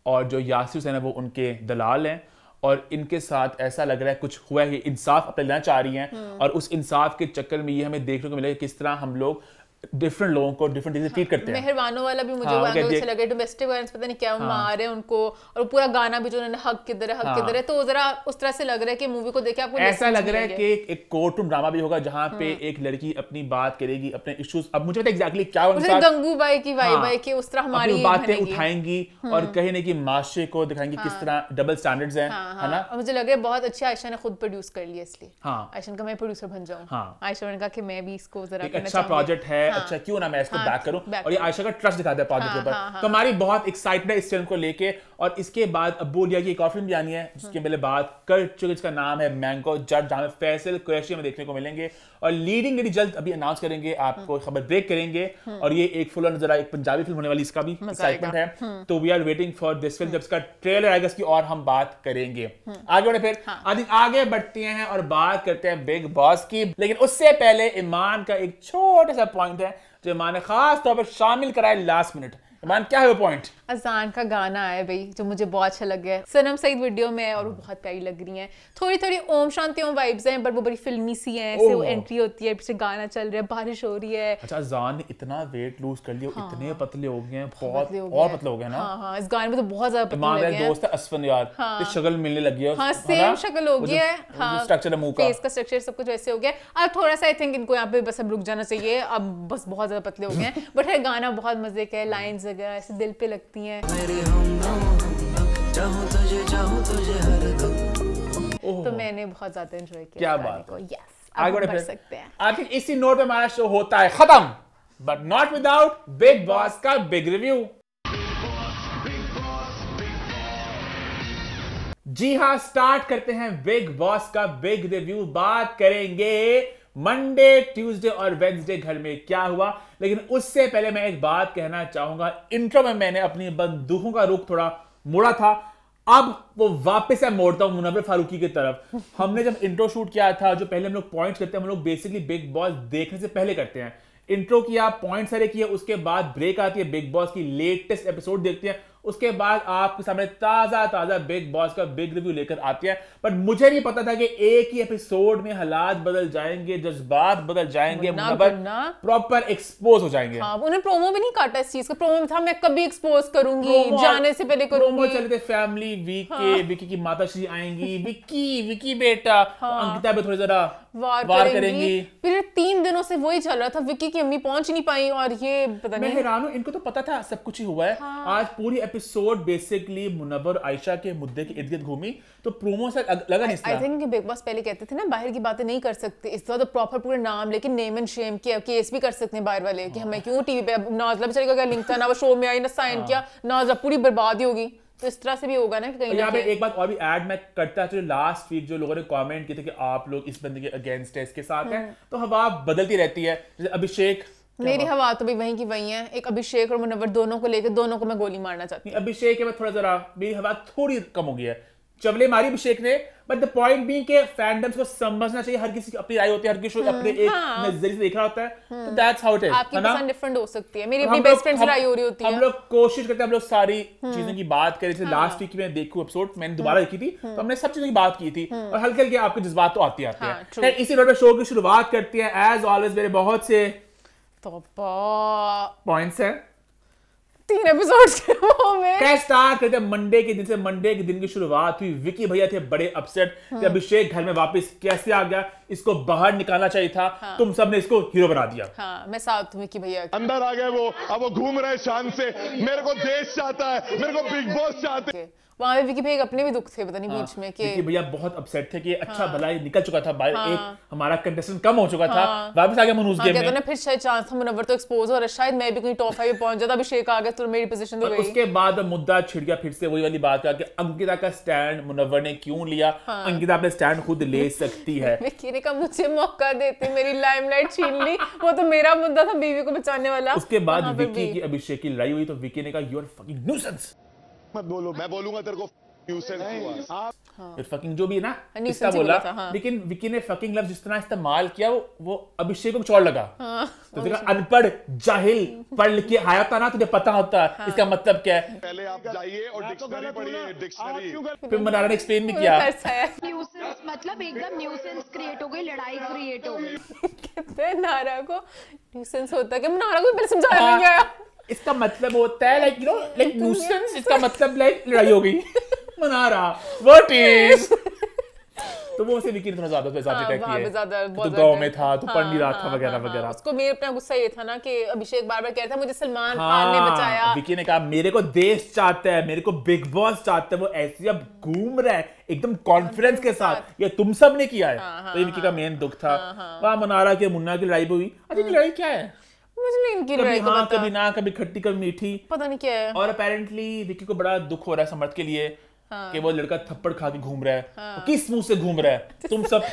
और जो यासिर हुसैन है वो उनके दलाल हैं और इनके साथ ऐसा लग रहा है कुछ हुआ है, इंसाफ अपने लेना चाह रही हैं और उस इंसाफ के चक्कर में ये हमें देखने को मिलेगा किस तरह हम लोग डिफरेंट लोगों को डिफरेंट चीजें ट्रीट करते हैं। मेहरबानों वाला भी मुझे वो एंगल अच्छा लगा, डोमेस्टिक वायलेंस पता नहीं क्या मार रहे हैं उनको और पूरा गाना भी जो उन्होंने हक किधर है तो जरा उस तरह से लग रहा है कि मूवी को देख के आपको ऐसा लग रहा है कि एक कोर्ट रूम ड्रामा भी होगा जहां पे एक लड़की अपनी बात करेगी, अपने इश्यूज, अब मुझे पता एग्जैक्टली क्या होगा, गंगूबाई की वाई की उस तरह हमारी बातें उठाएंगी और कहीं ना कहीं माशरे को दिखाएंगी किस तरह डबल स्टैंडर्ड्स हैं, है ना? मुझे लग रहा है बहुत अच्छी आयशा ने खुद प्रोड्यूस कर लिया इसलिए आयशा का मैं प्रोड्यूसर बन जाऊं। आयशा ने कहा कि मैं भी इसको जरा एक अच्छा प्रोजेक्ट है, अच्छा क्यों ना मैं बैक करूं और ये आयशा का ट्रस्ट दिखाता है प्रोजेक्ट के ऊपर। तो हमारी बहुत एक्साइटेड है इस फिल्म को लेके और इसके बाद अबू अलिया की एक और फिल्म भी आनी है जिसके पहले बात कर चुके, जिसका नाम है मैंगो जज, जहां फैसल कुरैशी में देखने को मिलेंगे और लीडिंग लेडी जल्द अभी अनाउंस करेंगे, आपको खबर ब्रेक करेंगे और ये एक फुल जरा एक पंजाबी फिल्म होने वाली, इसका भी एक्साइटमेंट है। तो we are waiting for this film, जब इसका ट्रेलर आएगा इसकी और हम बात करेंगे। आगे बढ़े फिर आगे बढ़ते हैं और बात करते हैं बिग बॉस की, लेकिन उससे पहले ईमान का एक छोटा सा पॉइंट है जो ईमान ने खास तौर पर शामिल कराए लास्ट मिनट। ईमान क्या है वो पॉइंट? अजान का गाना है भाई जो मुझे बहुत अच्छा लग गया है। सनम सईद वीडियो में है और वो बहुत प्यारी लग रही हैं। थोड़ी थोड़ी ओम शांति ओम वाइब्स हैं, बट वो बड़ी फिल्मी सी हैं। ऐसे वो एंट्री होती है, पीछे गाना चल रहा है, बारिश हो रही है। अच्छा, अजान ने इतना वेट लूज कर लिया, इतने पतले हो गए हैं, बहुत और पतले हो गए ना। हाँ, इस गाने में तो बहुत ज्यादा पतले लग गए हैं। दोस्त है असफन यार, शक्ल मिलने लगी है। हाँ, सेम शक्ल हो गई है। हाँ, स्ट्रक्चर मुंह का, फेस का स्ट्रक्चर सब कुछ वैसे हो गया। अब थोड़ा सा आई थिंक इनको यहाँ पे बस अब रुक जाना चाहिए, अब बस बहुत ज्यादा पतले हो गए हैं। बट है गाना बहुत मजे का है, लाइंस वगैरह ऐसे दिल पे लगती हैं। तो मैंने बहुत ज्यादा एंजॉय किया। क्या बात को। यस, आगे बढ़ सकते हैं। आखिर इसी नोट पे हमारा शो होता है खत्म, but not without big boss का बिग रिव्यू। जी हाँ, स्टार्ट करते हैं बिग बॉस का बिग रिव्यू। बात करेंगे मंडे, ट्यूसडे और वेडनेसडे घर में क्या हुआ, लेकिन उससे पहले मैं एक बात कहना चाहूंगा। इंट्रो में मैंने अपनी बंदूकों का रुख थोड़ा मोड़ा था, अब वो वापस मैं मोड़ता हूं मुनव्वर फारूकी की तरफ। हमने जब इंट्रो शूट किया था, जो पहले हम लोग पॉइंट्स करते हैं, हम लोग बेसिकली बिग बॉस देखने से पहले करते हैं। इंट्रो किया, पॉइंट सारे किए, उसके बाद ब्रेक आती है, बिग बॉस की लेटेस्ट एपिसोड देखते हैं, उसके बाद आपके सामने ताजा बिग बॉस का बिग रिव्यू लेकर आते हैं। बट मुझे नहीं पता था कि एक ही एपिसोड में हालात बदल जाएंगे, जज्बात बदल जाएंगे, प्रॉपर एक्सपोज हो जाएंगे। हाँ, उन्होंने प्रोमो भी नहीं काटा इस चीज का। प्रोमो में था मैं कभी एक्सपोज करूंगी, जाने से पहले करूंगी। प्रोमो चलते फैमिली वीक के, विकी की माता श्री आएंगी, विकी बेटा, अंकिता भी थोड़ी जरा वार करेंगी। फिर 3 दिनों से वही चल रहा था, विकी की अम्मी पहुंच नहीं पाई और ये पता नहीं। मैं हैरान हूं, इनको तो पता था सब कुछ ही हुआ है। आज पूरी एपिसोड बेसिकली मुनव्वर आयशा के मुद्दे के इर्द-गिर्द घूमी, तो प्रोमो से लगा नहीं। आई थिंक बिग बॉस पहले कहते थे ना बाहर की बातें नहीं कर सकते, इस तरह तो प्रॉपर पूरा नाम लेकिन नेम एंड शेम किया, केस भी कर सकते हैं बाहर वाले कि हमें क्यों टीवी पे। नाज़ला बेचारी का क्या लिंक था, ना वो शो में आई, ना साइन किया, नाज़ला पूरी बर्बादी होगी। तो इस तरह से भी होगा ना कि कहीं यहाँ पे एक बात और भी ऐड मैं करता था। लास्ट वीक जो लोगों ने कमेंट किए थे कि आप लोग इस बंदे के अगेंस्ट है, इसके साथ हैं, तो हवा बदलती रहती है। जैसे अभिषेक, मेरी हवा तो भी वहीं की वहीं है। एक अभिषेक और मुनव्वर दोनों को लेकर दोनों को मैं गोली मारना चाहती हूँ। अभिषेक के बाद थोड़ा जरा मेरी हवा थोड़ी कम हो गई है, चवले मारी अभिषेक ने। बट द पॉइंट बीइंग के फैंडम्स को समझना चाहिए, हर किसी की अपनी राय होती है, हर किसी को अपने एक नजरिए से देख रहा होता है। तो दैट्स हाउ इट इज। आपकी पसंद डिफरेंट हो सकती है, मेरी अपनी बेस्ट फ्रेंड से राय हो रही होती है। हम लोग कोशिश करते हैं, हम लोग सारी चीजों की बात करें। जैसे लास्ट वीक में देखू एपिसोड मैंने दोबारा देखी थी, तो हमने सब चीजों की बात की थी, और हल्के हल्के आपके जज्बात तो आते हैं। इसी नोट पे शो की शुरुआत करती है। एज ऑलवेज मेरे बहुत से पॉइंट्स हैं 3 एपिसोड्स के वो में। क्या स्टार्ट करते हैं मंडे के दिन से। मंडे के दिन की शुरुआत हुई, विकी भैया थे बड़े अपसेट कि अभिषेक घर में वापस कैसे आ गया, इसको बाहर निकालना चाहिए था। तुम सब ने इसको हीरो बना दिया। हाँ, मैं साथ विकी भैया अंदर आ गए वो, अब वो घूम रहे शान से। मेरे को देश चाहता है, मेरे को बिग बॉस चाहते हैं। वहाँ पे विकी भैया अपने भी दुख थे, पता नहीं बीच में कि विकी भैया बहुत अपसेट थे कि अच्छा भला ही निकल चुका था बाहर, एक हमारा कंटेस्टेंट कम हो चुका था, वापस आ गया मनूज गेम में। ना फिर शायद चांस था मुनव्वर तो एक्सपोज हो रहा, शायद मैं भी कहीं टॉप 5 पे पहुंच जाता, अभिषेक आ गया तो मेरी पोजीशन तो गई। उसके बाद मुद्दा छिड़ गया फिर से वही वाली बात का कि अंकिता का स्टैंड मुनव्वर ने क्यों लिया। अंकिता अपने स्टैंड खुद ले सकती है। विकी ने कहा मुझे मौका देते, मेरी लाइमलाइट छीन ली, वो तो मेरा मुद्दा था बीवी को बचाने वाला। उसके बाद विकी की अभिषेक की लड़ाई हुई, तो विकी ने कहा यू आर फकिंग न्यूसेंस। मत बोलो, मैं बोलूंगा तेरे को फकिंग जो भी है ना, इसका बोला। लेकिन विकी ने फकिंग लफ्ज जिस तरह इस्तेमाल किया, वो अभिषेक को चौड़ लगा। तो अनपढ़ जाहिल, पढ़ लिख के आया था ना, तुझे पता होता इसका मतलब क्या है। पहले आप जाइए और डिक्शनरी पढ़िए, डिक्शनरी। फिर मनारा ने एक्सप्लेन भी किया। न्यूसेंस मतलब एकदम न्यूसेंस क्रिएट हो गई, लड़ाई क्रिएट हो गई। कहते नारा को न्यूसेंस होता है कि नारा को पहले समझाया नहीं आया। इसका मतलब होता है like you know like nuisance, इसका मतलब लाइक लड़ाई हो गई। Mannara what is. तो वो उसे विकी ने थोड़ा ज्यादा अटैक किया, तो गांव में था तो पढ़ नहीं रहा था वगैरह वगैरह। उसको मेरे अपना गुस्सा ये था ना कि अभिषेक बार-बार कह रहा था मुझे सलमान खान ने बचाया। विकी ने कहा मेरे को देश चाहता है, मेरे को बिग बॉस चाहता है, वो ऐसे अब घूम रहा है एकदम कॉन्फिडेंस के साथ, ये तुम सब ने किया है। तो ये विकी का मेन दुख था। वहां मनारा के मुन्ना की लड़ाई भी हुई। अच्छा लड़ाई क्या है मुझे नहीं इनकी लड़ाई को पता। कभी ना, कभी खट्टी कभी मीठी, पता नहीं क्या है। और अपेरेंटली विकी को बड़ा दुख हो रहा है समर्थ के लिए कि वो लड़का थप्पड़ खा के घूम रहा है। किस मुंह से घूम रहा है? तुम सब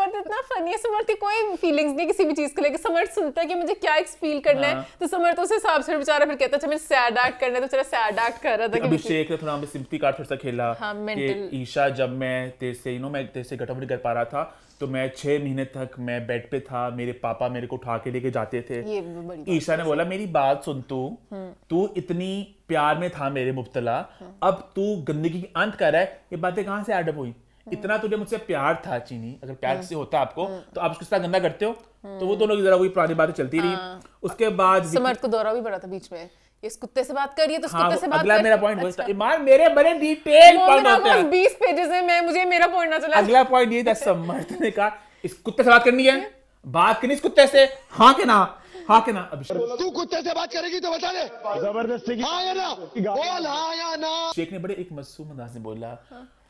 समर्थ इतना फनी है, समर्थ की कोई फीलिंग्स नहीं किसी भी चीज को लेकर। समर्थ सुनता है कि मुझे क्या फील करना है, तो समर्थ उस हिसाब से बेचारा फिर कहता है अच्छा मुझे सैड एक्ट करना है, तो चला सैड एक्ट कर रहा था। अभिषेक ने थोड़ा हमें सिंपैथी कार्ड थोड़ा सा खेला कि ईशा जब मैं तेरे से मैं तेरे से गठबंधन कर पा रहा था तो मैं 6 महीने तक मैं बेड पे था, मेरे पापा मेरे को उठा के लेके जाते थे। ईशा ने बोला मेरी बात सुन, तू इतनी प्यार में था मेरे मुब्तला, अब तू गंदगी की अंत कर रहा है, ये बातें कहाँ से एडअप हुई? इतना तुझे मुझसे प्यार था चीनी, अगर प्यार से होता आपको तो आप किस तरह गंदा करते हो? तो वो दोनों की जरा वही पुरानी बातें चलती रही। उसके बाद समर्थ को दौरा भी पड़ा था बीच में, इस कुत्ते से बात करिए तो इस कुत्ते से बात अगला मेरा पॉइंट वही था। ईमान मेरे बड़े डिटेल पॉइंट होते हैं, 20 पेजेस में मैं मुझे मेरा पॉइंट ना चला। अगला पॉइंट ये था, समर्थ ने कहा इस कुत्ते से बात करनी है, बात करनी इस कुत्ते से, हाँ के ना, हाँ के ना। तू कुत्ते से बात करेगी तो बता दे, जबरदस्ती हाँ या ना, बोल हाँ या ना। शेख ने बड़े एक मासूम अंदाज में बोला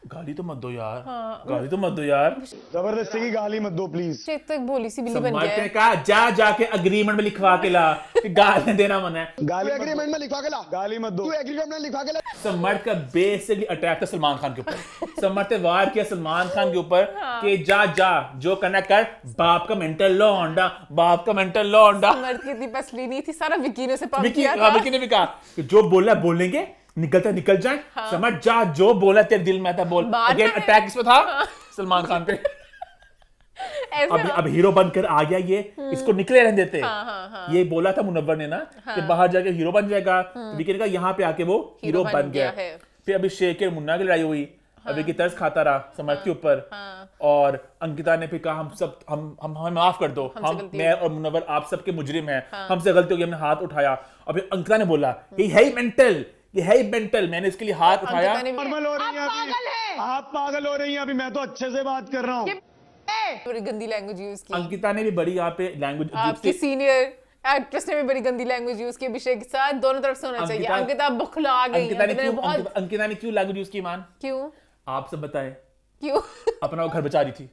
गाली तो मत दो यार, गाली तो मत दो यार, जबरदस्ती की गाली मत दो प्लीज। शेख तो एक भोली सी बिल्ली बन गया है। ने कहा जा जाके एग्रीमेंट में लिखवा के ला कि गाली देना मना है, गाली एग्रीमेंट में लिखवा के ला, गाली मत दो, तू एग्रीमेंट में लिखवा के ला। समर्थ का बेसिकली अटैक था सलमान खान के ऊपर। समर्थ ने वार किया सलमान खान के ऊपर कि जा जा जो करना कर, बाप का मेंटल लौंडा, बाप का मेंटल लौंडा। समर्थ की इतनी पसली नहीं थी, सारा विकी ने से पंप किया था। विकी ने भी कहा कि जो बोला बोलेंगे, निकलता निकल जाए, समझ जा, जो बोला तेरे दिल में था बोल। अगेन अटैक इसमें था सलमान खान पे। अब हीरो बनकर आ गया ये, इसको निकले रहने देते। ये बोला था मुनव्वर ने ना कि बाहर जाके हीरो बन जाएगा, तो विकी ने कहा यहाँ पे आके वो हीरो बन गया। फिर अभिषेक के मुन्ना की लड़ाई हुई, अभी की तरस खाता रहा समर्थ के ऊपर, और अंकिता ने फिर कहा हम हमें माफ कर दो, हम मैं और मुनव्वर आप सबके मुजरिम हैं, हमसे गलती हो गई, हमने हाथ उठाया। और फिर अंकिता ने बोला ये है ही मेंटल, ये है ही मेंटल, मैंने इसके लिए हाथ उठाया। नॉर्मल हो रही है, आप पागल हो रही हैं अभी, मैं तो अच्छे से बात कर रहा हूँ। बड़ी गंदी लैंग्वेज यूज की अंकिता ने भी बड़ी यहाँ पे लैंग्वेज, आपकी सीनियर एक्ट्रेस ने भी बड़ी गंदी लैंग्वेज यूज की अभिषेक के साथ, दोनों तरफ से होना चाहिए। अंकिता बखला गई। अंकिता ने क्यों लैंग्वेज यूज की मान? क्यों आप सब बताएं क्यों? अपना वो घर बचा रही थी,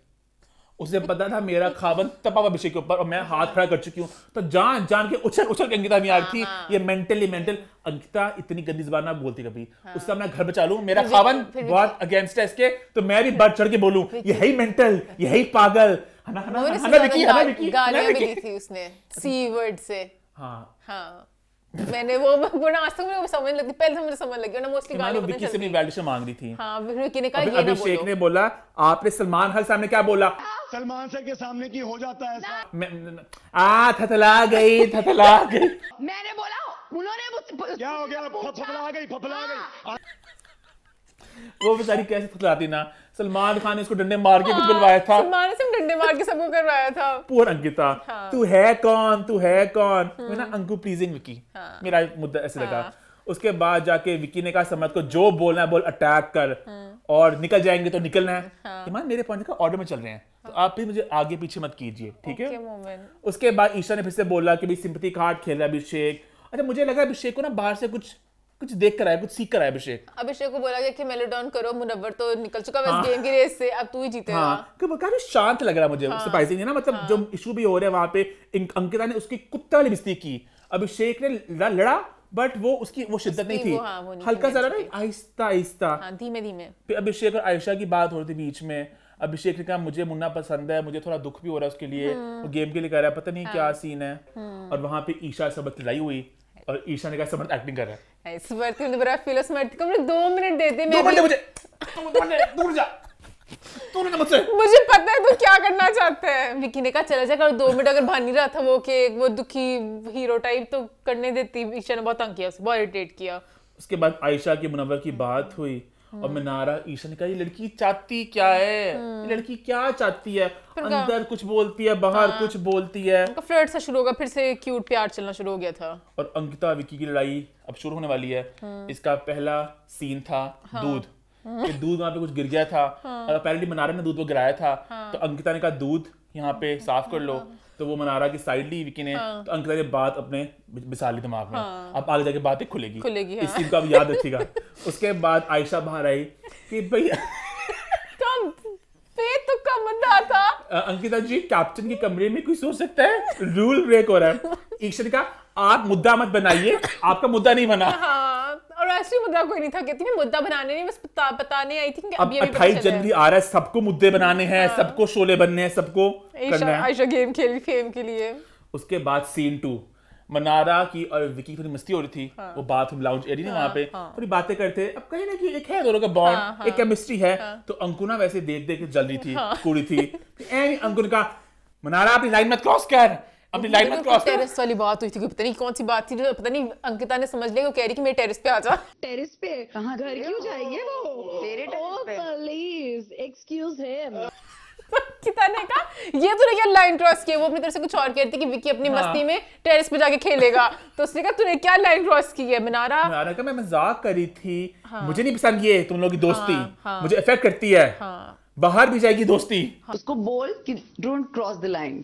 उसे पता था मेरा खाबन तपा अभिषेक के ऊपर और मैं हाथ खड़ा कर चुकी हूँ, तो जान जान के उछल उछल के अंकिता नहीं आ रही थी। ये मेंटली मेंटल अंकिता इतनी गंदी जुबान ना बोलती कभी, उससे अपना घर बचा लूं, मेरा खाबन बहुत अगेंस्ट है इसके, तो मैं भी बढ़ चढ़ के बोलूं ये है ही मेंटल, ये है ही पागल। गालियां भी दी थी उसने सी वर्ड से। हाँ मैंने वो ना आज तक मुझे समझ लगी, पहले मुझे समझ लगी ना, मोस्टली गाली विकी से भी वैल्यूएशन मांग रही थी। हाँ विकी ने कहा ये ना बोलो। अभिषेक ने बोला आपने सलमान खान सामने क्या बोला? सलमान से के सामने की हो जाता है थथला गई। मैंने बोला उन्होंने क्या हो गया? फफला गई। वो बेचारी कैसे थथलाती ना, सलमान खान ने उसको डंडे मार के कुछ बुलवाया था। सलमान ने सिर्फ डंडे मार के सबको करवाया था। पूरा अंकिता तू है कौन मैं ना अंकु प्लीजिंग विकी, मेरा मुद्दा ऐसे लगा। उसके बाद जाके विकी ने कहा समर्थ को जो बोलना है बोल, अटैक कर, और निकल जाएंगे तो निकलना है। ईमान मेरे पॉइंट का ऑर्डर में चल रहे हैं, तो आप भी मुझे आगे पीछे मत कीजिए, ठीक है? उसके बाद ईशा ने फिर से बोला कि भाई सिंपैथी कार्ड खेला अभिषेक। अच्छा मुझे लगा अभिषेक को ना बाहर से कुछ देख कर आया, कुछ सीख कर आया। अभिषेक को बोला गया कि मेलोडॉन करो, मुनव्वर तो निकल चुका है इस गेम की रेस से, अब तू ही जीतेगा। काफी शांत लग रहा मुझे, सरप्राइजिंग है ना, मतलब जो इशू भी हो रहे हैं वहां पे, अंकिता ने उसकी कुत्ता वाली बिस्ती की, अभिषेक ने लड़ा, बट वो उसकी वो शिद्दत नहीं थी, हल्का सा आहिस्ता आहिस्ता, धीमे धीमे। फिर अभिषेक और आयशा की बात हो रही थी बीच में। अभिषेक ने कहा मुझे मुन्ना पसंद है, मुझे थोड़ा दुख भी हो रहा है उसके लिए, वो गेम के लिए कर रहा है, पता नहीं क्या सीन है। और वहां पे ईशा सबक लड़ाई हुई और ईशा ने कहा समर्थ एक्टिंग कर रहा है। स्मृति ने बड़ा फील स्मृति को मुझे 2 मिनट दे दे, दूर जा, तूने मुझसे, मुझे पता है तू क्या करना चाहता है। विकी ने कहा चला जा कर, 2 मिनट अगर भान नहीं रहा था वो कि वो दुखी हीरो टाइप तो करने देती। ईशा ने बहुत तंग किया, बहुत इरिटेट किया। उसके बाद आयशा की मुनव्वर की बात हुई और मनारा, ईशा ने कहा ये लड़की चाहती क्या है, ये लड़की क्या चाहती है, अंदर कुछ बोलती है बाहर कुछ बोलती है। उनका फ्लर्ट सा शुरू होगा, फिर से क्यूट प्यार चलना शुरू हो गया था। और अंकिता विकी की लड़ाई अब शुरू होने वाली है। इसका पहला सीन था दूध, दूध वहां पे कुछ गिर गया था और अपेरेंटली मनारा ने दूध को गिराया था, तो अंकिता ने कहा दूध यहाँ पे साफ कर लो, तो वो मनारा की साइड ली विकी ने, तो अंकिता ने बात अपने बिसा ली दिमाग में। अब आगे जाके बातें खुलेगी। इस चीज को अब याद रखिएगा। उसके बाद आयशा बाहर आई कि भैया तुक्का मुद्दा था, अंकिता जी कैप्टन के कमरे में कोई सो सकता है, रूल ब्रेक हो रहा है। ईशा ने कहा आप मुद्दा मत बनाइए, आपका मुद्दा नहीं बना। और सीरियसली मुद्दा कोई नहीं था, कहती मैं मुद्दा बनाने नहीं, बस बताने आई थी कि अब 28 जनवरी आ रहा है, सबको मुद्दे बनाने हैं, सबको शोले बनने हैं, सबको करना है। आयशा गेम खेली फेम के लिए। उसके बाद सीन 2, मनारा की और विकी थोड़ी मस्ती हो रही थी, वो बाथरूम लाउंज एरिया वहां पे थोड़ी बातें करते, अब कहीं ना कहीं एक है दोनों का बॉन्ड, एक केमिस्ट्री है। तो अंकुना वैसे देख देख के जल रही थी, कुड़ी थी। अंकुन का मनारा अपनी लाइन मत क्रॉस कर, अपनी लाइन मत क्रॉस कर। टेरेस वाली बात हुई थी, पता नहीं कौन सी बात थी, पता नहीं अंकिता ने समझ लिया, वो कह रही कि मेरे टेरेस पे आ जा। टेरेस पे कहाँ, घर क्यों जाएंगे वो तेरे टेरेस पे? Please excuse him. अंकिता ने कहा ये तूने क्या लाइन क्रॉस की? वो अपनी तरफ से कुछ और कहती कि विकी अपनी मस्ती में टेरेस पे जाके खेलेगा, तो उसने कहा तूने क्या लाइन क्रॉस की है? मनारा का मैं मजाक करी थी, मुझे नहीं पसंद ये तुम लोगों की दोस्ती, मुझे इफेक्ट करती है, बाहर भी जाएगी दोस्ती। उसको बोल कि don't cross the line.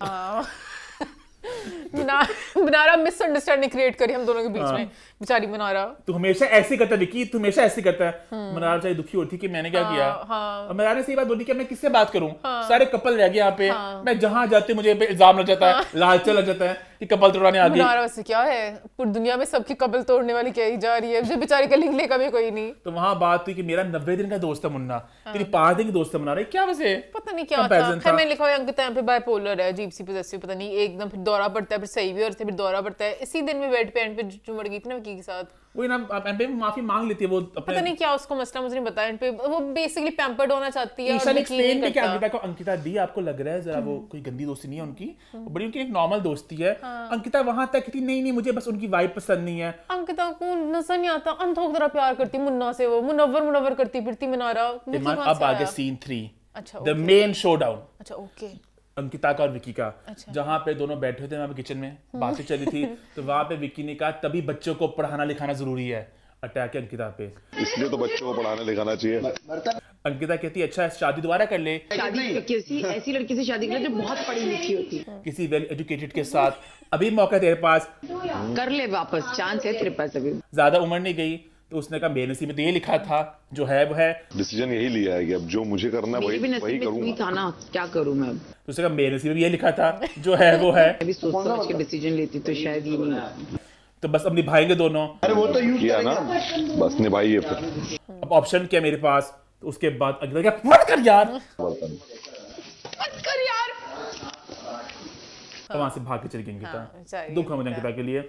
Mannara misunderstanding create करी हम दोनों के बीच में, बेचारी मनारा। तू हमेशा ऐसे करता है विकी, तू हमेशा ऐसे करता है। मनारा चाहे दुखी होती कि मैंने क्या किया, और मनारा ने सही बात बोली कि मैं किससे बात करूं, सारे कपल रह गए यहाँ पे, मैं जहां जाती मुझे पे इल्जाम लग जाता है, लालचा लग जाता है कि कपल तोड़ने आ गई। मनारा वैसे क्या है, पूरी दुनिया में सबकी कपल तोड़ने वाली क्या ही जा रही है, मुझे बेचारी का लिंक लेकर भी कोई नहीं। तो वहां बात हुई कि मेरा 90 दिन का दोस्त है मुन्ना, तेरी 5 दिन की दोस्त है मनारा, क्या वैसे पता नहीं क्या था। मैंने लिखा है अंकिता यहाँ पे बाइपोलर है, अजीब सी पोजेसिव, पता नहीं एकदम फिर दौरा पड़ता है, फिर सही भी और फिर दौरा पड़ता है। इसी दिन में बेड पे एंड पे चुमड़ गई थी ना विकी के साथ, वही ना एंड पे माफी मांग लेती है वो अपने, पता नहीं क्या उसको मसला, मुझे नहीं पता। एंड पे वो बेसिकली पैम्पर्ड होना चाहती है। ईशा ने एक्सप्लेन भी किया अंकिता को, अंकिता दी आपको लग रहा है जरा वो कोई गंदी दोस्ती नहीं है उनकी, बड़ी उनकी एक नॉर्मल दोस्ती है। अंकिता वहां तक थी नहीं मुझे बस उनकी वाइब पसंद नहीं है। अंकिता को नजर नहीं आता, अनथोक तरह प्यार करती मुन्ना से, वो मुनव्वर करती फिरती मनारा। अब आगे सीन 3, द मेन शोडाउन। अच्छा ओके, अंकिता का और विकी का, जहाँ पे दोनों बैठे थे वहाँ पे किचन में बातें चली थी, तो वहाँ पे विकी ने कहा तभी बच्चों को पढ़ाना लिखाना जरूरी है, अटैक है अंकिता पे, इसलिए तो बच्चों को पढ़ाना लिखाना चाहिए। अंकिता कहती अच्छा शादी दोबारा कर ले, शादी किसी ऐसी लड़की से शादी कर ले जो बहुत पढ़ी लिखी होती है, किसी वेल एजुकेटेड के साथ, अभी मौका तेरे पास, कर ले वापस, चांस है तेरे पास अभी, ज्यादा उम्र नहीं गई। तो उसने कहा मेरे नसीब में तो ये लिखा था, जो है वो है, डिसीजन यही लिया है कि अब जो मुझे करना है वही करूंगा, था ना क्या करूं मैं। तो उसने कहा मेरे नसीब में ये लिखा था, जो है वो है। अभी सोच समझ के डिसीजन लेती तो शायद ये नहीं, तो बस अब निभाएंगे दोनों। अरे वो तो किया ना, बस निभाइए फिर। अब ऑप्शन क्या मेरे पास, तो उसके बाद अंकिता क्या मत कर यार, तो वहां से भाग के चली गई अंकिता। दुख है मुझे अंकिता के लिए,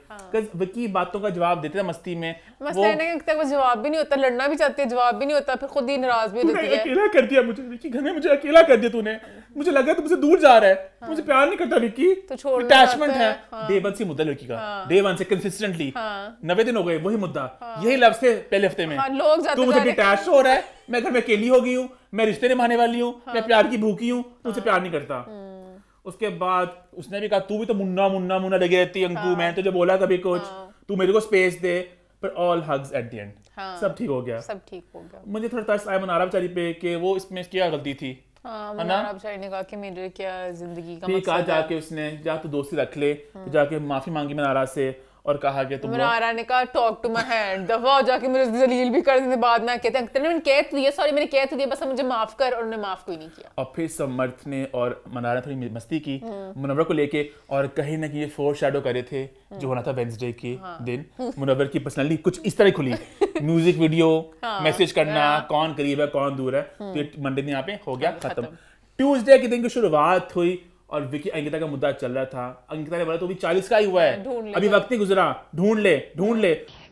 विकी बातों का जवाब देते थे मस्ती में, मसला है ना कि अंकिता को जवाब भी नहीं होता, लड़ना भी चाहती है जवाब भी नहीं होता, फिर खुद ही नाराज भी होती है। अकेला कर दिया मुझे विकी, घर में मुझे अकेला कर दिया तूने, मुझे लगा तू मुझसे दूर जा रहा है, मुझे प्यार नहीं करता विकी, तो छोड़ अटैचमेंट है। डे 1 से मुद्दा लड़की का, डे 1 से कंसिस्टेंटली 90 दिन हो गए वही मुद्दा, यही लव से पहले हफ्ते में तू मुझे डिटैच हो रहा है, मैं घर में अकेली हो गई हूँ, मैं रिश्ते निभाने वाली हूँ, मैं प्यार की भूखी हूँ, तुझसे प्यार नहीं करता। उसके बाद उसने भी कहा तू भी तो मुन्ना मुन्ना मुन्ना लगी रहती अंकु, मैं तुझे बोला कभी कुछ, तू मेरे को स्पेस दे, पर all hugs at the end, सब ठीक हो गया, सब ठीक हो गया। मुझे थोड़ा तरस आया मनारा बेचारी पे कि वो इसमें क्या गलती थी। मनारा बेचारी ने कहा कि मेरे क्या जिंदगी का मकसद है, जाके उसने जा तो दोस्ती रख ले, तो जाके माफी मांगी मनारा से और कहा कि तुम, मनारा ने कहा टॉक टू माय हैंड, दफा हो जाके मुझे जलील भी कर देने, बाद में कहते हैं मैंने कह दिया, सॉरी मैंने कह दिया, बस मुझे माफ कर, और उन्होंने माफ कोई नहीं किया। और फिर समर्थ ने और मनारा ने थोड़ी मस्ती की मुनव्वर को लेके, और कहीं ना कहीं ये फोर शैडो करे थे जो होना था वेडनेसडे के दिन। मुनव्वर की पर्सनैलिटी कुछ इस तरह खुली, म्यूजिक वीडियो, मैसेज करना, कौन करीब है कौन दूर है, तो ये मंडे यहाँ पे हो गया खत्म। ट्यूसडे के दिन की शुरुआत हुई और विकी अंकिता का मुद्दा चल रहा था। अंकिता ने बोला तो अभी 40 का ही हुआ है, अभी वक्त नहीं गुजरा, ढूंढ ले।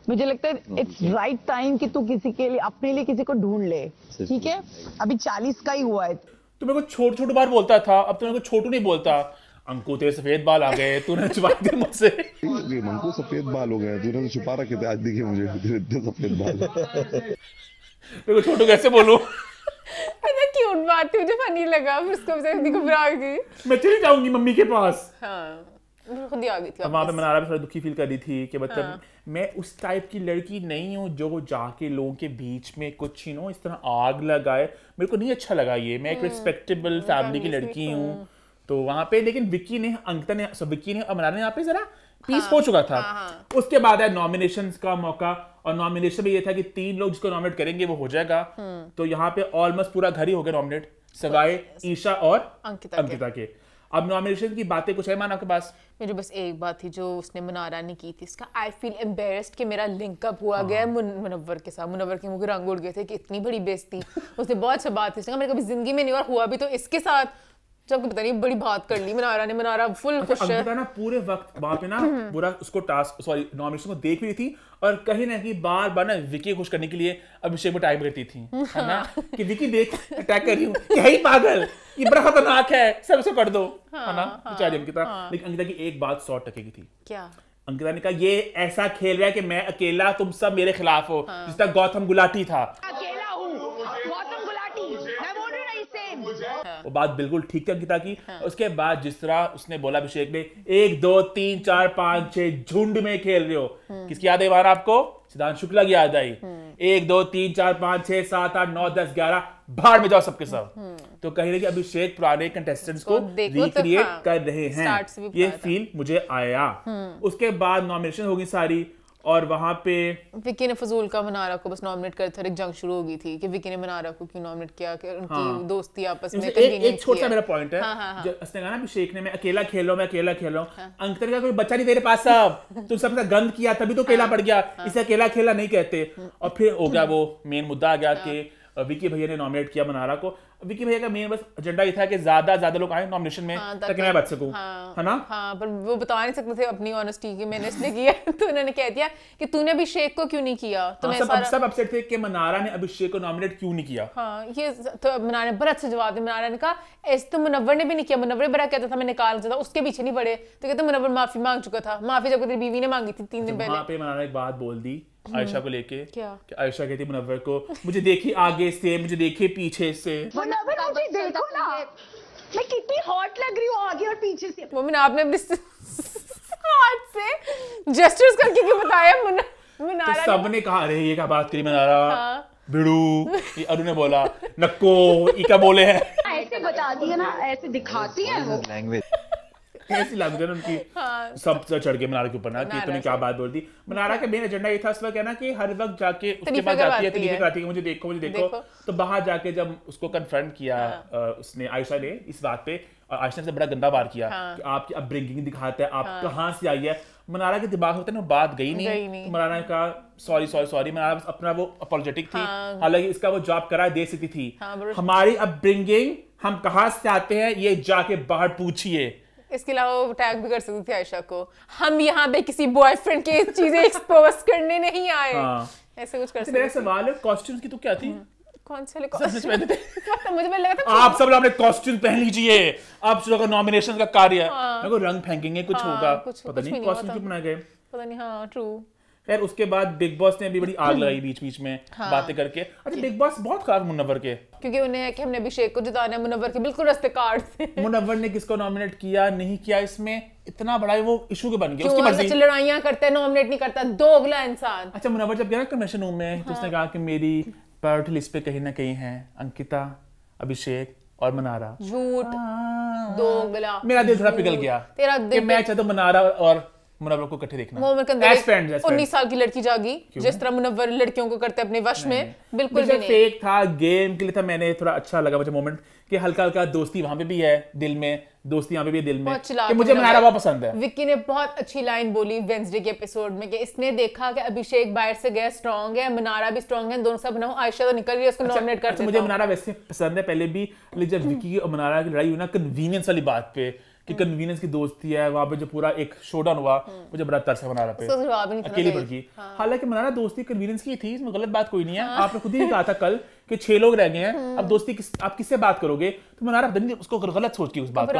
मुझे लगता है इट्स राइट टाइम कि तू किसी के लिए, अपने लिए किसी को ढूंढ ले, ठीक है? अभी 40 का ही हुआ है। तू मेरे को छोटू बार बोलता था, अब तो मेरे को छोटू नहीं बोलता। अंकु तेरे सफेद बाल आ गए, तूने छुपा दिए मुझसे। अंकु सफेद बाल हो गए, तूने तो छुपा रखे थे, आज देखिए मुझे इतने सफेद बाल। मेरे को छोटू कैसे बोलूं? इतना क्यूट बात थी, मुझे फनी लगा, फिर उसको बेचारी घबरा गई। मैं चली जाऊंगी मम्मी के पास। हाँ, खुद ही आ गई थी। वहां पे मनारा भी थोड़ा दुखी फील कर रही थी कि मतलब मैं उस टाइप की लड़की नहीं हूँ जो जाके लोगों के बीच में कुछ इस तरह आग लगाए, मेरे को नहीं अच्छा लगा ये, मैं एक रिस्पेक्टेबल फैमिली की लड़की हूँ। तो वहां पे लेकिन विक्की ने और मनारा ने यहाँ पे जरा पीस हो चुका था। उसके बाद है नॉमिनेशंस का मौका, और नॉमिनेशन में ये था कि 3 लोग जिसको नॉमिनेट करेंगे वो हो जाएगा। तो यहाँ पे ऑलमोस्ट पूरा घर ही हो गया नॉमिनेट, सवाए ईशा और अंकिता के। अब नॉमिनेशन की बातें कुछ है मान आपके पास? मेरे बस एक बात थी जो उसने मुनारा ने की थी, इसका आई फील एम्बेरस्ड कि मेरा लिंकअप हुआ गया मुनव्वर के साथ। मुनव्वर के मुंह के रंग उड़ गए थे कि इतनी बड़ी बेइज्जती। उसने बहुत अच्छा बात की, मेरे कभी जिंदगी में नहीं हुआ भी तो इसके साथ, जब पता नहीं बड़ी बात कर ली मुनारा ने। मुनारा फुल खुश है। अंकिता ना पूरे वक्त वहां पे ना पूरा उसको टास्क नॉमिनेशन को देख रही थी और कहीं ना कहीं बार बार ना विकी खुश करने के लिए अभिषेक में टाइम करती थी, है ना, कि विकी देख अटैक कर रही हूँ, यही पागल, ये बड़ा खतरनाक है, सब इसको कर दो, है ना, बेचारी अंकिता। लेकिन अंकिता की एक बात 100% की थी। क्या? अंकिता ने कहा ये ऐसा खेल रहा है कि मैं अकेला, तुम सब मेरे खिलाफ हो, जिस तरह गौतम गुलाटी था। अकेला हूँ, गौतम गुलाटी, मैं बोल रही हूँ सेम। वो बात बिल्कुल ठीक थी अंकिता की। उसके बाद जिस तरह उसने बोला अभिषेक ने 1 2 3 4 5 6 झुंड में खेल रहे हो, किसकी याद है बार आपको? सिद्धांत शुक्ला की याद आई। 1 2 3 4 5 6 7 8 9 10 11 भाड़ में जाओ सबके सब। तो कहीं ना कहीं अभिषेक पुराने कंटेस्टेंट्स को रिक्रिएट कर रहे हैं, ये फील मुझे आया। उसके बाद नॉमिनेशन होगी सारी और वहां पे विकी ने फजूल का मुनारा को बस नॉमिनेट कर था। एक जंग शुरू हो गई थी कि विकी ने मुनारा को क्यों नॉमिनेट किया, कि उनकी दोस्ती आपस में एक छोटा मेरा पॉइंट है। जो उसने कहा ना अभिषेक ने मैं अकेला खेल रहा हूं, मैं अकेला खेल रहा हूं। अंकिता ने कहा कोई बच्चा नहीं तेरे पास, सब तुम सबसे गंद किया तभी तो अकेला पड़ गया, इसे अकेला खेला नहीं कहते। और फिर हो गया वो मेन मुद्दा आ गया कि विकी भैया ने नॉमिनेट किया मुनारा को। विकी भैया का मेन बस एजेंडा ये था कि ज्यादा लोग आए नॉमिनेशन में ताकि मैं बच सकूं, है ना। हाँ, पर वो बता नहीं सकते थे अपनी ऑनेस्टी की, मैंने इसलिए किया तो उन्होंने कह दिया कि तूने अभिषेक को क्यों नहीं किया। तो सब अपसेट थे कि मुनारा ने अभिषेक को नॉमिनेट क्यों नहीं किया। हाँ, ये तो मुनारा ने बड़ा अच्छा जवाब दिया। मुनारा ने कहा ऐसे तो मुनव्वर ने भी नहीं किया, मुनव्वर बड़ा कहता था मैं निकाल देता, उसके पीछे नहीं पड़े। तो कहते मुनव्वर माफी मांग चुका था, माफी जब तेरी बीवी ने मांगी थी 3 दिन पहले। वहां पे मुनारा एक बात बोल दी आयशा को लेके। क्या? कि आयशा कहती मुनव्वर को मुझे देखिए आगे से, मुझे देखिए पीछे से। मुनव्वर मुझे देखो ना, मैं कितनी हॉट लग रही हूँ आगे और पीछे से। मम्मी ने आपने अपने हाथ से जेस्चर्स करके क्यों बताया? मुनारा तो सबने कहा अरे ये क्या बात करी मुनारा, बिड़ू, ये अरु ने बोला नक्को, ये क्या बोले हैं। ऐसे बता दिया ना, ऐसे दिखाती है वो लैंग्वेज ऐसी लैंग्वेज उनकी। सब चढ़ के मुनारा के ऊपर ना कि तूने क्या बात बोल दी। मुनारा का मेन एजेंडा ये था इस वक्त कहना कि हर वक्त जाके उसके बाद जाती है तरीके कराती है, मुझे देखो। तो बाहर जाके जब उसको कन्फ्रंट किया उसने आयशा ने इस बात पे, और आयशा ने बड़ा गंदा वार किया कि आपकी अपब्रिंगिंग दिखाता है, आप कहाँ से आई है। मुनारा के दिमाग होता है ना बात गई नहीं। तो मुनारा ने कहा सॉरी। मुनारा अपना वो अपॉलोजेटिक थी, हालांकि इसका वो जॉब करा दे सकती थी। हमारी अपब्रिंगिंग, हम कहाँ से आते हैं, ये जाके बाहर पूछिए। इसके अलावा वो टैग भी कर सकती थी आयशा को, हम यहाँ पे किसी बॉयफ्रेंड के चीजें एक्सपोज करने नहीं आए। ऐसे कुछ कर सकते। मेरा सवाल है कॉस्ट्यूम्स की तो क्या थी? कौन से कॉस्ट्यूम? मुझे लगा था आप सब अपने कॉस्ट्यूम पहन लीजिए, आप जो नॉमिनेशन का कार्य है, मेरे को रंग फेंकेंगे कुछ होगा, पता नहीं कॉस्ट्यूम क्यों बनाए गए, पता नहीं। हाँ ट्रू। खैर उसके बाद बिग बॉस ने भी बड़ी आग लगाई बीच में बातें करके। अच्छा बिग बॉस बहुत खराब मुनव्वर के, क्योंकि उन्हें है कि हमने अभिषेक को जिताना है, मुनव्वर के बिल्कुल रास्ते काट थे। मुनव्वर ने किसको नॉमिनेट किया नहीं किया, इसमें इतना बड़ा वो इशू के बन गया। उसकी मर्जी, लड़ाइयां करता है, नॉमिनेट नहीं करता, दोगला इंसान। अच्छा मुनव्वर जब गया ना कन्वेंशन रूम में तो उसने कहा कि मेरी प्रायोरिटी लिस्ट पे कहीं ना कहीं है अंकिता, अभिषेक और मुनारा। झूठ, दोगला। मेरा दिल थोड़ा पिघल गया तेरा दिल, मैं चाहता हूं मुनारा और मुनव्वर को इकट्ठे देखना। 19 साल की लड़की जागी जिस तरह मुनव्वर लड़कियों को करते अपने वश में, बिल्कुल भी नहीं। फेक था, गेम के लिए था। मैंने थोड़ा अच्छा लगा मुझे मोमेंट कि हल्का दोस्ती वहां पे भी है दिल में, दोस्ती यहाँ पे भी दिल में, कि मुझे मुनारा बहुत पसंद है। विक्की ने बहुत अच्छी लाइन बोली वेंसडे के एपिसोड में कि इसने देखा कि अभिषेक बाहर से गया स्ट्रांग है, मुनारा भी स्ट्रांग है, दोनों सब बनाओ, आयशा तो निकल रही है, उसको नॉमिनेट कर। मुझे मुनारा वैसे पसंद है पहले भी, लेकिन जब विक्की और मुनारा की लड़ाई हुई ना कन्वीनियंस वाली बात पे कि कन्वीनियंस की दोस्ती है, वहां पे जो पूरा एक शोडाउन हुआ, मुझे बड़ा तरस है मुनारा पे, अकेली पड़ गई। हालांकि मुनारा दोस्ती कन्वीनियंस की थी, इसमें गलत बात कोई नहीं है। आपने खुद ही कहा था कल कि 6 लोग रह गए हैं, अब दोस्ती आप किससे बात करोगे? तो मुनारा उसको गलत सोच की उस बात को,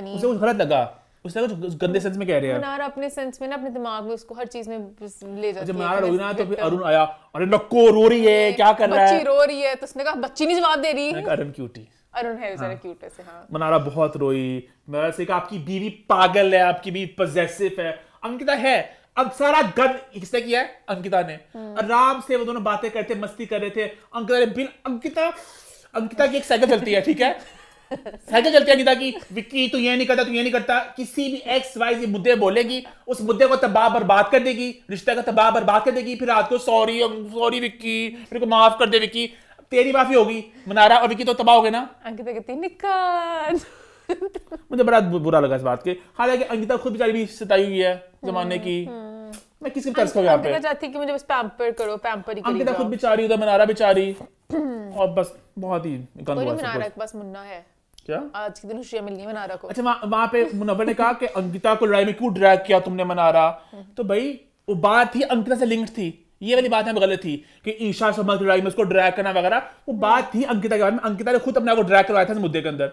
उसे गलत लगा, उसने कुछ गंदे सेंस में कह रहे हैं। मुनारा अपने सेंस में ना, अपने दिमाग में उसको हर चीज में ले जाती है। जब मुनारा रोई ना तो फिर अरुण आया, अरे नक्को रो रही है, क्या कर रहा है, बच्ची रो रही है, तो उसने कहा बच्ची नहीं जवाब दे रही। अरुण क्यूटी, अरुण है जरा क्यूट है। हाँ मुनारा बहुत रोई। मुनारा से कहा आपकी बीवी पागल है, आपकी बीवी पजेसिव है। अंकिता है, अब सारा गन किसने किया है? अंकिता ने। आराम से वो दोनों बातें करते मस्ती कर रहे थे। अंकिता ने बिल अंकिता की एक साइकिल चलती है, ठीक है, साइकिल चलती है अंकिता की, विक्की तू ये नहीं करता, तू ये नहीं करता, किसी भी XYZ मुद्दे बोलेगी, उस मुद्दे को तबाह बर्बाद कर देगी, रिश्ते का तबाह बर्बाद कर देगी, फिर रात को सॉरी विक्की, मेरे को माफ कर दे विक्की, तेरी माफी होगी। मुनारा और विक्की तो तबाह हो गए ना। अंकिता कहती निकाल, मुझे बड़ा बुरा लगा इस बात के। हालांकि अंकिता खुद बेचारी भी सताई हुई है जमाने की, मैं किसी तरस को यहाँ पे अंकिता चाहती कि मुझे बस पैम्पर करो, पैम्पर ही करी अंकिता खुद बेचारी, उधर मनारा बेचारी, और बस बहुत ही गंदा हुआ मनारा के पास मुन्ना है क्या? आज के दिन खुशियां मिलनी है मनारा को। अच्छा वहां पे मुनव्वर ने कहा कि अंकिता को लड़ाई में क्यों ड्रैग किया तुमने मनारा, तो भाई वो बात ही अंकिता से लिंक्ड थी, ये वाली बात में गलत थी कि ईशा शर्मा की लड़ाई में उसको ड्रैग करना वगैरह, वो बात थी अंकिता के बारे में। अंकिता ने खुद अपने आप को ड्रैग करवाया था इस मुद्दे के अंदर।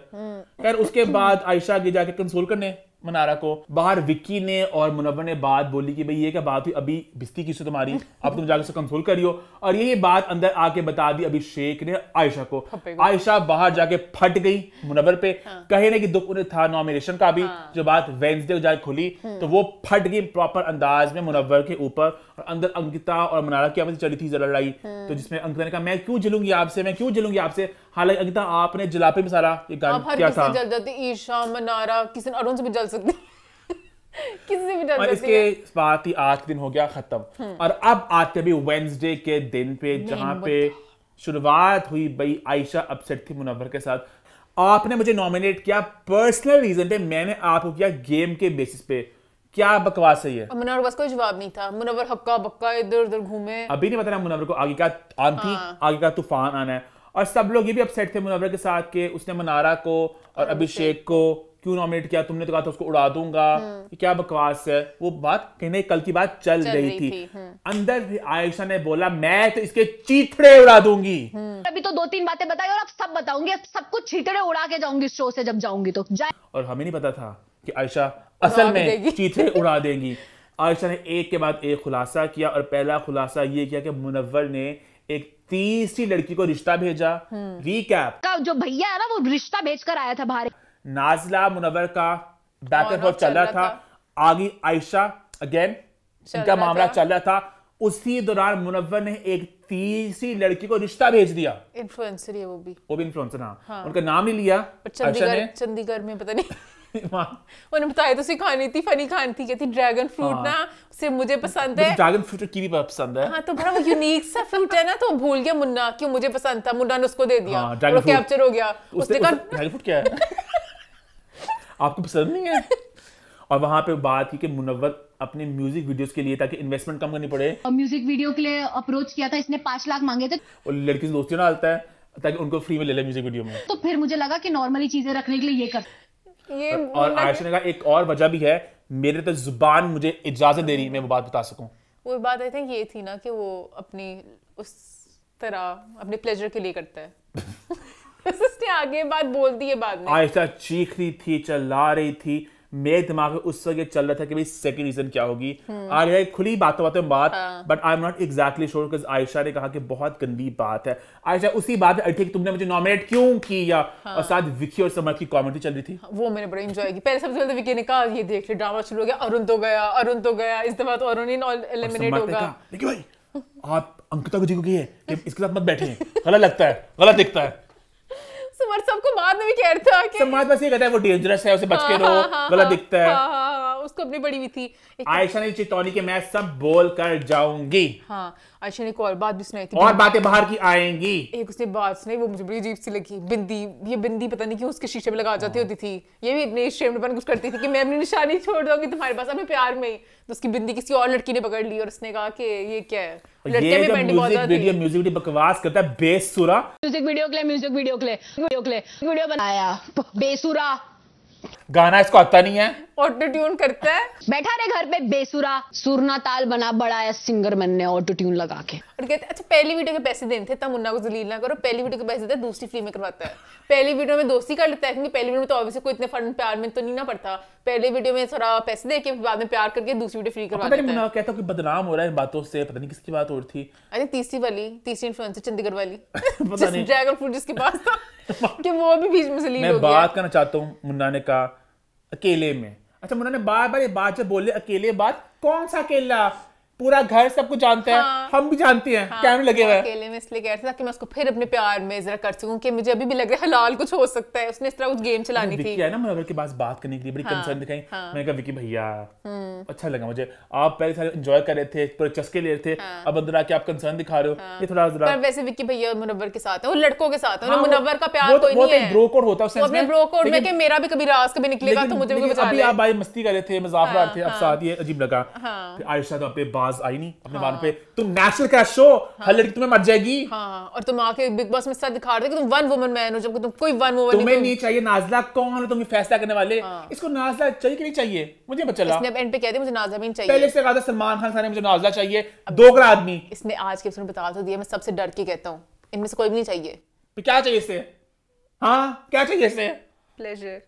खैर उसके बाद आयशा के जाके कंसोल करने मनारा को, बाहर विक्की ने और मुनव्वर ने बात बोली कि भाई ये क्या बात हुई, अभी बिस्ती की से तुम्हारी, अब तुम जाकर उसे कंसोल करियो, और यही बात अंदर आके बता दी अभिषेक ने आयशा को। आयशा बाहर जाके फट गई मुनव्वर पे, कहे ना कि दुख उन्हें था नॉमिनेशन का भी, जो बात वेडनेसडे जाके खुली तो वो फट गई प्रॉपर अंदाज में मुनव्वर के ऊपर, और अंदर अंकिता और मनारा की आपस चली थी जरा लड़ाई, तो जिसमें अंकिता ने कहा मैं क्यों जलूंगी आपसे, मैं क्यों जलूंगी आपसे। हालांकि अंकिता आपने जलापे में सारा ये गाना क्या था, जल जाती ईशा मनारा, किसी अरुण से भी जल सकती किसी से भी जल और इसके बात ही आज दिन हो गया खत्म। और अब आते भी वेडनेसडे के दिन पे जहां पे शुरुआत हुई भाई आयशा अपसेट थी मुनव्वर के साथ। आपने मुझे नॉमिनेट किया पर्सनल रीजन पे, मैंने आपको किया गेम के बेसिस पे, क्या बकवास है ये? मुनव्वर बस कोई जवाब नहीं था, मुनव्वर हक्का बक्का इधर उधर घूमे, अभी नहीं पता मुनव्वर को आगे का आन थी, आगे का तूफान आना है। और सब लोग ये भी अपसेट थे मुनव्वर के साथ के उसने मनारा को और अभिषेक को क्यों नॉमिनेट किया, तुमने तो कहा था उसको उड़ा दूंगा, ये क्या बकवास है। वो बात कहने कल की बात चल रही थी। अंदर भी आयशा ने बोला मैं तो इसके चीथड़े उड़ा दूंगी। अभी तो 2-3 बातें बताई और अब सब बताऊंगी, सब कुछ चीथड़े उड़ा के जाऊंगी शो से जब जाऊंगी तो। और हमें नहीं पता था कि आयशा असल में चीथड़े उड़ा देंगी। आयशा ने एक के बाद एक खुलासा किया, और पहला खुलासा ये किया कि मुनव्वर ने एक तीसरी लड़की को रिश्ता भेजा। रीकैप, जो भैया है ना वो रिश्ता भेजकर आया था बाहर। नाज़िला मुनव्वर का बैक एंड फोर्थ चल रहा था, आगे आयशा अगेन इनका मामला चल रहा था। उसी दौरान मुनव्वर ने एक तीसरी लड़की को रिश्ता भेज दिया। इन्फ्लुएंसर है वो भी इन्फ्लुएंसर, हाँ। उनका नाम नहीं लिया, चंडीगढ़ में पता नहीं उन्होंने बताया तो उसे खानी थी, फनी खानी थी, कहती ड्रैगन फ्रूट ना सिर्फ मुझे पसंद है, ड्रैगन फ्रूट की भी पसंद है। हाँ तो बड़ा वो यूनिक सा फ्रूट है ना, तो भूल गया मुन्ना क्यों मुझे पसंद था, मुन्ना ने उसको दे दिया, वो कैप्चर हो गया। उसने कहा ड्रैगन फ्रूट क्या है आपको पसंद नहीं है। और वहां पे बात की कि मुनव्वर अपने म्यूजिक वीडियोस के लिए ताकि इन्वेस्टमेंट कम करनी पड़े, म्यूजिक वीडियो के लिए अप्रोच किया था, इसने 5 लाख मांगे थे, और लड़की से दोस्ती ना डालता है ताकि उनको फ्री में ले ले म्यूजिक वीडियो में। तो फिर मुझे लगा कि नॉर्मली चीजें रखने के लिए ये कर। और आयशा ने कहा एक और वजह भी है, मेरे तो जुबान मुझे इजाजत दे रही मैं वो बात बता सकूं। वो बात आई थिंक ये थी ना कि वो अपनी उस तरह अपने प्लेजर के लिए करता है उसने आगे बात बोल दी है बाद में। आयशा चीख रही थी, चिल्ला रही थी, मेरे दिमाग में उस वक्त चल रहा था कि भाई सेकंड रीजन क्या होगी। आगे खुली बातों बात, but I am not exactly sure because Ayesha ने कहा कि बहुत गंदी बात है। आयशा उसी बात में अड़ी थी कि तुमने मुझे नॉमिनेट क्यों किया, और साथ विकी और समर की कमेंट्री चल रही थी। वो मैंने बड़ा एंजॉय की। पहले सबसे पहले विकी ने कहा ये देख ले ड्रामा शुरू हो गया, अरुण तो गया, इस दफा तो अरुण ही एलिमिनेट होगा। लेकिन भाई आप अंकिता को जीतोगे कि इसके साथ मत बैठे, गलत लगता है, गलत दिखता है। समर सबको बाद में भी कह रहा था कि समाज बस ये कहता है वो डेंजरस है, उसे बच के रहो, गलत दिखता है। उसको अपनी बड़ी हुई थी। आयशा ने चेतावनी कि मैं सब बोल कर जाऊंगी। हाँ आयशा ने एक और बात भी सुनाई थी, और बातें बाहर की आएंगी। एक उसने बात सुनाई वो मुझे बड़ी अजीब सी लगी, बिंदी, ये बिंदी पता नहीं क्यों उसके शीशे पे लगा जाती होती थी, ये भी अपने शेमपन कुछ करती थी कि मैं अपनी निशानी छोड़ दूंगी तुम्हारे पास अपने प्यार में। तो उसकी बिंदी किसी और लड़की ने पकड़ ली और उसने कहा कि ये क्या है, लड़के में म्यूजिक वीडियो बकवास करता है बेसुरा। म्यूजिक वीडियो के लिए वीडियो बनाया बेसुरा, गाना इसको आता नहीं है, ऑटो ट्यून करता है, बैठा रहे घर पे बेसुरा, सुरना ताल बना बढ़ाया सिंगर बनने ऑटो ट्यून लगा के। और कहते अच्छा पहली वीडियो के पैसे देने थे तब मुन्ना को जलील ना करो, पहली वीडियो के पैसे देते दूसरी फिल्म में करवाता है। पहली वीडियो में दोस्ती कर लेता है क्योंकि पहली वीडियो में तो ऑब्वियसली कोई इतने फन प्यार में तो नहीं ना पड़ता, पहले वीडियो में थोड़ा पैसे दे के बाद में प्यार करके दूसरी वीडियो फ्री करवा देता है। मुन्ना कहता है कि बदनाम हो रहा है इन बातों से, पता नहीं किसकी बात और थी। अरे तीसरी इन्फ्लुएंसर चंडीगढ़ वाली पता नहीं ड्रैगन फ्रूट जिसके पास था कि वो भी बीच में जलील हो गया। मैं बात करना चाहता हूँ, मुन्ना ने कहा अकेले में, अच्छा मुन्ना ने बार बार ये बात जब बोले अकेले बात, कौन सा अकेला, पूरा घर सब कुछ जानते हैं, हम भी जानते हैं, कैमरे लगे हुए हैं। अकेले में इसलिए कह रहा था कि मैं उसको फिर अपने प्यार में जरा कर सकूं कि मुझे अभी भी लग रहा है हलाल कुछ हो सकता है। उसने इस तरह कुछ गेम चलानी थी। विक्की है ना मुनव्वर के पास बात करने के लिए बड़ी कंसर्न दिखाई। मैंने कहा विक्की भैया अच्छा लगा मुझे, आप पहले सारे एंजॉय कर रहे थे, पूरे चस्के ले रहे थे, अब अंदर आके आप कंसर्न दिखा रहे हो, ये थोड़ा जरा। पर वैसे विक्की भैया मुनव्वर के साथ है, वो लड़कों के साथ है, मुनव्वर का प्यार कोई नहीं है। ब्रो कोड होता है उस सेंस में, ब्रो कोड में कि मेरा भी कभी राज कभी निकलेगा तो मुझे भी बचा ले। अभी आप भाई मस्ती कर रहे थे, मजाक उड़ा रहे थे, अब साथ ये अजीब लगा। आयशा तो पे बाज आई नहीं अपने बालों पे, तुम नेशनल क्रश शो, हर लड़की तुम्हें मर जाएगी। और तुम आके बिग बॉस में साथ दिखा रहे थे कि तुम वन वुमन मैन हो, जबकि तुम कोई वन वुमन तुम्हें नहीं चाहिए। नाज़िला कौन है तुम्हें फैसला करने वाले? इसको नाज़िला चाहिए कि नहीं चाहिए? मुझे पता चला इसने अब एंड पे कह दिया मुझे नाज़िला भी नहीं चाहिए। पहले से कहा था सलमान खान साहब मुझे नाज़िला चाहिए, दोगला आदमी। इसने आज के एपिसोड में बता तो दिया, मैं सबसे डर के कहता हूं इनमें से कोई भी नहीं चाहिए। क्या चाहिए इससे? हाँ क्या चाहिए इससे? प्लेजर।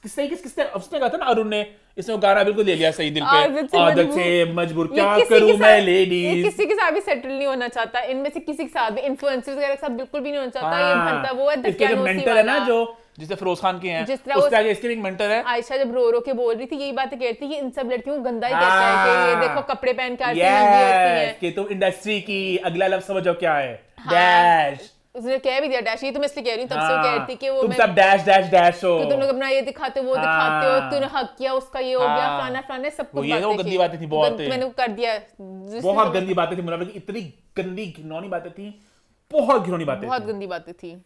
किसने उसने कहा था ना अरुण ने, इसने वो गाना बिल्कुल ले लिया सही दिल पे, आदत से मजबूर क्या करूं मैं लेडीज। किसी के साथ भी सेटल नहीं होना चाहता, इनमें से किसी के साथ भी, इन्फ्लुएंसर्स वगैरह के साथ बिल्कुल भी नहीं होना चाहता। ये बनता वो है मेंटर है ना, जो जिसे फिरोज खान के हैं, उस तरह इसके भी मेंटर है। आयशा जब रो के बोल रही थी यही बातें कहती थी कि इन सब लड़कियों को गंदा ही कहता है कि ये देखो कपड़े पहन के आती हैं कि तुम इंडस्ट्री की अगला लफ्ज समझो क्या है, डैश। उसने कह भी दिया डैश, ये तो मैं इसलिए कह रही हूँ तब से वो कह रही थी कि वो तुम सब डैश डैश डैश हो, तुम लोग अपना ये दिखाते हो वो दिखाते हो, तूने हक किया उसका ये हो गया फलाना फलाना सब कुछ। ये गंदी बातें थी बहुत, मैंने कर दिया, बहुत गंदी बातें थी मुनव्वर की, इतनी गंदी घिनौनी बातें थी, बहुत घिनौनी बातें, बहुत गंदी बातें थी।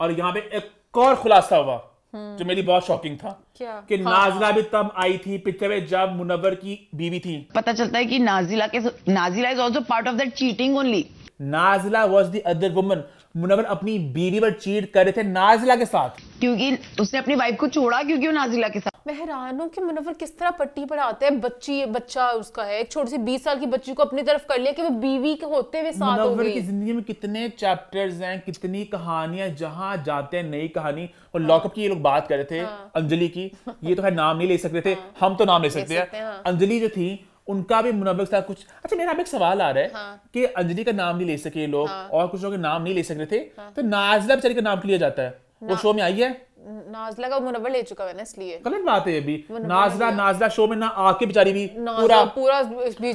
और यहाँ पे एक और खुलासा हुआ जो मेरी बहुत शॉकिंग था कि नाज़िला भी तब आई थी पिक्चर में जब मुनव्वर की बीवी थी। पता चलता है कि Nazila is also part of that cheating only. Nazila was the other woman. Munawar अपनी बीवी पर चीट कर रहे थे नाज़िला के साथ, क्योंकि उसने अपनी वाइफ को छोड़ा क्योंकि वो नाज़िला के साथ। मैं हैरान हूँ कि मुनव्वर किस तरह पट्टी पर आता है, बच्चा उसका है, एक छोटी सी 20 साल की बच्ची को अपनी तरफ कर लिया कि वो बीवी के होते हुए साथ हो गई। मुनव्वर की जिंदगी में कितने चैप्टर्स हैं, कितनी कहानियां, जहां जाते हैं नई कहानी। और लॉकअप की ये लोग बात कर रहे थे अंजलि की, ये तो है नाम नहीं ले सकते थे, हम तो नाम ले सकते हैं। अंजलि जो थी उनका भी मुनव्वर के साथ कुछ। अच्छा मेरा अब एक सवाल आ रहा है कि अंजलि का नाम नहीं ले सके लोग, और कुछ लोग नाम नहीं ले सक रहे थे, तो नाज़िला बेचारी का नाम लिया जाता है, वो शो में आई है। नाज़िला का मुनव्वर ले चुका है ना, इसलिए गलत बात है। अभी नाज़िला शो में ना आके बेचारी भी पूरा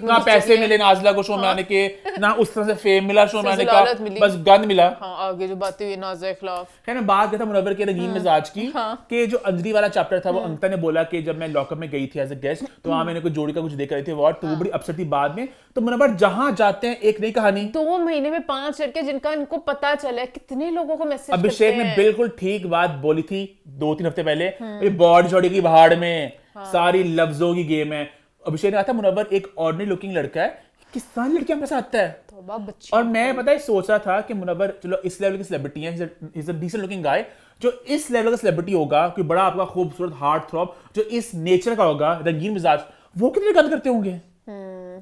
ना पैसे मिले नाज़िला को शो में आने के, ना उस तरह से फेम मिला शो में आने का, बस गंद मिला। आगे जो बातें हुई नाज़िला के खिलाफ है ना, बात करता मुनव्वर के रंगीन मिजाज की कि जो अंजलि वाला चैप्टर था वो अंकिता ने बोला कि जब मैं लॉकअप में गई थी एज अ गेस्ट तो वहां मैंने कोई जोड़ी का कुछ देख रही थी वो, तो वो बड़ी अपसेट थी। बाद में तो मुनव्वर जहां जाते हैं एक नई कहानी। 2 महीने में 5 लड़के जिनका इनको पता चला है, कितने लोगों को मैसेज। अभिषेक ने बिल्कुल ठीक बात बोली थी 2-3 हफ्ते पहले, बॉडी शॉडी की भाड़ में सारी लफ्जों की गेम है। अभिषेक ने कहा था मुनव्वर एक ऑर्डिनरी लुकिंग लड़का है, किस सारी लड़कियां मेरे साथ आता है। और मैं पता है सोच रहा था कि मुनव्वर चलो इस लेवल की सेलिब्रिटी है, is a decent looking guy, जो इस लेवल का सेलिब्रिटी होगा, कोई बड़ा आपका खूबसूरत हार्ट थ्रॉब जो इस नेचर का होगा, रंगीन मिजाज, वो कितने गंद करते होंगे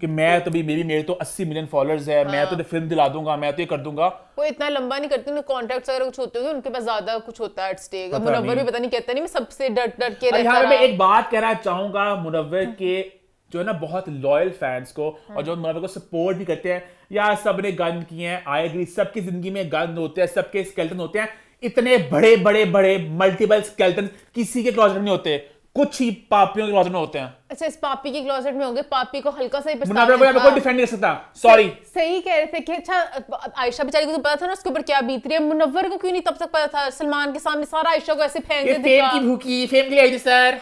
कि मैं तो भी मेरे तो 80 मिलियन फॉलोअर्स है, मैं तो फिल्म दिला दूंगा, मैं तो ये कर दूंगा। वो इतना लंबा नहीं करते, उनके कॉन्ट्रैक्ट्स वगैरह कुछ होते होंगे, उनके पास ज्यादा कुछ होता है एट स्टेक। मुनव्वर भी पता नहीं कहता नहीं, मैं सबसे डर के रहता है। मैं एक बात कहना चाहूंगा मुनव्वर के जो है ना बहुत लॉयल फैंस को, और जो मुनव्वर को सपोर्ट भी करते हैं, यार सबने गंद किए हैं, आई एग्री, सबकी जिंदगी में गंद होते हैं, सबके स्केलेटन होते हैं, इतने बड़े बड़े बड़े मल्टीपल स्केलेटन किसी के क्लोजेट में नहीं होते, कुछ ही पापियों के क्लोजेट में होते हैं। अच्छा इस पापी के क्लोजेट में होंगे, पापी को हल्का सा ही कोई डिफेंड नहीं कर सकता, सॉरी। सही कह रहे थे कि अच्छा आयशा बेचारी को तो पता था ना उसके ऊपर क्या बीत रही है, मुनव्वर को क्यों नहीं तब तक पता था? सलमान के सामने सारा आयशा को ऐसे फेंक दिया, फेम की भूखी, फेम के लिए आई थी सर।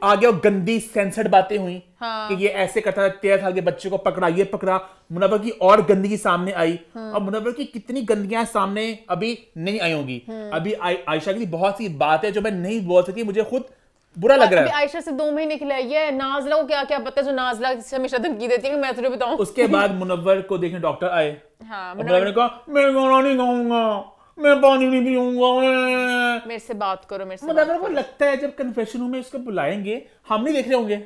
आगे वो गंदी सेंसर्ड बातें हुई कि ये ऐसे करता था, 13 साल के बच्चे को पकड़ा। मुनव्वर की और गंदगी सामने आई, और मुनव्वर की कितनी गंदगियां सामने अभी नहीं आई होंगी। अभी आयशा की बहुत सी बात है जो मैं नहीं बोल सकती, मुझे खुद बुरा लग रहा है। आयशा से 2 महीने खिलाई है, नाज़िला को क्या क्या पता, जो नाज़िला से हमेशा धमकी देती है कि मैं तुझे बताऊं। उसके बाद मुनव्वर को देखने डॉक्टर आए, मुनव्वर ने कहा मैं गाना नहीं गाऊंगा, मैं पानी नहीं पीऊंगा, मेरे से बात करो, मेरे से। मुनव्वर को लगता है जब कन्फेशन रूम में इसको बुलाएंगे हम नहीं देख रहे होंगे,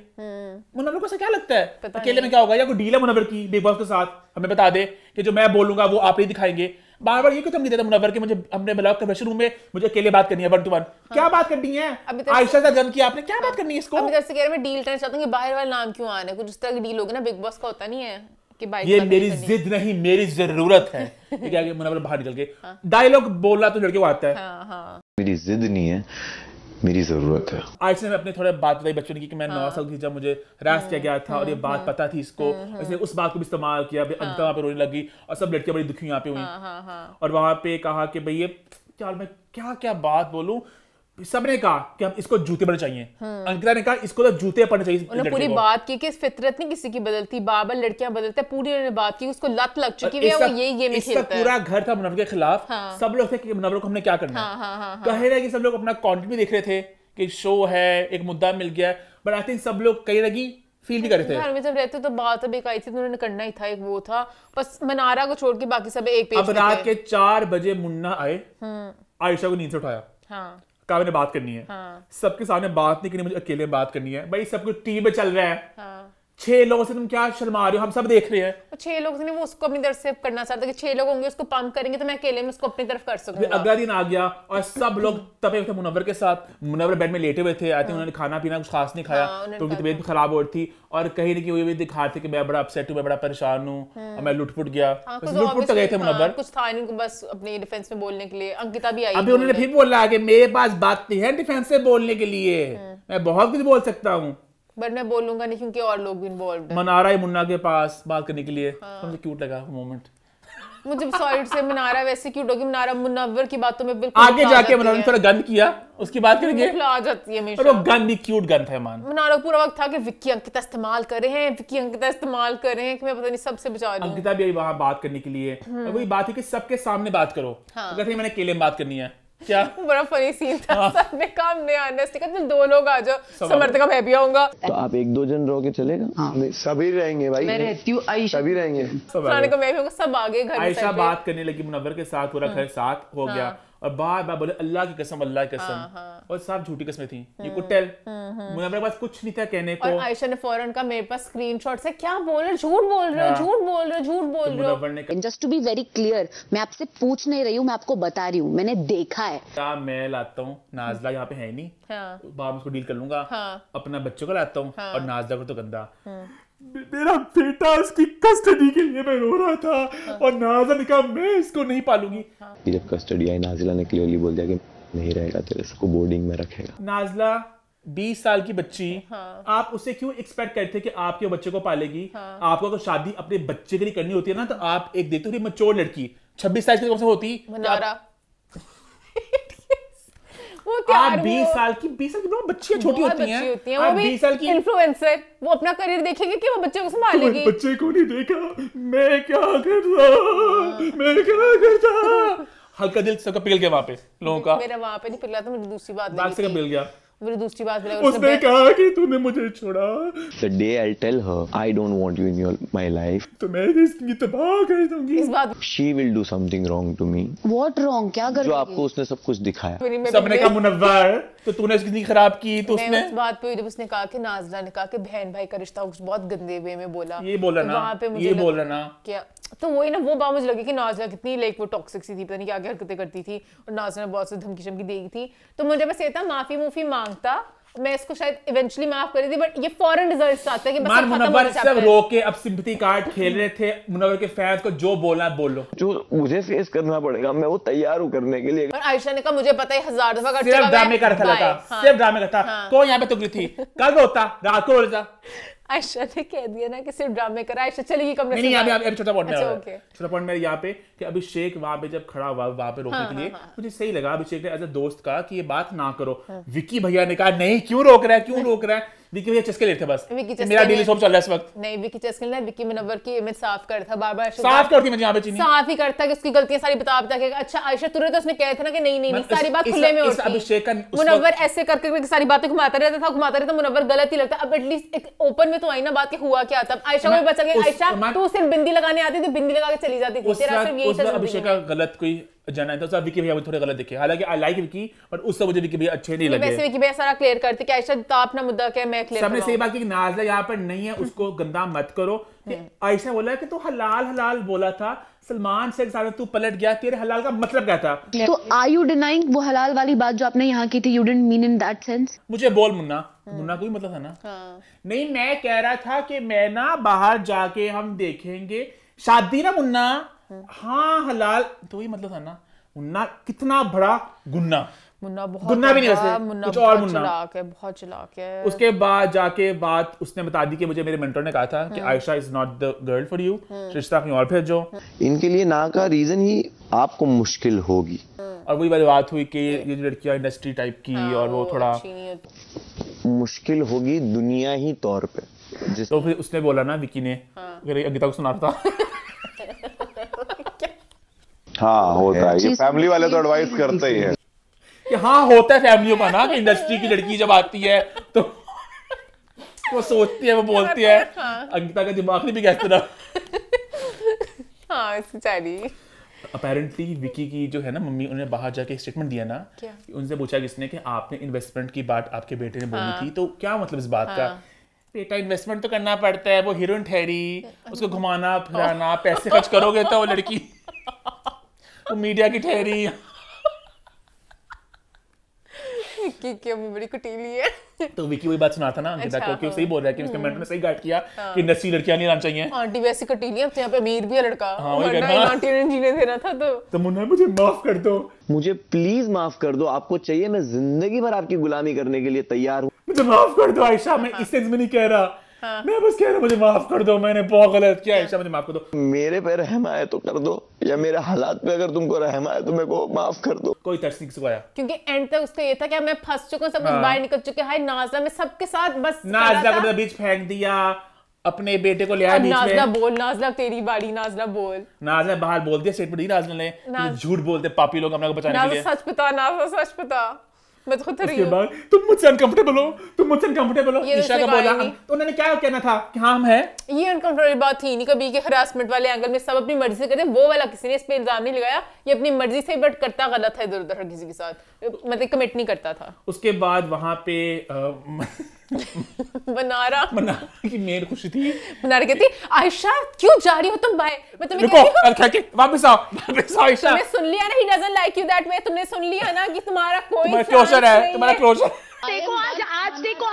मुनव्वर को क्या लगता है अकेले में क्या होगा, या कोई डील है मुनव्वर की बिग बॉस के साथ, हमें बता दे कि जो मैं बोलूंगा वो आप नहीं दिखाएंगे। बार बार ये क्यों धमकी देता मुनव्वर के, मुझे हमने बुलाया कन्फेशन रूम में, मुझे अकेले बात करनी है 1 to 1। क्या बात करनी है? आयशा से गंद किया आपने, क्या बात करनी है इसको? अभी जैसे कह रहे मैं डील करना चाहता हूं कि बाहर वाला नाम क्यों आने, कुछ इस तरह की डील होगी ना, बिग बॉस का होता नहीं है कि बाइक। ये मेरी जिद नहीं, मेरी जरूरत है। ठीक है, मुनव्वर बाहर निकल के डायलॉग बोलना तो लड़के को आता है। मेरी जिद नहीं है, मेरी जरूरत है। आज ने अपने थोड़े बात बताई बच्चों ने कि मैं 9 साल की जब मुझे हरास किया गया था और ये बात पता थी इसको, इसने उस बात को भी इस्तेमाल किया, अंकिता वहाँ पे रोने लगी और सब लड़कियां बड़ी दुखी यहाँ पे हुई और वहां पे कहा कि भाई ये यार मैं क्या क्या बात बोलूं, सबने कहा कि हम इसको जूते पड़ने चाहिए, अंकिता ने कहा इसको तो जूते पड़ने चाहिए। उन्होंने पूरी बात की कि फितरत नहीं किसी की बदलती, बाबर लड़कियां बदलते, पूरी उन्होंने बात की, उसको लत लग चुकी है, वो ये गेम खेलता है। पूरा घर था मुनव्वर के खिलाफ, सब लोग थे कि मुनव्वर को हमने क्या करना है, कह रहे कि सब लोग अपना कंटेंट भी देख रहे थे कि शो है, एक मुद्दा मिल गया, बट आई थिंक सब लोग कहीं लगी फील भी कर रहे थे। घर में जब रहते तो बात अब एक आई थी तो उन्होंने करना ही था, एक वो था बस मनारा को छोड़ के बाकी सब एक पेज। अब रात के 4 बजे मुन्ना आए, आयशा को नींद से उठाया, कहा मैंने बात करनी है, सबके सामने बात नहीं करनी, मुझे अकेले बात करनी है। भाई सब कुछ टीवी पे चल रहा है, 6 लोगों से तुम क्या शर्मा रहे हो, हम सब देख रहे हैं। 6 लोग से नहीं, वो उसको अपनी तरफ से करना चाहता कि 6 लोग होंगे उसको पंप करेंगे तो मैं अकेले में उसको अपनी तरफ कर सकूंगा। अगला दिन आ गया और सब लोग तपे थे मुनव्वर के साथ, मुनव्वर बेड में लेटे हुए थे, आई थिंक उन्होंने खाना पीना कुछ खास नहीं खाया तो उनकी तबीयत भी खराब हो रही थी और कहीं ना कहीं वो भी दिखा रहे थे कि मैं बड़ा अपसेट हूँ, मैं बड़ा परेशान हूँ और मैं लुटपुट गया। लुटपुट तो गए थे मुनव्वर, कुछ था इनको बस अपनी डिफेंस में बोलने के लिए। अंकिता भी आई, अभी उन्होंने फिर बोला कि मेरे पास बात नहीं है डिफेंस से बोलने के लिए, मैं बहुत कुछ बोल सकता हूँ बट मैं बोलूंगा नहीं क्योंकि और लोग भी इन्वॉल्वड हैं। मनारा ही मुन्ना के पास बात करने के लिए, मुझे क्यूट लगा वो मोमेंट। मुझे सॉरी से मनारा वैसे क्यूट होगी, मनारा मुनव्वर की बातों में बिल्कुल आगे जाके मनारा ने थोड़ा गंद किया, उसकी बात करेंगे, आ जाती है हमेशा। और वो गंद भी क्यूट गंद था मान। मनारा पूरा वक्त था कि विक्की अंकिता इस्तेमाल कर रहे हैं, विक्की अंकिता इस्तेमाल कर रहे हैं कि मैं पता नहीं सबसे बचा रही हूं। अंकिता भी आई वहां बात करने के लिए, वही बात है कि सबके सामने बात करो, कहते हैं मैंने अकेले में बात करनी है क्या। बड़ा फनी सीन था, सबने काम नहीं आने से कहा 2 लोग आ जाओ, समर्थक मैं भी आऊंगा। तो आप 1-2 जन रहोगे चलेगा? हाँ। सभी रहेंगे भाई, मैं रहती हूँ, आयशा सभी रहेंगे, मैं भी होगा, सब आगे घर में। आयशा बात करने लगी मुनव्वर के साथ, पूरा घर साथ हो गया और बार बार बोले अल्लाह की कसम, अल्लाह की कसम, और सब झूठी कसमें थी। यू कुड टेल मुनव्वर के पास कुछ नहीं था कहने को। और आयशा ने फौरन कहा मेरे पास स्क्रीनशॉट्स है, क्या बोल रहे हो, झूठ बोल रहे हो, झूठ बोल रहे हो, झूठ बोल रहे हो। Just to be very clear, मैं आपसे पूछ नहीं रही हूँ, मैं आपको बता रही हूँ, मैंने देखा है। क्या मैं लाता हूँ, नाजला यहाँ पे है नहीं, बाप उसको डील कर लूंगा, अपना बच्चों को लाता हूँ और नाजला को तो गंदा। मेरा बेटा उसकी कस्टडी के लिए मैं रो रहा था और नाज़िला ने कहा मैं इसको नहीं पालूंगी। जब कस्टडी आई नाज़िला ने क्लियरली बोल दिया कि नहीं रहेगा, तेरे को बोर्डिंग में रखेगा। नाज़िला 20 साल की बच्ची, आप उससे क्यों एक्सपेक्ट करते कि आपके बच्चे को पालेगी? आपको अगर शादी अपने बच्चे के लिए करनी होती है ना, तो आप एक देखते हो मैच्योर लड़की 26 साल की होती, आप 20 साल की बच्चियां छोटी होती हैं, वो भी 20 साल की इन्फ्लुएंसर, वो अपना करियर देखेंगे कि वो बच्चे को संभालेगी। बच्चे को नहीं देखा, मैं क्या करता हल्का दिल सबका पिघल गया वहां पे लोगों का। मेरा वहां पे नहीं पिघला था, मुझे दूसरी बात बात से पिघल गया। मेरी दूसरी बात उसने कहा कि तूने मुझे छोड़ा। The day I'll tell her I don't want you in my life, तो मैं इसकी तबाह कर दूंगी। इस बात she will do something wrong to me। What wrong? क्या करेगी? जो आपको उसने सब कुछ दिखाया। सबने कहा मुनव्वर तो तूने उसकी जिंदगी खराब की, तो उसने उस बात पे जब उसने कहा कि नाज़िला ने कहा कि बहन भाई का रिश्ता कुछ बहुत गंदे वे में बोला, ये बोला ना, वहां पे मुझे ये बोला ना क्या, तो वही ना वो बात मुझे लगी कि नाज़िला कितनी लाइक वो टॉक्सिक सी थी, पता नहीं क्या क्या हरकतें करती थी और नाज़िला ने बहुत सी धमकी शमकी दी थी। तो मुझे बस ये था माफी मुफी मांगता, मैं इसको शायद इवेंचुअली माफ कर दी, बट ये फौरन रिजल्ट्स आते हैं कि बस मुनव्वर सब रो के अब सिंपैथी कार्ड खेल रहे थे। मुनव्वर के फैंस को जो बोलना है बोलो, जो मुझे फेस करना पड़ेगा मैं वो तैयार हूँ करने के लिए। और आयशा ने कहा मुझे पता है 1000 दफा कर सिर्फ ड्रामे का था, सिर्फ ड्रामे का था। कौन यहाँ पे तुगली थी? कल रोता रात को रोता। आयशा ने कह दिया ना कि सिर्फ ड्रामे करा। आयशा चलेगी कमरे से। नहीं यहाँ पे छोटा पॉइंट में, छोटा पॉइंट में यहाँ पे कि अभिषेक वहां पे जब खड़ा हुआ वहां पे रोकने के लिए, मुझे सही लगा अभिषेक ने एज अ दोस्त कहा कि ये बात ना करो। विक्की भैया ने कहा नहीं क्यों रोक रहा है, क्यों रोक रहा है? विक्की भैया चस्के लेते बस, मेरा डील सोप चल रहा है इस वक्त। नहीं विक्की चस्के नहीं, विक्की मुनव्वर की इमेज साफ कर था, बार-बार साफ करती मैं यहाँ पे चीनी साफ ही करता कि उसकी गलतियां सारी बता के। अच्छा आयशा तुरंत उसने कहा था ना कि नहीं सारी बात खुले में होती। अभिषेक का मुनव्वर ऐसे करके सारी बातें घुमाता रहता था, मुनव्वर गलत ही लगता। अब एटलीस्ट एक ओपन में तो आई ना बात कि हुआ क्या। तब आयशा को भी बचा के आयशा तू सिर्फ बिंदी लगाने आती थी, बिंदी लगा के चली जाती थी। तेरा सिर्फ यही था। अभिषेक का गलत कोई जाना था, विक्की भैया थोड़े गलत दिखे, हालांकि आई लाइक विक्की और उससे मुझे विक्की भैया अच्छे नहीं लगे। वैसे विक्की भैया सारा क्लियर करते कि आयशा तो अपना मुद्दा क्या मैं क्लियर सबने सही बात की कि नाज़िला यहाँ पर नहीं है, उसको गंदा मत करो। आयशा ने बोला कि तू हलाल हलाल बोला था, सलमान से साथ तू पलट गया, तेरे हलाल का मतलब क्या था? तो आर यू डिनाइंग वो हलाल वाली बात जो आपने यहाँ की थी? You didn't mean in that sense. मुझे बोल मुन्ना कोई मतलब था ना? नहीं मैं कह रहा था कि मैं ना बाहर जाके हम देखेंगे शादी ना मुन्ना। हाँ हलाल तो ही मतलब था ना मुन्ना, कितना बड़ा गुन्ना। मुन्ना बहुत गुन्ना भी नहीं वैसे, मुन्ना कुछ और बहुत मुन्ना। चालाक है, बहुत चालाक है। उसके बाद जाके बात उसने बता दी कि मुझे मेरे मेंटर ने कहा था कि Ayesha is not the girl for you, रिश्ता कहीं और भेजो। इनके लिए ना का रीजन ही आपको मुश्किल होगी। और वही वाली बात हुई कि ये जो लड़कियां इंडस्ट्री टाइप की और वो थोड़ा मुश्किल होगी दुनिया ही तौर पे। तो फिर उसने बोला ना विकी ने, अगर अंकिता को सुना था हाँ होता है, ये फैमिली वाले तो एडवाइस करते ही है कि हाँ होता है फैमिलियों का ना कि इंडस्ट्री की लड़की जब आती है तो वो सोचती है, वो बोलती है। अंकिता का दिमाग नहीं भी कैसे तरह। हाँ बेचारी। अपेरेंटली विकी की जो है ना मम्मी, उन्होंने बाहर जाके स्टेटमेंट दिया ना, उनसे पूछा किसने कि आपने इन्वेस्टमेंट की बात आपके बेटे ने बोली थी, तो क्या मतलब इस बात का? बेटा इन्वेस्टमेंट तो करना पड़ता है, वो हीरोइन ठहरी, उसको घुमाना फिराना, पैसे खर्च करोगे तो वो लड़की वो मीडिया की ठहरी। विकी बड़ी कुटीली है। तो विकी वही बात सुना था ना अंकिता को कि वो सही बोल रहा है कि उसके मेंटर ने सही गाइड किया कि इंडस्ट्री लड़कियां नहीं आना चाहिए। आंटी वैसी कुटीली है, यहाँ पे अमीर भी है लड़का। हाँ, वही कहना आंटी ने जीने देना था तो मुन्ना मुझे माफ कर दो, मुझे प्लीज माफ कर दो। आपको चाहिए मैं जिंदगी भर आपकी गुलामी करने के लिए तैयार हूँ। मुझे माफ कर दो आयशा, मैं इस सेंस में नहीं कह रहा। मैं बस कह रहा हूँ मुझे माफ कर दो, मैंने बहुत गलत किया। आयशा मुझे माफ कर दो। मेरे पे रहम आए तो कर दो, या मेरे हालात पे अगर तुमको रहम आए तो मेरे को माफ कर दो। कोई तरस नहीं किसी को आया, क्योंकि एंड तक उसका ये था कि मैं फंस चुका हूँ, सब कुछ बाहर निकल चुके हैं। नाज़ला में सबके साथ बस नाज़ला को बीच फेंक दिया, अपने बेटे को ले आया बीच में। नाज़ला बोल, नाज़ला तेरी बारी, नाज़ला बोल। नाज़ला बाहर बोल दिया, स्टेटमेंट दी नाज़ला ने, झूठ बोलते पापी लोग अपने को बचाने के लिए। सच बता नाज़ला, सच बता। मैं तो खुद उसके बाद तुम मुझसे अनकंफर्टेबल हो, तुम मुझसे अनकंफर्टेबल हो। ईशा का बोला तो उन्होंने क्या कहना था कि हाँ हम हैं। ये अनकंफर्टेबल बात थी नहीं कभी कि हरासमेंट वाले एंगल में सब अपनी मर्जी से करते, वो वाला किसी ने इस पे इल्जाम नहीं लगाया। ये अपनी मर्जी से बट करता गलत है, इधर उधर किसी के साथ, मतलब कमिट नहीं करता था। उसके बाद वहां पे बनारा की मेन खुशी थी। बनारा कहती आयशा क्यों जा रही हो तुम बाहर, मैं तुम्हें वापस आओ आयशा। तुमने सुन लिया ना, he doesn't like you that way. तुमने सुन लिया ना कि तुम्हारा कोई क्लोजर है, तुम्हारा क्लोजर। देखो आज देखो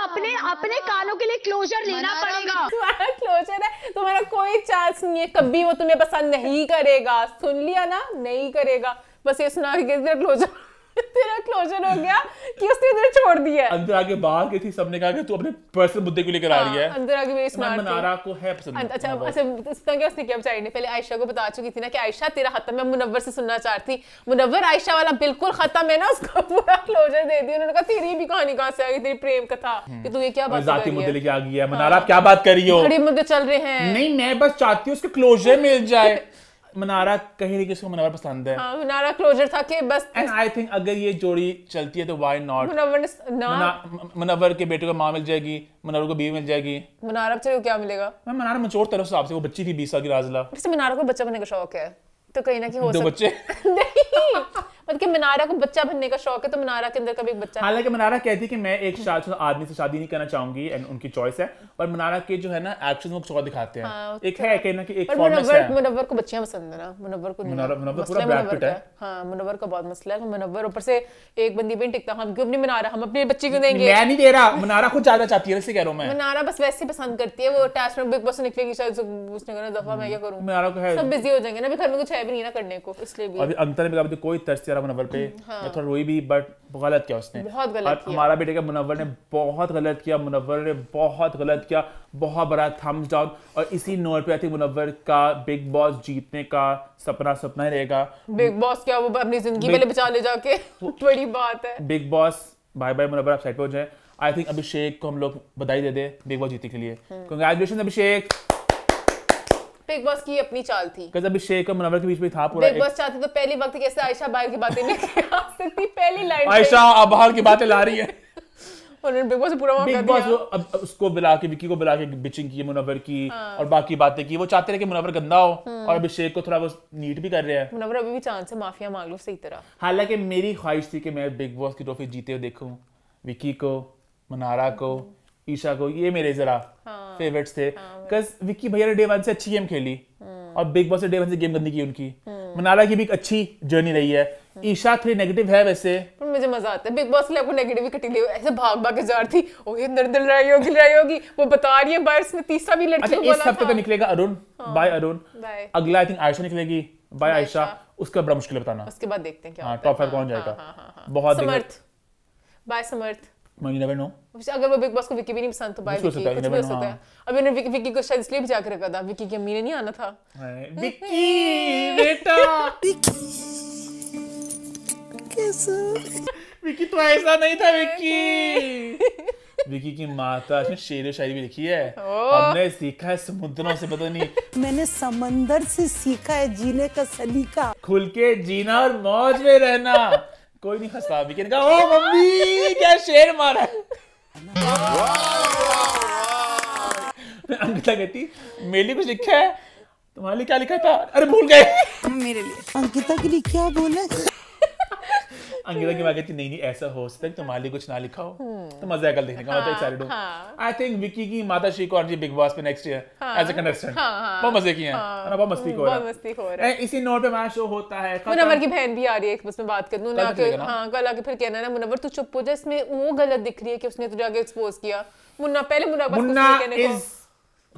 अपने कानों के लिए क्लोजर लेना पड़ेगा। तुम्हारा क्लोजर है, तुम्हारा कोई चांस नहीं है, कभी वो तुम्हें पसंद नहीं करेगा। सुन लिया ना, नहीं करेगा। बस ये सुना के तेरा क्लोजर हो गया कि उसने इधर छोड़ दिया। अंदर आके बाहर गई थी, सबने कहा कि तू अपने पर्सनल मुद्दे को लेकर आ रही है। अंदर आके मेरी स्मार्ट मनारा को है पसंद। अच्छा इसका क्या उसने किया बेचारी ने, पहले आयशा को बता चुकी थी ना कि आयशा तेरा खत्म है। मुनव्वर से सुनना चाहती, मुनव्वर आयशा वाला बिल्कुल खत्म है ना, उसको पूरा क्लोजर दे दिया। उन्होंने कहा तेरी भी कहानी कहां से आ गई, तेरी प्रेम कथा कि तू ये क्या बात कर रही है, मुद्दे लेके आ गई है। मनारा आप क्या बात कर रही हो, बड़े मुद्दे चल रहे हैं। नहीं मैं बस चाहती हूँ उसको क्लोजर मिल जाए। मनारा कहीं नहीं कि उसको मुनव्वर पसंद है। हाँ, मनारा क्लोजर था कि बस। एंड आई थिंक अगर ये जोड़ी चलती है तो व्हाई नॉट। मुनव्वर के बेटे को माँ मिल जाएगी, मुनव्वर को बीवी मिल जाएगी। मनारा को क्या मिलेगा? मनारा मचोर तरफ से आपसे, वो बच्ची थी 20 साल की नाज़ला। वैसे मनारा को बच्चा बनने का शौक है तो कहीं ना कहीं हो सकता है। 2 बच्चे नहीं, मतलब कि मनारा को बच्चा बनने का शौक है तो मनारा के अंदर कभी एक बच्चा। हालांकि मनारा कहती है कि मैं एक आदमी से शादी नहीं करना चाहूंगी, एंड उनकी चॉइस है। और मनारा के जो है ना एक्शन वो कुछ और दिखाते हैं। हाँ, एक है कहना कि एक फॉर्मेट है। मुनव्वर को बच्चियां पसंद है ना, मुनव्वर को मुनव्वर पूरा ब्रैड पिट है। हां, मुनव्वर का बहुत मसला है। मुनव्वर ऊपर से एक बंदी भी टिकता, हम क्यों अपनी मनारा हम अपने बच्चे को देंगे। मैं नहीं दे रहा, मनारा खुद ज्यादा चाहती है, इसलिए कह रहा हूं मैं। मनारा बस वैसे ही पसंद करती है, वो अटैचमेंट बिग बॉस निकलेगी शायद उसने कहना दफा मैं क्या करूं। मनारा को है सब बिजी हो जाएंगे ना, अभी घर में कुछ है भी नहीं ना करने को, इसलिए भी। अभी अंतर में कोई तरस यार मुनव्वर पे, मैं थोड़ा रोई भी, बट गलत किया उसने, बहुत गलत किया। हमारा बेटे का मुनव्वर ने बहुत गलत किया, मुनव्वर ने बहुत गलत किया, बहुत बड़ा थम्स डाउन। और इसी नोट पे आई थिंक मुनव्वर का बिग बॉस जीतने का सपना ही रहेगा। बिग बॉस क्या वो अपनी जिंदगी पहले बचा ले जाके, बड़ी बात है। बिग बॉस बाय बाय मुनव्वर, आप साइड पे हो जाए। आई थिंक अभिषेक को हम लोग बधाई दे दे बिग बॉस जीतने के लिए। कांग्रेचुलेशन अभिषेक। बिग बॉस की अपनी चाल थी, because अभिषेक और मुनव्वर के बीच में था पूरा। बिग बॉस चाहती तो पहली वक्त कैसे आयशा बाहर की बातें लेके आ सकती, पहली लाइन आयशा अब बाहर की बातें ला रही है। उन्होंने बिग बॉस पूरा बिग बॉस अब उसको बुला के, विकी को बुला के बिचिंग की मुनव्वर की, और बाकी बातें की। वो चाहते रहे कि मुनव्वर गंदा हो, और अभिषेक को थोड़ा वो नीट भी कर रहे हैं। मुनव्वर अभी भी चांस है, माफिया मांग लो सही तरह। हालांकि मेरी ख्वाहिश थी कि मैं बिग बॉस की ट्रॉफी जीते हुए देखूं, विकी को, मनारा को, ईशा को। ये मेरे जरा फेवरेट्स थे, बिकॉज विकी भैया ने डे 1 से अच्छी गेम खेली, और बिग बॉस ने डे 1 से गेम गंदी की उनकी। मनारा की भी एक अच्छी जर्नी रही है। ईशा थोड़ी नेगेटिव है वैसे, पर मुझे मजा आता है बिग बॉस के लिए। आपको नेगेटिव भी कटी ऐसे भाग के जा रही थी, ओए अंदर लड़ाई होगी, वो बता रही है बाहर में तीसरा भी लड़की को बोला। इस हफ्ते तो निकलेगा अरुण, बाय अरुण। अगला आई थिंक आयशा निकलेगी, बाय आयशा। उसका बड़ा मुश्किल है बताना, उसके बाद देखते हैं क्या टॉप 5 कौन जाएगा। बहुत Samarth, bye Samarth. You never know. अगर वो बिग बॉस को विकी भी नहीं पसंद तो बाय विकी, कुछ भी हो सकता है। अभी उन्होंने विकी को शायद इसलिए भी जाकर रखा था, विकी की अम्मी ने नहीं आना था। विकी बेटा, विकी तो ऐसा नहीं था। विकी की माता ने शेर शायरी भी लिखी है, हमने सीखा है समुद्रों से, पता नहीं मैंने समंदर से सीखा है जीने का सलीका, खुल के जीना और मौज में रहना। कोई नहीं हंसा, विकी ने कहा ओ मम्मी क्या शेर मारा है। अंकिता कहती मेरे लिए कुछ लिखा है, तुम्हारे लिए क्या लिखा था? अरे भूल गए। मेरे लिए अंकिता के लिए क्या बोले? अंकिता की बात कहती नहीं ऐसा हो सकता है तुम्हारे लिए कुछ ना लिखा हो, तो मजा आएगा देखने का। मैं एक्साइटेड हूं। आई थिंक विकी की माता श्री को आनी बिग बॉस पे next year as a contestant. बहुत मजे किए हैं, बहुत मस्ती हो रहा है। इसी नोट पे हमारा शो होता है। मुनव्वर की बहन भी आ रही है, बस मैं बात कर दूं ना कि हां कल आके फिर कहना ना मुनव्वर तू चुप हो जा, इसमें वो गलत दिख रही है कि उसने तुझे आगे एक्सपोज किया। मुन्ना पहले मुन्ना कहने को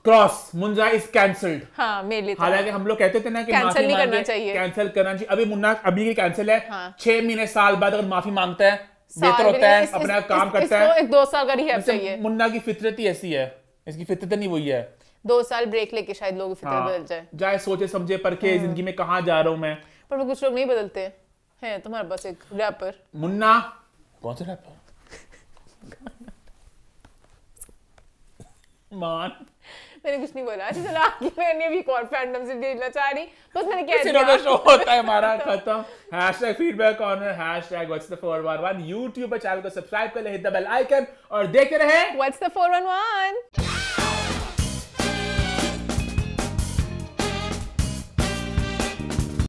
क्रॉस मुन्ना इज कैंसल्ड। हाँ मेरे लिए हालांकि हम लोग कहते थे ना कि कैंसिल नहीं करना चाहिए, कैंसिल करना चाहिए। अभी मुन्ना अभी की कैंसिल है। 6 महीने साल बाद अगर माफी मांगता है बेहतर होता है, अपना काम करता है। एक 2 साल का रिहैब चाहिए। मुन्ना की फितरत ही ऐसी है, इसकी फितरत नहीं वही है। 2 साल ब्रेक लेके शायद लोगों की फितरत बदल जाए सोचे समझे परखे जिंदगी में कहाँ जा रहा हूँ मैं। पर वो कुछ लोग नहीं बदलते हैं। तुम्हारे पास एक रैपर मुन्ना, कौन सा रैपर? मान मैंने कुछ नहीं बोला। अच्छा चलो आगे, मैंने भी और फैंडम से डील चाह रही, बस मैंने कह दिया। इसी शो होता है हमारा खत्म। #feedback corner #what's the 411 YouTube पर चैनल को सब्सक्राइब कर ले, हिट द बेल आइकन और देखते रहे What's the 411।